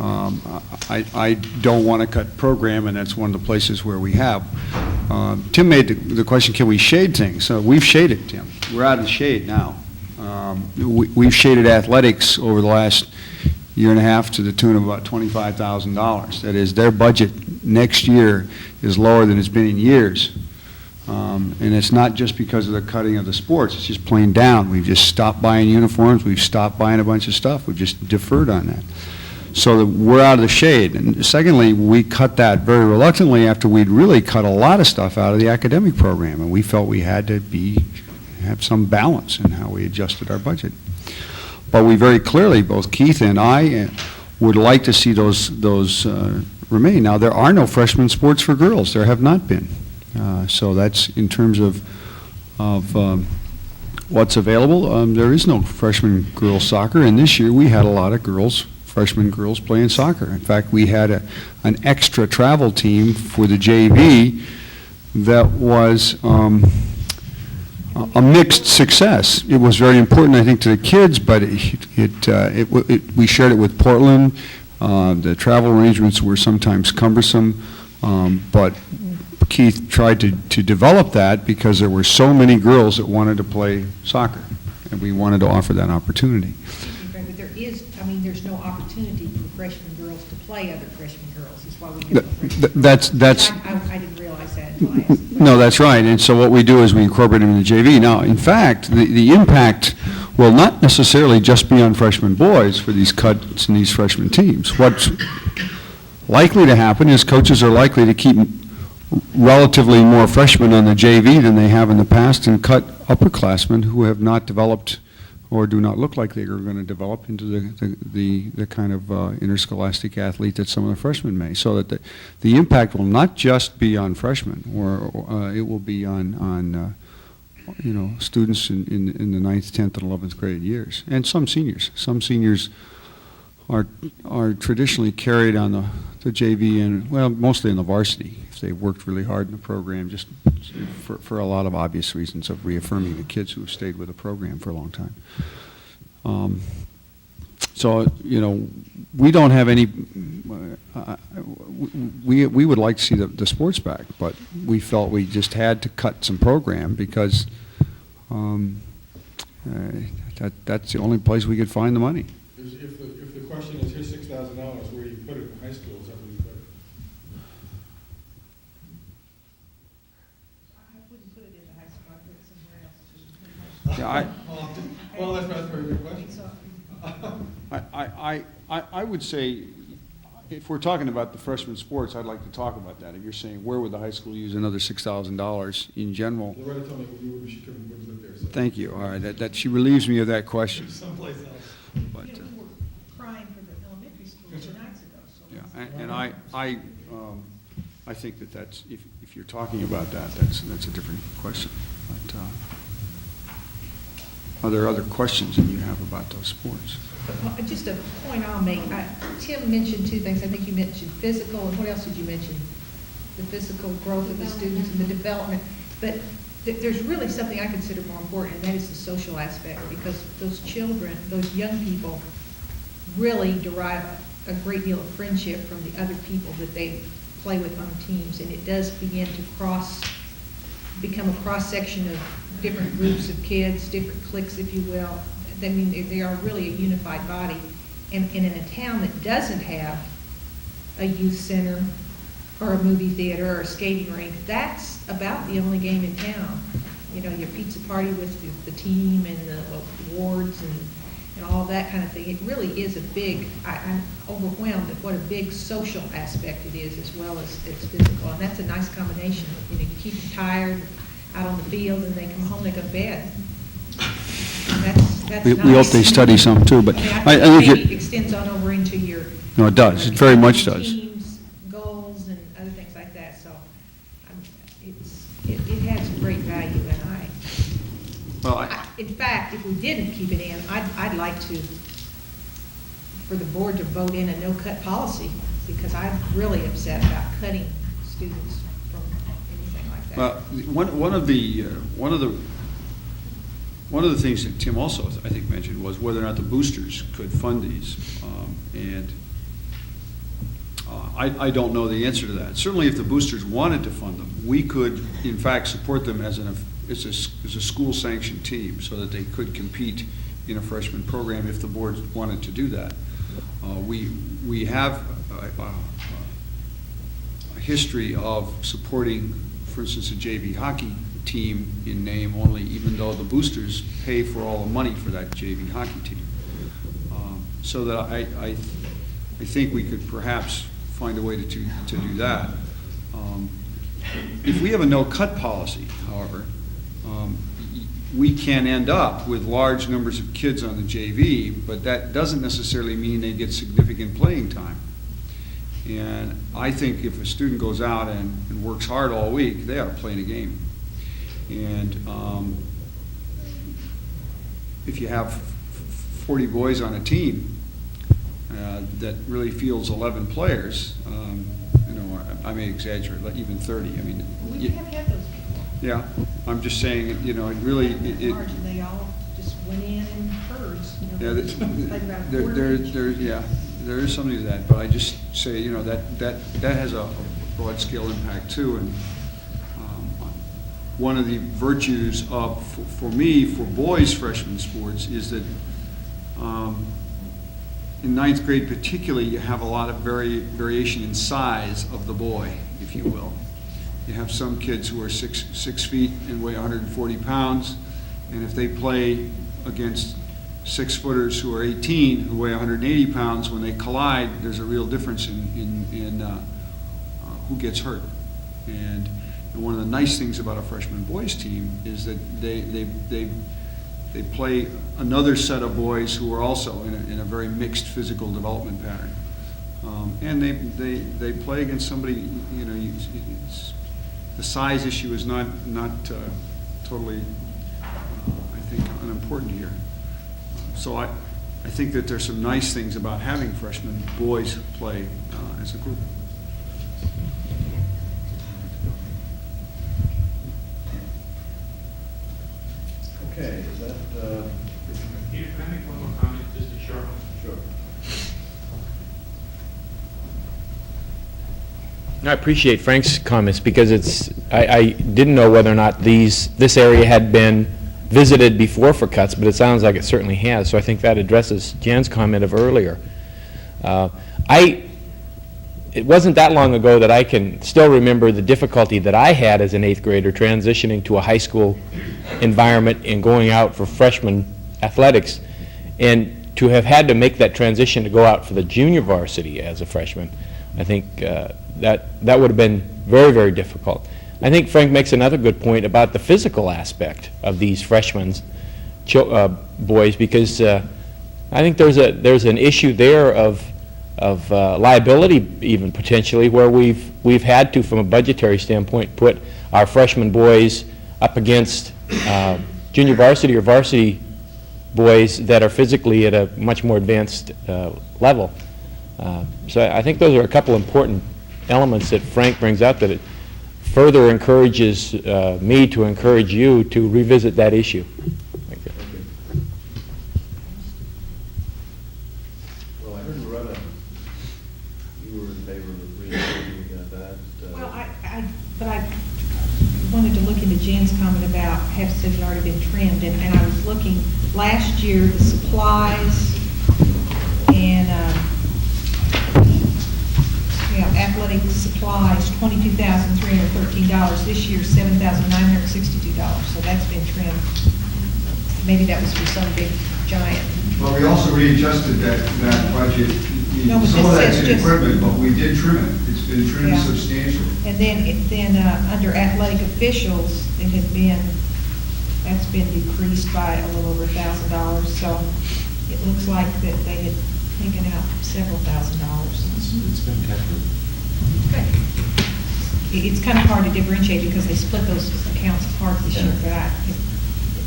I don't want to cut program, and that's one of the places where we have. Tim made the question, can we shade things? So we've shaded, Tim. We're out of the shade now. We've shaded athletics over the last year and a half to the tune of about $25,000. That is, their budget next year is lower than it's been in years. And it's not just because of the cutting of the sports, it's just plain down. We've just stopped buying uniforms, we've stopped buying a bunch of stuff, we've just deferred on that. So that we're out of the shade. And secondly, we cut that very reluctantly after we'd really cut a lot of stuff out of the academic program, and we felt we had to have some balance in how we adjusted our budget. But we very clearly, both Keith and I, would like to see those remain. Now, there are no freshman sports for girls. There have not been. So that's in terms of what's available. There is no freshman girls soccer, and this year we had a lot of freshman girls playing soccer. In fact, we had an extra travel team for the JV that was a mixed success. It was very important, I think, to the kids, but we shared it with Portland. The travel arrangements were sometimes cumbersome, but Keith tried to develop that because there were so many girls that wanted to play soccer, and we wanted to offer that opportunity. But there's no opportunity for freshman girls to play other freshman girls, is why we give them I didn't realize that until I asked. No, that's right, and so what we do is we incorporate them in the JV. Now, in fact, the impact will not necessarily just be on freshman boys for these cuts in these freshman teams. What's likely to happen is coaches are likely to keep relatively more freshmen on the JV than they have in the past and cut upperclassmen who have not developed or do not look like they are going to develop into the kind of interscholastic athlete that some of the freshmen may. So that the impact will not just be on freshmen, or it will be on students in the 9th, 10th, and 11th grade years, and some seniors. Some seniors are traditionally carried on the JV and, well, mostly in the varsity. They worked really hard in the program, just for a lot of obvious reasons of reaffirming the kids who have stayed with the program for a long time. So, we don't have any, we would like to see the sports back, but we felt we just had to cut some program because that's the only place we could find the money. If the question is, here's $6,000, where do you put it in high school, is that where you put it? Yeah, Well, that's a very good question. I would say, if we're talking about the freshman sports, I'd like to talk about that. If you're saying, where would the high school use another $6,000 in general? Loretta told me she couldn't live there. So. Thank you. All right, that she relieves me of that question. Someplace else. But, we were crying for the elementary school 2 nights ago. So yeah, and I think that's, if you're talking about that, that's a different question. But, are there other questions that you have about those sports? Just a point I'll make. Tim mentioned 2 things. I think you mentioned physical, and what else did you mention? The physical growth of the students and the development. But there's really something I consider more important, and that is the social aspect, because those children, those young people, really derive a great deal of friendship from the other people that they play with on teams, and it does begin to become a cross-section of different groups of kids, different cliques, if you will. I mean, they are really a unified body. And in a town that doesn't have a youth center or a movie theater or a skating rink, that's about the only game in town. You know, your pizza party with the team and the awards and all that kind of thing. It really is a big, I'm overwhelmed at what a big social aspect it is as well as it's physical. And that's a nice combination. You know, you keep them tired out on the field and they come home, they go to bed. And that's We nice. hope they study some too, but I mean, I think maybe it, it extends on over into your. no, it does, it very much does. Teams, goals, and other things like that, so it has great value, and Well, in fact, if we didn't keep it in, I'd like to, for the board to vote in a no-cut policy, because I'm really upset about cutting students from anything like that. one of the things that Tim also, I think, mentioned was whether or not the boosters could fund these. I don't know the answer to that. Certainly, if the boosters wanted to fund them, we could, in fact, support them as a school-sanctioned team so that they could compete in a freshman program if the board wanted to do that. We have a history of supporting, for instance, a JV hockey team in name only, even though the boosters pay for all the money for that JV hockey team. So that I think we could perhaps find a way to do that. If we have a no-cut policy, however, we can end up with large numbers of kids on the JV, but that doesn't necessarily mean they get significant playing time. And I think if a student goes out and works hard all week, they ought to play in a game. And if you have 40 boys on a team that really fields 11 players, you know, I may exaggerate, like even 30. I mean, We have had those before. yeah, I'm just saying, you know, it really, March, and they all just went in herds, you know. yeah, played about a quarter each. there is something to that, but I just say, you know, that has a broad scale impact too. And one of the virtues of, for me, for boys freshman sports is that in ninth grade particularly, you have a lot of variation in size of the boy, if you will. You have some kids who are 6 feet and weigh 140 pounds, and if they play against 6-footers who are 18, who weigh 180 pounds, when they collide, there's a real difference in who gets hurt. And one of the nice things about a freshman boys team is that they play another set of boys who are also in a very mixed physical development pattern. And they play against somebody, you know, the size issue is not totally, I think, unimportant here. So I think that there's some nice things about having freshman boys play as a group. Okay, is that, Peter, can I make one more comment, just a short one? sure. I appreciate Frank's comments because I didn't know whether or not this area had been visited before for cuts, but it sounds like it certainly has. So I think that addresses Jan's comment of earlier. It wasn't that long ago that I can still remember the difficulty that I had as an 8th grader transitioning to a high school environment and going out for freshman athletics, and to have had to make that transition to go out for the junior varsity as a freshman. I think that would have been very, very difficult. I think Frank makes another good point about the physical aspect of these freshmen boys, because I think there's an issue there of liability, even potentially, where we've had to, from a budgetary standpoint, put our freshman boys up against junior varsity or varsity boys that are physically at a much more advanced level. So I think those are a couple important elements that Frank brings up, that it further encourages me to encourage you to revisit that issue. Thank you. Well, I heard Loretta, you were in favor of reinstating that. Well, but I wanted to look into Jan's comment about have said already been trimmed, and I was looking, last year, the supplies and, athletic athletic supplies, $22,313. This year, $7,962. So that's been trimmed. Maybe that was for some big giant. Well, we also readjusted that budget. No, but Some of this that's says in just- equipment, but we did trim it. It's been trimmed Yeah. substantially. And then under athletic officials, that's been decreased by a little over $1,000. So it looks like that they had taken out several $1,000s. It's been kept. It's kind of hard to differentiate because they split those accounts apart this year, but it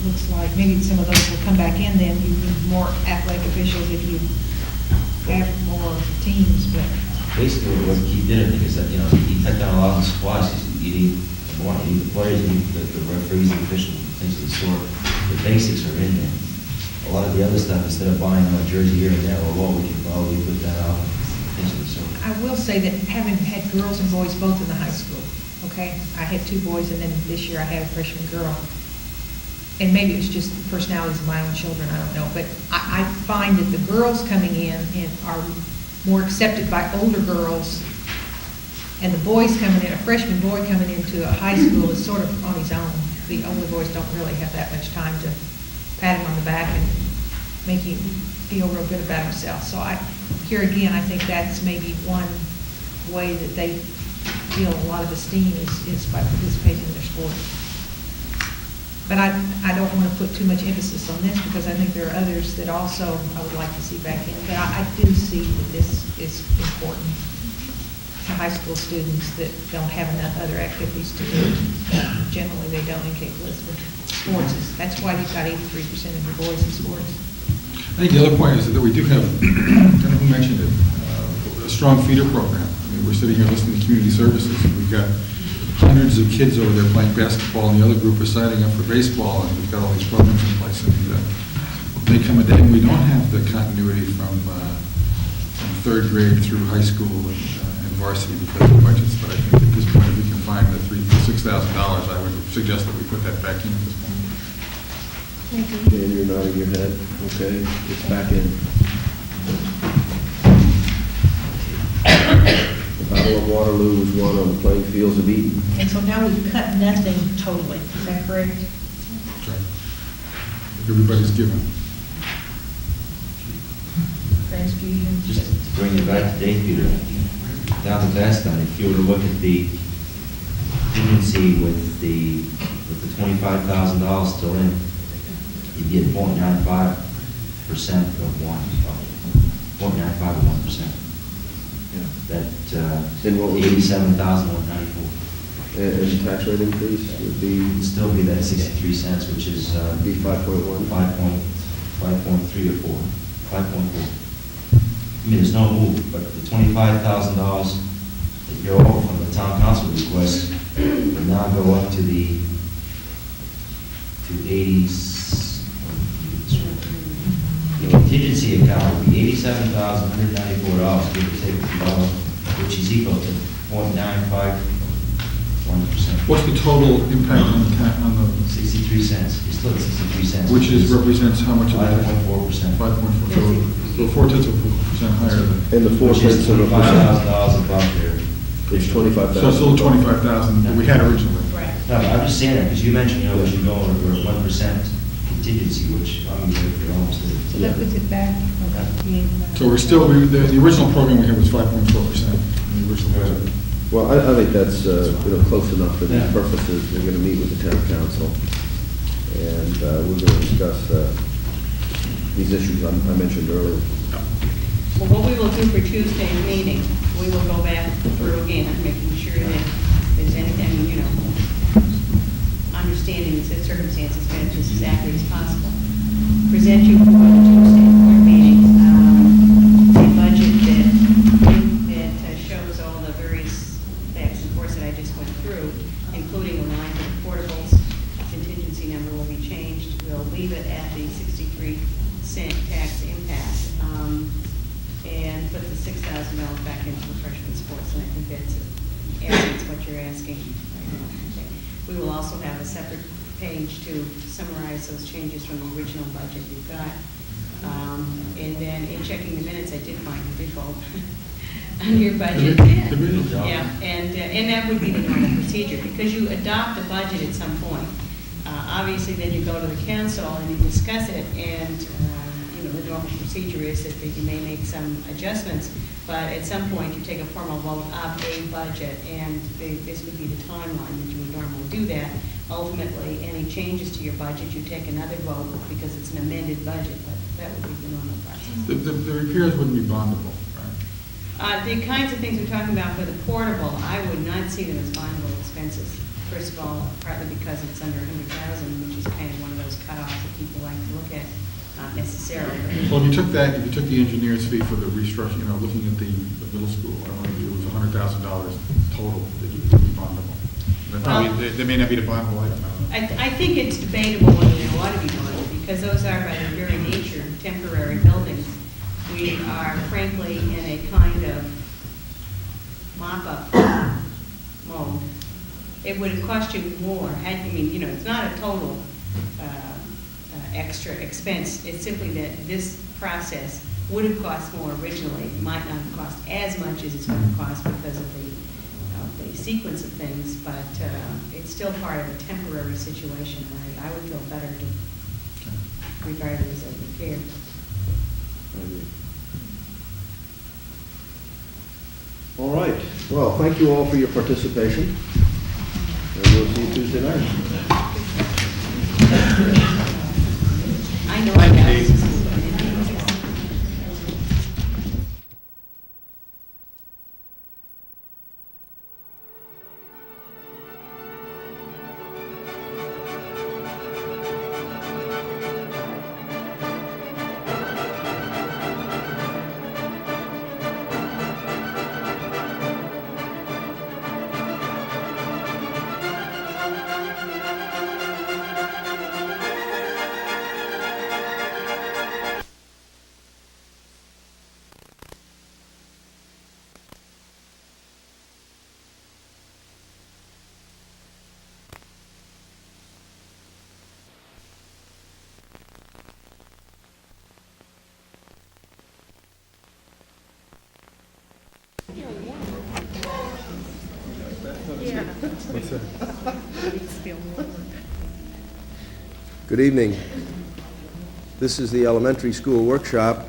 looks like maybe some of those will come back in then. You need more athletic officials if you have more teams, but. Basically, what he did, I think, is that, he cut down a lot of the supplies. You need more, you need the players, you need the referees, the officials, things of the sort. The basics are in there. A lot of the other stuff, instead of buying a jersey here and there, we can probably put that out, things of the sort. I will say that having had girls and boys both in the high school, okay? I had 2 boys, and then this year I had a freshman girl. And maybe it's just the personalities of my own children, I don't know. But I find that the girls coming in and are more accepted by older girls, and the boys coming in, a freshman boy coming into a high school is sort of on his own. The older boys don't really have that much time to pat him on the back and make him feel real good about himself. So here again, I think that's maybe one way that they feel a lot of esteem is by participating in their sport. But I don't want to put too much emphasis on this because I think there are others that also I would like to see back in. But I do see that this is important to high school students that don't have enough other activities to do. Generally, they don't in Cape Elizabeth. Sports that's why you've got 83% of your boys in sports. I think the other point is that we do have, I don't know who mentioned it, a strong feeder program. I mean, we're sitting here listening to community services. We've got hundreds of kids over there playing basketball, and the other group are signing up for baseball, and we've got all these programs in place. And they come a day, and we don't have the continuity from 3rd grade through high school and varsity because of budgets. But I think at this point, if we can find the $6,000, I would suggest that we put that back in at this point. And you're nodding your head, okay, it's back in. The Battle of Waterloo was won on the playing fields of Eton. And so now we've cut nothing totally, is that correct? That's right. Everybody's given. Transfusion? Just to bring you back to date, Peter, down to Bastown, if you were to look at the contingency with the $25,000 still in, you'd be at 0.95% of 1%. That, And what would be- 87,194. And the tax rate increase would be? It'd still be that 63 cents, which is, Be 5.1? 5.3 or 4, 5.4. I mean, there's no move, but the $25,000 that go over from the town council request will now go up to 80. The contingency account will be $87,194, give or take a few dollars, which is equal to 0.951%. What's the total impact on the 63 cents, it's still 63 cents. which represents how much of that? 5.4%. 5.4, so 4% higher than. And the 4 Which is tenths of a percent, $25,000 above there. it's 25,000. So it's still 25,000 that we had originally. Right. No, but I'm just saying that, because you mentioned, we should go over 1% contingency, which I'm you're almost there. So that puts it back. So we're still, the original program we had was 5.4% in the original budget. Well, I think that's, close enough for these purposes. We're gonna meet with the town council, and, we're gonna discuss, these issues I mentioned earlier. Well, what we will do for Tuesday's meeting, we will go back through again, making sure that there's anything, understanding the circumstances, but as exactly as possible. Present you for the Tuesday board meeting, a budget that shows all the various facts and force that I just went through, including a line for the portables. Contingency number will be changed. We'll leave it at the 63-cent tax impact, and put the $6,000 back into the freshman sports, and I think that's what you're asking right now. Okay. We will also have a separate page to summarize those changes from the original budget you've got. And then in checking the minutes, I did find a default on your budget. Yeah. Yeah, and that would be the normal procedure, because you adopt a budget at some point. Obviously, then you go to the council and you discuss it, and, the normal procedure is that you may make some adjustments, but at some point, you take a formal vote of a budget, and this would be the timeline that you would normally do that. Ultimately, any changes to your budget, you take another vote because it's an amended budget, but that would be the normal process. The repairs wouldn't be bondable, right? The kinds of things we're talking about for the portable, I would not see them as bondable expenses. First of all, partly because it's under 100,000, which is kind of one of those cutoffs that people like to look at, not necessarily. Well, if you took the engineer's fee for the restructuring, looking at the middle school, I want to do it was $100,000 total that you would be bondable. They may not be the bondable item, I don't know. I think it's debatable whether they ought to be bonded, because those are by their very nature temporary buildings. We are frankly in a kind of mop-up mode. It would have cost you more, it's not a total extra expense. It's simply that this process would have cost more originally. It might not have cost as much as it's going to cost because of the sequence of things, but it's still part of a temporary situation. I would feel better to regard it as a repair. All right. Well, thank you all for your participation. And we'll see you Tuesday night. I know I have. Good evening. This is the elementary school workshop.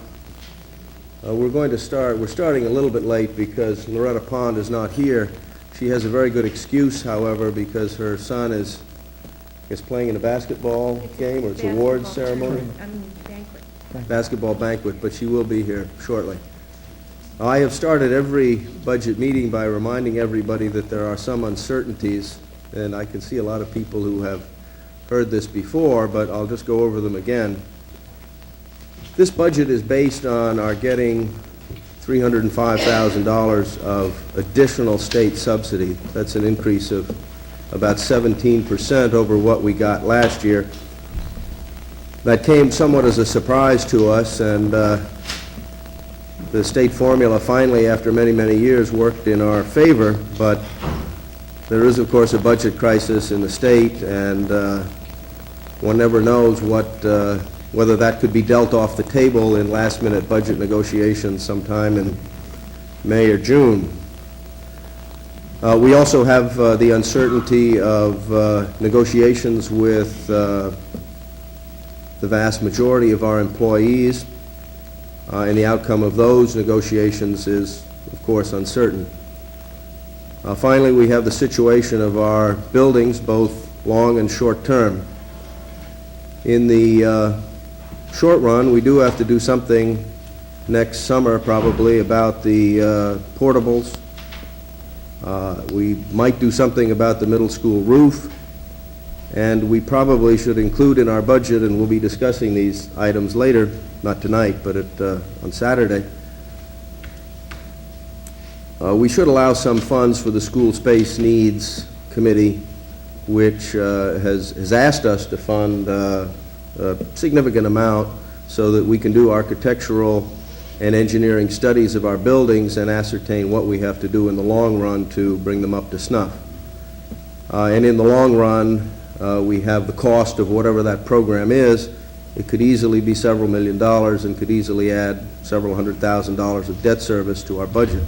We're starting a little bit late because Loretta Pond is not here. She has a very good excuse, however, because her son is playing in a basketball game, or it's awards ceremony. Basketball banquet, but she will be here shortly. I have started every budget meeting by reminding everybody that there are some uncertainties, and I can see a lot of people who have heard this before, but I'll just go over them again. This budget is based on our getting $305,000 of additional state subsidy. That's an increase of about 17% over what we got last year. That came somewhat as a surprise to us, and the state formula finally, after many, many years, worked in our favor, but there is, of course, a budget crisis in the state, and one never knows whether that could be dealt off the table in last-minute budget negotiations sometime in May or June. We also have the uncertainty of negotiations with the vast majority of our employees, and the outcome of those negotiations is, of course, uncertain. Finally, we have the situation of our buildings, both long and short-term. In the short run, we do have to do something next summer, probably, about the portables. We might do something about the middle school roof, and we probably should include in our budget, and we'll be discussing these items later, not tonight, but on Saturday. We should allow some funds for the School Space Needs Committee, which has asked us to fund a significant amount so that we can do architectural and engineering studies of our buildings and ascertain what we have to do in the long run to bring them up to snuff. And in the long run, we have the cost of whatever that program is. It could easily be several $1 million and could easily add several $100,000 of debt service to our budget.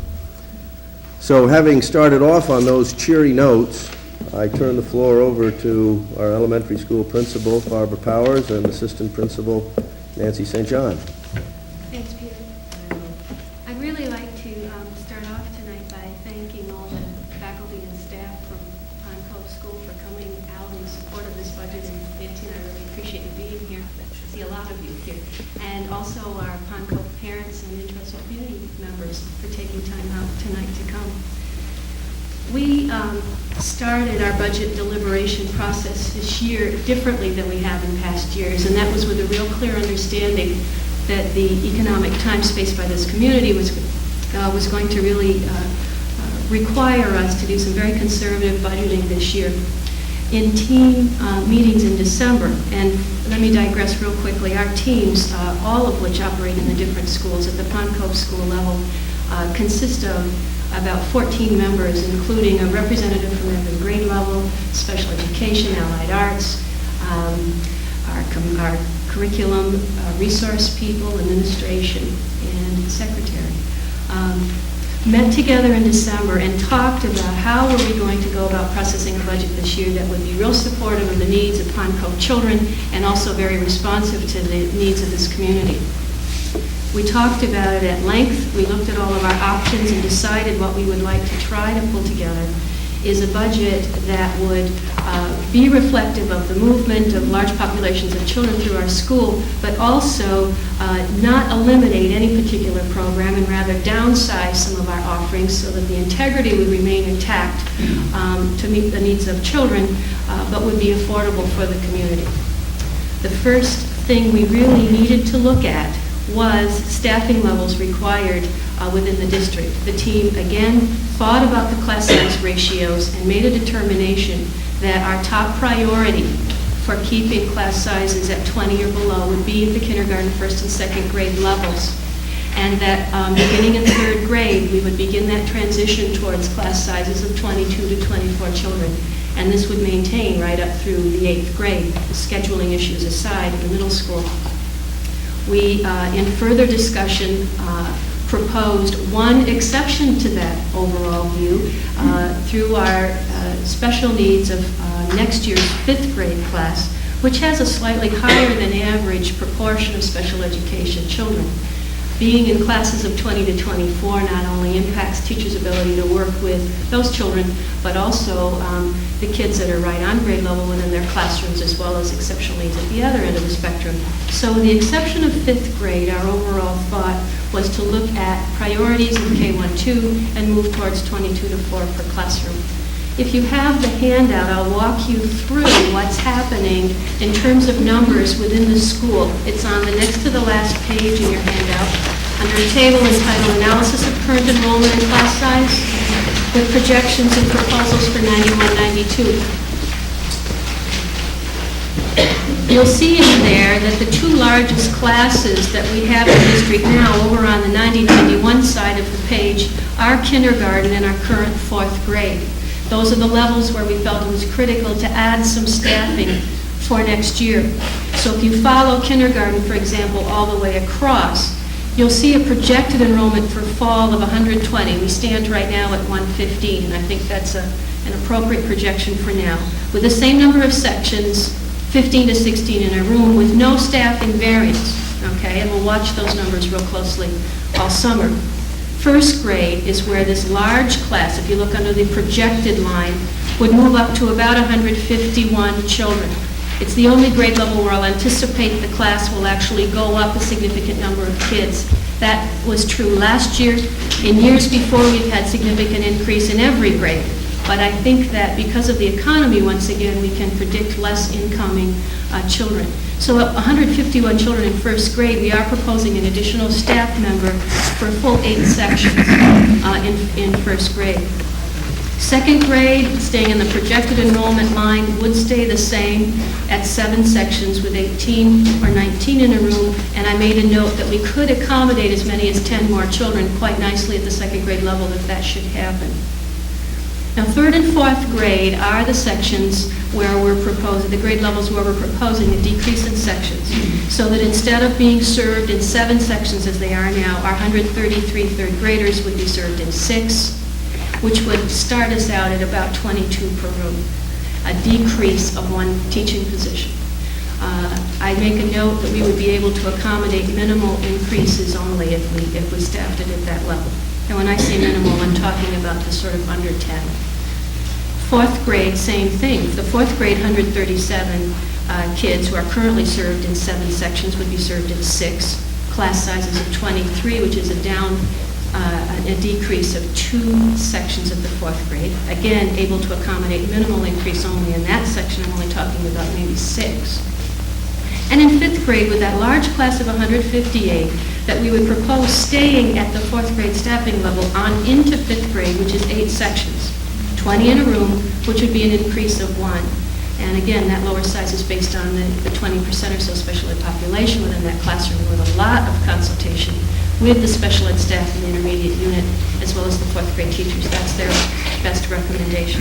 So having started off on those cheery notes, I turn the floor over to our elementary school principal, Barbara Powers, and assistant principal, Nancy St. John. Thanks, Peter. I'd really like to start off tonight by thanking all the faculty and staff from Pine Cove School for coming out in support of this budget. And Nancy and I really appreciate you being here. I see a lot of you here. And also our Pine Cove parents and interested community members for taking time out tonight to come. We started our budget deliberation process this year differently than we have in past years, and that was with a real clear understanding that the economic time spaced by this community was going to really require us to do some very conservative budgeting this year. In team meetings in December, and let me digress real quickly, our teams, all of which operate in the different schools at the Pine Cove School level, consist of about 14 members, including a representative from every grade level, special education, allied arts, our curriculum, resource people, administration, and secretary. Met together in December and talked about how were we going to go about processing a budget this year that would be real supportive of the needs of Pine Cove children and also very responsive to the needs of this community. We talked about it at length. We looked at all of our options and decided what we would like to try to pull together is a budget that would be reflective of the movement of large populations of children through our school, but also not eliminate any particular program and rather downsize some of our offerings so that the integrity would remain intact to meet the needs of children, but would be affordable for the community. The first thing we really needed to look at was staffing levels required within the district. The team, again, thought about the class size ratios and made a determination that our top priority for keeping class sizes at 20 or below would be at the kindergarten, first and second grade levels. And that beginning in third grade, we would begin that transition towards class sizes of 22 to 24 children. And this would maintain right up through the 8th grade, scheduling issues aside in the middle school. We, in further discussion, proposed one exception to that overall view through our special needs of next year's 5th grade class, which has a slightly higher than average proportion of special education children. Being in classes of 20 to 24 not only impacts teachers' ability to work with those children, but also the kids that are right on grade level within their classrooms, as well as exceptional needs at the other end of the spectrum. So with the exception of 5th grade, our overall thought was to look at priorities in K-1-2 and move towards 22 to 4 per classroom. If you have the handout, I'll walk you through what's happening in terms of numbers within the school. It's on the next to the last page in your handout, under a table entitled Analysis of Current Enrollment and Class Size, with projections and proposals for 91-92. You'll see in there that the two largest classes that we have in the district now, over on the 90-91 side of the page, are kindergarten and our current 4th grade. Those are the levels where we felt it was critical to add some staffing for next year. So if you follow kindergarten, for example, all the way across, you'll see a projected enrollment for fall of 120. We stand right now at 115, and I think that's an appropriate projection for now. With the same number of sections, 15 to 16 in a room, with no staffing variance, okay? And we'll watch those numbers real closely all summer. 1st grade is where this large class, if you look under the projected line, would move up to about 151 children. It's the only grade level where I'll anticipate the class will actually go up a significant number of kids. That was true last year. In years before, we've had significant increase in every grade. But I think that because of the economy, once again, we can predict less incoming children. So at 151 children in 1st grade, we are proposing an additional staff member for a full 8 sections in 1st grade. 2nd grade, staying in the projected enrollment line, would stay the same at 7 sections with 18 or 19 in a room, and I made a note that we could accommodate as many as 10 more children quite nicely at the 2nd grade level if that should happen. Now, 3rd and 4th grade are the sections where we're proposing, the grade levels where we're proposing a decrease in sections, so that instead of being served in 7 sections as they are now, our 133 3rd graders would be served in 6. which would start us out at about 22 per room, a decrease of 1 teaching position. I make a note that we would be able to accommodate minimal increases only if we staffed it at that level. And when I say minimal, I'm talking about the sort of under 10. 4th grade, same thing. The 4th grade, 137 kids who are currently served in 7 sections would be served in 6. Class sizes of 23, which is a decrease of 2 sections of the 4th grade. Again, able to accommodate minimal increase only in that section. I'm only talking about maybe 6. And in 5th grade, with that large class of 158, that we would propose staying at the 4th grade staffing level on into 5th grade, which is 8 sections, 20 in a room, which would be an increase of 1. And again, that lower size is based on the 20% or so special ed population within that classroom, with a lot of consultation with the special ed staff in the intermediate unit, as well as the 4th grade teachers. That's their best recommendation.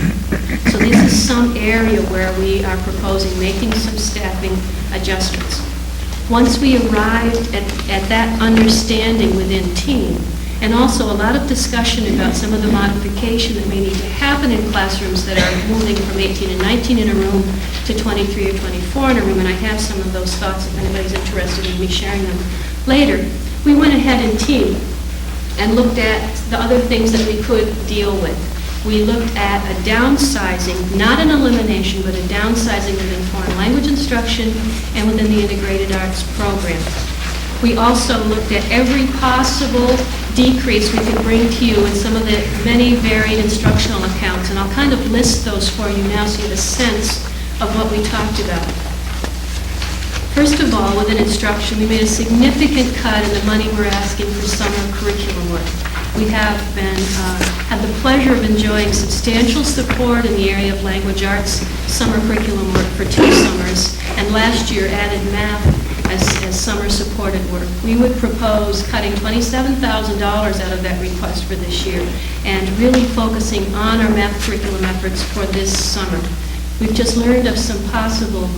So this is some area where we are proposing making some staffing adjustments. Once we arrived at that understanding within team, and also a lot of discussion about some of the modification that may need to happen in classrooms that are moving from 18 and 19 in a room to 23 or 24 in a room, and I have some of those thoughts if anybody's interested in me sharing them later. We went ahead in team and looked at the other things that we could deal with. We looked at a downsizing, not an elimination, but a downsizing within foreign language instruction and within the integrated arts program. We also looked at every possible decrease we could bring to you in some of the many varied instructional accounts, and I'll kind of list those for you now so you have a sense of what we talked about. First of all, within instruction, we made a significant cut in the money we're asking for summer curriculum work. We have had the pleasure of enjoying substantial support in the area of language arts summer curriculum work for 2 summers, and last year added math as summer supported work. We would propose cutting $27,000 out of that request for this year and really focusing on our math curriculum efforts for this summer. We've just learned of some possible